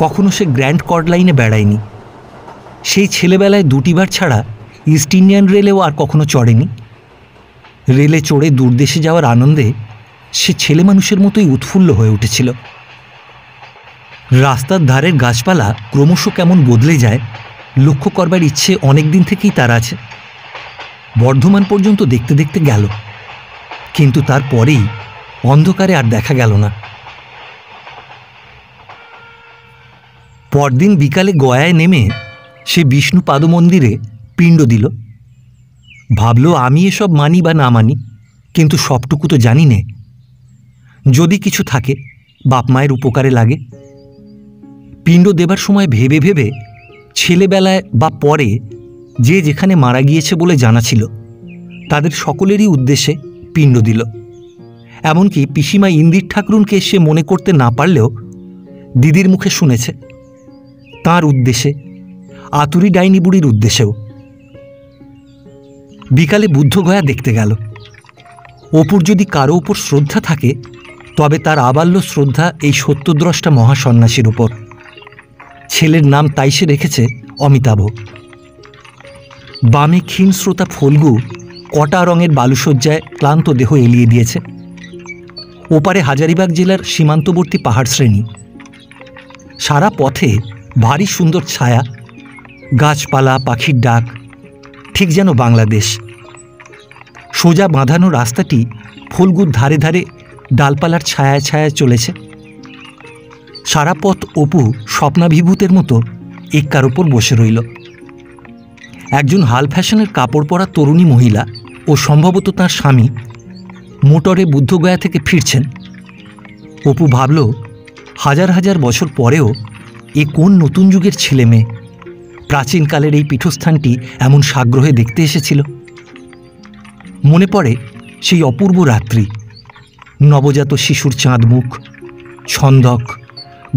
কখনো সে গ্র্যান্ড কর্ড লাইনে বেড়ায়নি। সেই ছেলেবেলায় 2টি বার ছাড়া ইস্ট ইন্ডিয়ান রেলেও আর কখনো চড়েনি। রেলে চড়ে দূরদেশে যাওয়ার আনন্দে সে ছেলে মানুষের মতোই উৎফুল্ল হয়ে উঠেছিল। রাস্তার ধারের গাছপালা ক্রমশ কেমন বদলে যায় লক্ষ্য করবার ইচ্ছে অনেক দিন থেকেই তার আছে। বর্ধমান পর্যন্ত দেখতে দেখতে গেল, কিন্তু তারপরেই অন্ধকারে আর দেখা গেল না। পরদিন বিকালে গয়ায় নেমে সে বিষ্ণু পাদ মন্দিরে পিণ্ড দিল। ভাবল, আমি এসব মানি বা না মানি, কিন্তু সবটুকু তো জানি নে। যদি কিছু থাকে বাপ মায়ের উপকারে লাগে। পিণ্ড দেবার সময় ভেবে ভেবে ছেলেবেলায় বা পরে যে যেখানে মারা গিয়েছে বলে জানা ছিল তাদের সকলেরই উদ্দেশ্যে পিণ্ড দিল। এমনকি পিসিমা ইন্দির ঠাকুরুনকে সে মনে করতে না পারলেও দিদির মুখে শুনেছে তাঁর উদ্দেশ্যে, আতুরি ডাইনি বুড়ির উদ্দেশ্যেও। বিকালে বুদ্ধগয়া দেখতে গেল। অপুর যদি কারো উপর শ্রদ্ধা থাকে তবে তার আবাল্য শ্রদ্ধা এই সত্যদ্রষ্টা মহাসন্ন্যাসীর উপর। ছেলের নাম তাই সে রেখেছে অমিতাভ। বামে ক্ষীণ শ্রোতা ফল্গু কটা রঙের বালুসজ্জায় ক্লান্ত দেহ এলিয়ে দিয়েছে। ওপারে হাজারিবাগ জেলার সীমান্তবর্তী পাহাড় শ্রেণী। সারা পথে ভারী সুন্দর ছায়া, গাছপালা, পাখির ডাক, ঠিক যেন বাংলাদেশ। সোজা বাঁধানো রাস্তাটি ফল্গুর ধারে ধারে ডালপালার ছায়ায় ছায়ায় চলেছে। সারা পথ অপু স্বপ্নাভিভূতের মতো এক্কার ওপর বসে রইল। একজন হাল ফ্যাশনের কাপড় পরা তরুণী মহিলা ও সম্ভবত তাঁর স্বামী মোটরে বুদ্ধগয়া থেকে ফিরছেন। অপু ভাবল, হাজার হাজার বছর পরেও এ কোন নতুন যুগের ছেলে মেয়ে প্রাচীনকালের এই পীঠস্থানটি এমন সাগ্রহে দেখতে এসেছিল। মনে পড়ে সেই অপূর্ব রাত্রি, নবজাত শিশুর চাঁদমুখ, ছন্দক,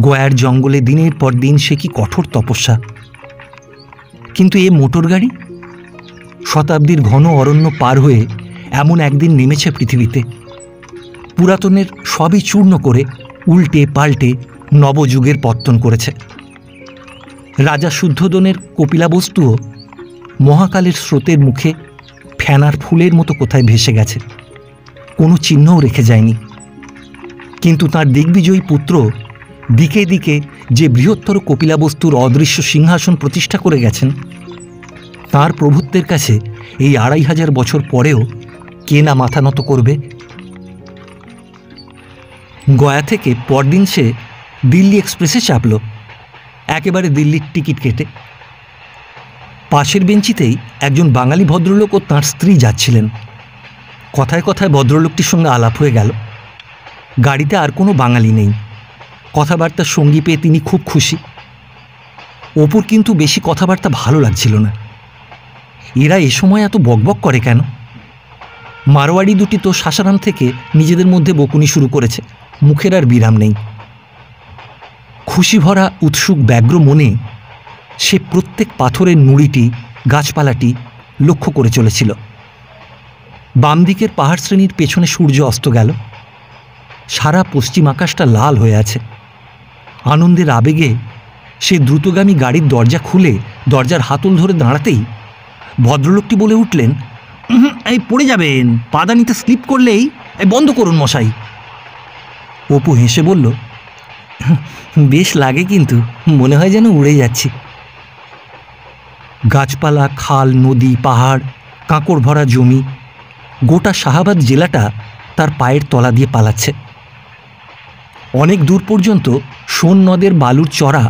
গয়ার জঙ্গলে দিনের পর দিন সে কি কঠোর তপস্যা। কিন্তু এ মোটর গাড়ি শতাব্দীর ঘন অরণ্য পার হয়ে এমন একদিন নেমেছে পৃথিবীতে, পুরাতনের সবই চূর্ণ করে উল্টে পাল্টে নবযুগের পত্তন করেছে। রাজা শুদ্ধোদনের কপিলাবস্তুও মহাকালের স্রোতের মুখে ফেনার ফুলের মতো কোথায় ভেসে গেছে, কোনো চিহ্নও রেখে যায়নি। কিন্তু তাঁর দিগ্বিজয়ী পুত্র দিকে দিকে যে বৃহত্তর কপিলাবস্তুর অদৃশ্য সিংহাসন প্রতিষ্ঠা করে গেছেন, তাঁর প্রভুত্বের কাছে এই 2500 বছর পরেও কে না মাথা নত করবে। গয়া থেকে পরদিন সে দিল্লি এক্সপ্রেসে চাপল, একেবারে দিল্লির টিকিট কেটে। পাশের বেঞ্চিতেই একজন বাঙালি ভদ্রলোক ও তাঁর স্ত্রী যাচ্ছিলেন। কথায় কথায় ভদ্রলোকটির সঙ্গে আলাপ হয়ে গেল। গাড়িতে আর কোনো বাঙালি নেই, কথাবার্তার সঙ্গী পেয়ে তিনি খুব খুশি। অপুর কিন্তু বেশি কথাবার্তা ভালো লাগছিল না। এরা এ সময় এত বকবক করে কেন? মারোয়াড়ি দুটি তো সাসারাম থেকে নিজেদের মধ্যে বকুনি শুরু করেছে, মুখের আর বিরাম নেই। খুশি ভরা উৎসুক ব্যগ্র মনে সে প্রত্যেক পাথরের নুড়িটি, গাছপালাটি লক্ষ্য করে চলেছিল। বাম দিকের পাহাড় শ্রেণীর পেছনে সূর্য অস্ত গেল, সারা পশ্চিম আকাশটা লাল হয়ে আছে। আনন্দের আবেগে সে দ্রুতগামী গাড়ির দরজা খুলে দরজার হাতল ধরে দাঁড়াতেই ভদ্রলোকটি বলে উঠলেন, এই পড়ে যাবেন, পাদানিতে স্লিপ করলেই বন্ধ করুন মশাই। অপু হেসে বলল, বেশ লাগে, কিন্তু মনে হয় যেন উড়ে যাচ্ছি। গাছপালা, খাল, নদী, পাহাড়, কাঁকড় ভরা জমি, গোটা শাহাবাদ জেলাটা তার পায়ের তলা দিয়ে পালাচ্ছে। অনেক দূর পর্যন্ত সোন নদের বালুর চড়া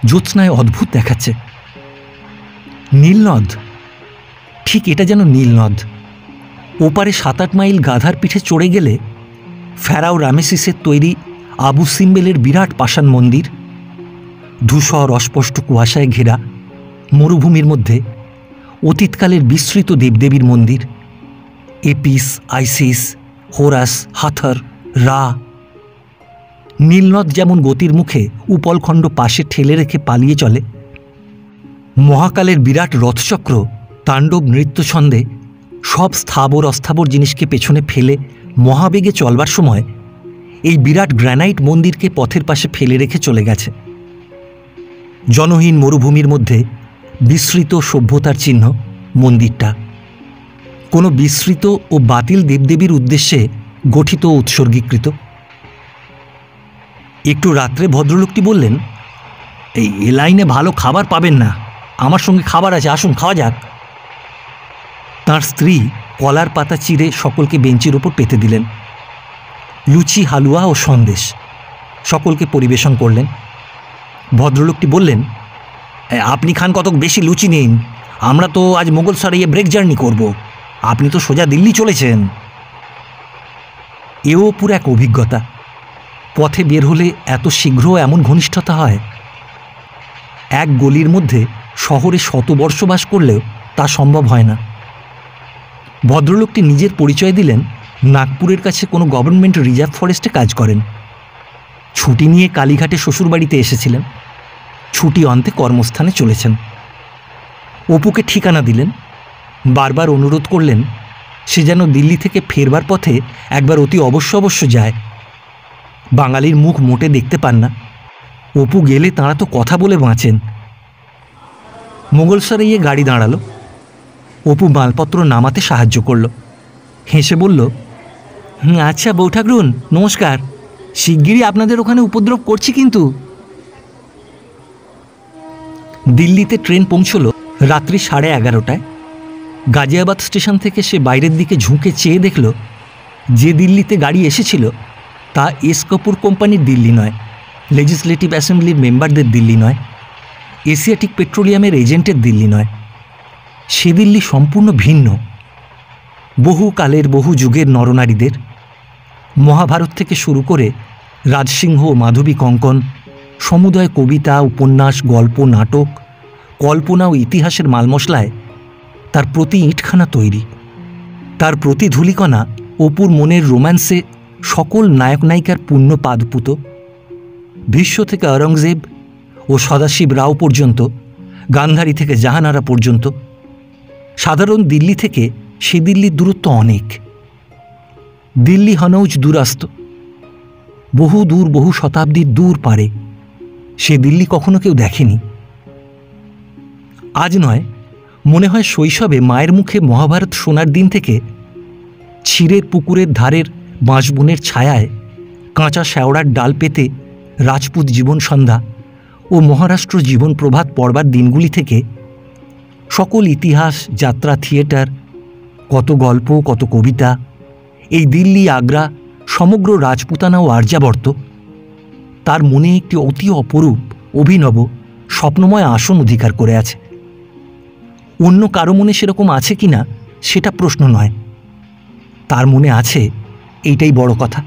জ্যোৎস্নায় অদ্ভুত দেখাচ্ছে। নীলনদ, ঠিক এটা যেন নীলনদ। ওপারে 7-8 মাইল গাধার পিঠে চড়ে গেলে ফেরাও রামেসিসের তৈরি আবু সিম্বেলের বিরাট পাষাণ মন্দির, ধূসর অস্পষ্ট কুয়াশায় ঘেরা মরুভূমির মধ্যে অতীতকালের বিস্তৃত দেবদেবীর মন্দির, এপিস, আইসিস, হোরাস, হাথর, রা। নীলনদ যেমন গতির মুখে উপলখণ্ড পাশে ঠেলে রেখে পালিয়ে চলে, মহাকালের বিরাট রথচক্র তাণ্ডব নৃত্য ছন্দে সব স্থাবর অস্থাবর জিনিসকে পেছনে ফেলে মহাবেগে চলবার সময় এই বিরাট গ্র্যানাইট মন্দিরকে পথের পাশে ফেলে রেখে চলে গেছে। জনহীন মরুভূমির মধ্যে বিস্মৃত সভ্যতার চিহ্ন মন্দিরটা, কোনো বিস্মৃত ও বাতিল দেবদেবীর উদ্দেশ্যে গঠিত ও উৎসর্গীকৃত। একটু রাত্রে ভদ্রলোকটি বললেন, এই লাইনে ভালো খাবার পাবেন না, আমার সঙ্গে খাবার আছে, আসুন খাওয়া যাক। তাঁর স্ত্রী কলার পাতা চিরে সকলকে বেঞ্চির ওপর পেতে দিলেন। লুচি, হালুয়া ও সন্দেশ সকলকে পরিবেশন করলেন। ভদ্রলোকটি বললেন, আপনি খান কতক বেশি লুচি নিন, আমরা তো আজ মোগল সরাইয়ে ব্রেক জার্নি করব, আপনি তো সোজা দিল্লি চলেছেন। এও পুরো এক অভিজ্ঞতা। পথে বের হলে এত শীঘ্র এমন ঘনিষ্ঠতা হয়। এক গলির মধ্যে শহরে 100 বর্ষ বাস করলেও তা সম্ভব হয় না। ভদ্রলোকটি নিজের পরিচয় দিলেন, নাগপুরের কাছে কোনো গভর্নমেন্ট রিজার্ভ ফরেস্টে কাজ করেন। ছুটি নিয়ে কালীঘাটে শ্বশুরবাড়িতে এসেছিলেন, ছুটি অন্তে কর্মস্থানে চলেছেন। অপুকে ঠিকানা দিলেন, বারবার অনুরোধ করলেন সে যেন দিল্লি থেকে ফেরবার পথে একবার অতি অবশ্য যায়। বাঙালির মুখ মোটে দেখতে পান না, অপু গেলে তাঁরা তো কথা বলে বাঁচেন। মোগলসরাইয়ে গাড়ি দাঁড়ালো। অপু মালপত্র নামাতে সাহায্য করল, হেসে বলল, আচ্ছা বৌঠাকরুন, নমস্কার, শিগগিরই আপনাদের ওখানে উপদ্রব করছি কিন্তু। দিল্লিতে ট্রেন পৌঁছল রাত্রি 11:30টায়। গাজিয়াবাদ স্টেশন থেকে সে বাইরের দিকে ঝুঁকে চেয়ে দেখল যে দিল্লিতে গাড়ি এসেছিল তা এস কাপুর কোম্পানির দিল্লি নয়, লেজিসলেটিভ অ্যাসেম্বলির মেম্বারদের দিল্লি নয়, এশিয়াটিক পেট্রোলিয়ামের এজেন্টের দিল্লি নয়। সে দিল্লি সম্পূর্ণ ভিন্ন। বহু কালের বহু যুগের নরনারীদের, মহাভারত থেকে শুরু করে রাজসিংহ ও মাধবী কঙ্কন, সমুদয় কবিতা, উপন্যাস, গল্প, নাটক, কল্পনা ও ইতিহাসের মালমশলায় তার প্রতি ইটখানা তৈরি। তার প্রতি ধূলিকণা অপুর মনের রোম্যান্সে সকল নায়ক নায়িকার পুণ্য পাদপুত। ভীষ্ম থেকে অরঙ্গজেব ও সদাশিব রাও পর্যন্ত, গান্ধারী থেকে জাহানারা পর্যন্ত, সাধারণ দিল্লি থেকে সে দিল্লির দূরত্ব অনেক। দিল্লি হনৌজ দূরাস্ত, বহু দূর, বহু শতাব্দীর দূর পারে। সে দিল্লি কখনো কেউ দেখেনি। আজ নয়, মনে হয় শৈশবে মায়ের মুখে মহাভারত শোনার দিন থেকে ছিরের পুকুরের ধারের বাঁশবনের ছায়ায় কাঁচা শ্যাওড়ার ডাল পেতে রাজপুত জীবন সন্ধ্যা ও মহারাষ্ট্র জীবন প্রভাত পড়বার দিনগুলি থেকে সকল ইতিহাস, যাত্রা, থিয়েটার, কত গল্প, কত কবিতা, এই দিল্লি, আগ্রা, সমগ্র রাজপুতানা ও আর্যাবর্ত তার মনে একটি অতি অপরূপ, অভিনব, স্বপ্নময় আসন অধিকার করে আছে। অন্য কারো মনে সেরকম আছে কিনা সেটা প্রশ্ন নয়, তার মনে আছে, এইটাই বড় কথা।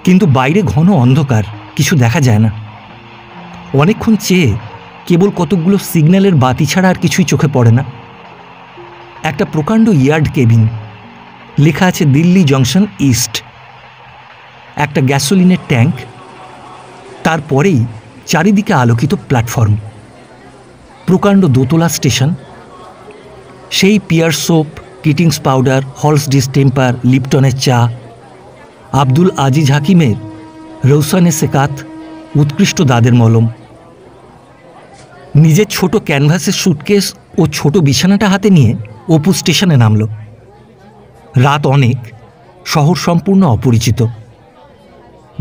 কিন্তু বাইরে ঘন অন্ধকার, কিছু দেখা যায় না। অনেকক্ষণ চেয়ে কেবল কতকগুলো সিগন্যালের বাতি ছাড়া আর কিছুই চোখে পড়ে না। একটা প্রকাণ্ড ইয়ার্ড কেবিন, লেখা আছে দিল্লি জংশন ইস্ট। একটা গ্যাসোলিনের ট্যাঙ্ক, তারপরেই চারিদিকে আলোকিত প্ল্যাটফর্ম। প্রকাণ্ড দোতলা স্টেশন, সেই Pears soap, Keatings powder, Halls distemper, লিপটনের চা, আব্দুল আজিজ হাকিমের রৌসানে সেকাত, উৎকৃষ্ট দাদের মলম। নিজের ছোট ক্যানভাসের সুটকেস ও ছোট বিছানাটা হাতে নিয়ে অপু স্টেশনে নামল। রাত অনেক, শহর সম্পূর্ণ অপরিচিত।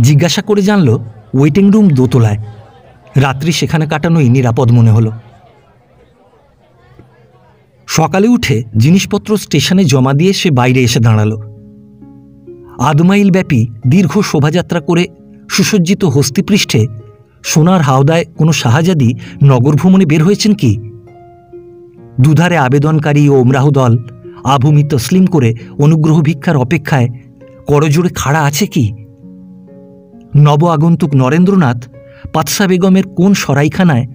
জিজ্ঞাসা করে জানল ওয়েটিং রুম দোতলায়। রাত্রি সেখানে কাটানোই নিরাপদ মনে হলো। সকালে উঠে জিনিসপত্র স্টেশনে জমা দিয়ে সে বাইরে এসে দাঁড়াল। আধমাইল ব্যাপী দীর্ঘ শোভাযাত্রা করে সুসজ্জিত হস্তিপৃষ্ঠে সোনার হাওদায় কোনো শাহজাদি নগর ভ্রমণে বের হয়েছেন কি? দুধারে আবেদনকারী ও ওমরাহ দল আভূমি তসলিম করে অনুগ্রহ ভিক্ষার অপেক্ষায় করজোড়ে খাড়া আছে কি? নব আগন্তুক নরেন্দ্রনাথ পাতসা বেগমের কোন সরাইখানায়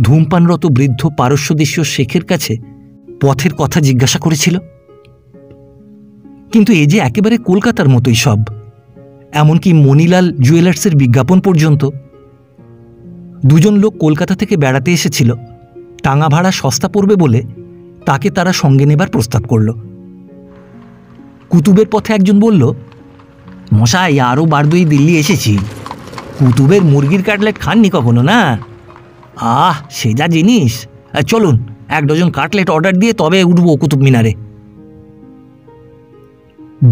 ধূমপানরত বৃদ্ধ পারস্যদেশীয় শেখের কাছে পথের কথা জিজ্ঞাসা করেছিল? কিন্তু এ যে একেবারে কলকাতার মতোই সব, এমনকি মণিলাল জুয়েলার্সের বিজ্ঞাপন পর্যন্ত। দুজন লোক কলকাতা থেকে বেড়াতে এসেছিল, টাঙা ভাড়া সস্তা পড়বে বলে তাকে তারা সঙ্গে নেবার প্রস্তাব করল। কুতুবের পথে একজন বলল, মশাই, আরও বারদই দিল্লি এসেছি। কুতুবের মুরগির কাটলেট খাননি কখনো না? আহ, সে যা জিনিস! চলুন, 1 ডজন কাটলেট অর্ডার দিয়ে তবে উঠব কুতুব মিনারে।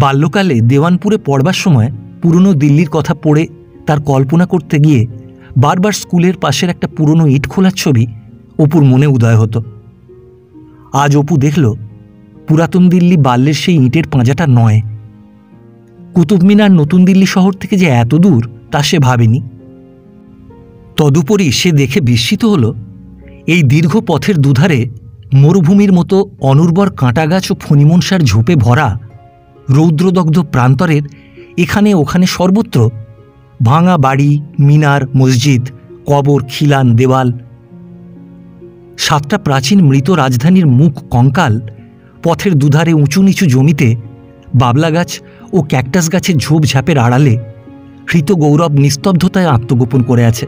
বাল্যকালে দেওয়ানপুরে পড়বার সময় পুরনো দিল্লির কথা পড়ে তার কল্পনা করতে গিয়ে বারবার স্কুলের পাশের একটা পুরনো ইট খোলার ছবি অপুর মনে উদয় হতো। আজ অপু দেখল পুরাতন দিল্লি বাল্যের সেই ইটের পাঁজাটা নয়। কুতুব মিনার নতুন দিল্লি শহর থেকে যে এত দূর তা সে ভাবেনি। তদুপরি সে দেখে বিস্মিত হল এই দীর্ঘ পথের দুধারে মরুভূমির মতো অনুর্বর কাঁটাগাছ ও ফণিমনসার ঝোপে ভরা রৌদ্রদগ্ধ প্রান্তরের এখানে ওখানে সর্বত্র ভাঙা বাড়ি, মিনার, মসজিদ, কবর, খিলান, দেওয়াল। 7টা প্রাচীন মৃত রাজধানীর মুখ কঙ্কাল পথের দুধারে উঁচু নিচু জমিতে বাবলা গাছ ও ক্যাকটাস গাছের ঝোপঝাপের আড়ালে হৃত গৌরব নিস্তব্ধতায় আত্মগোপন করে আছে।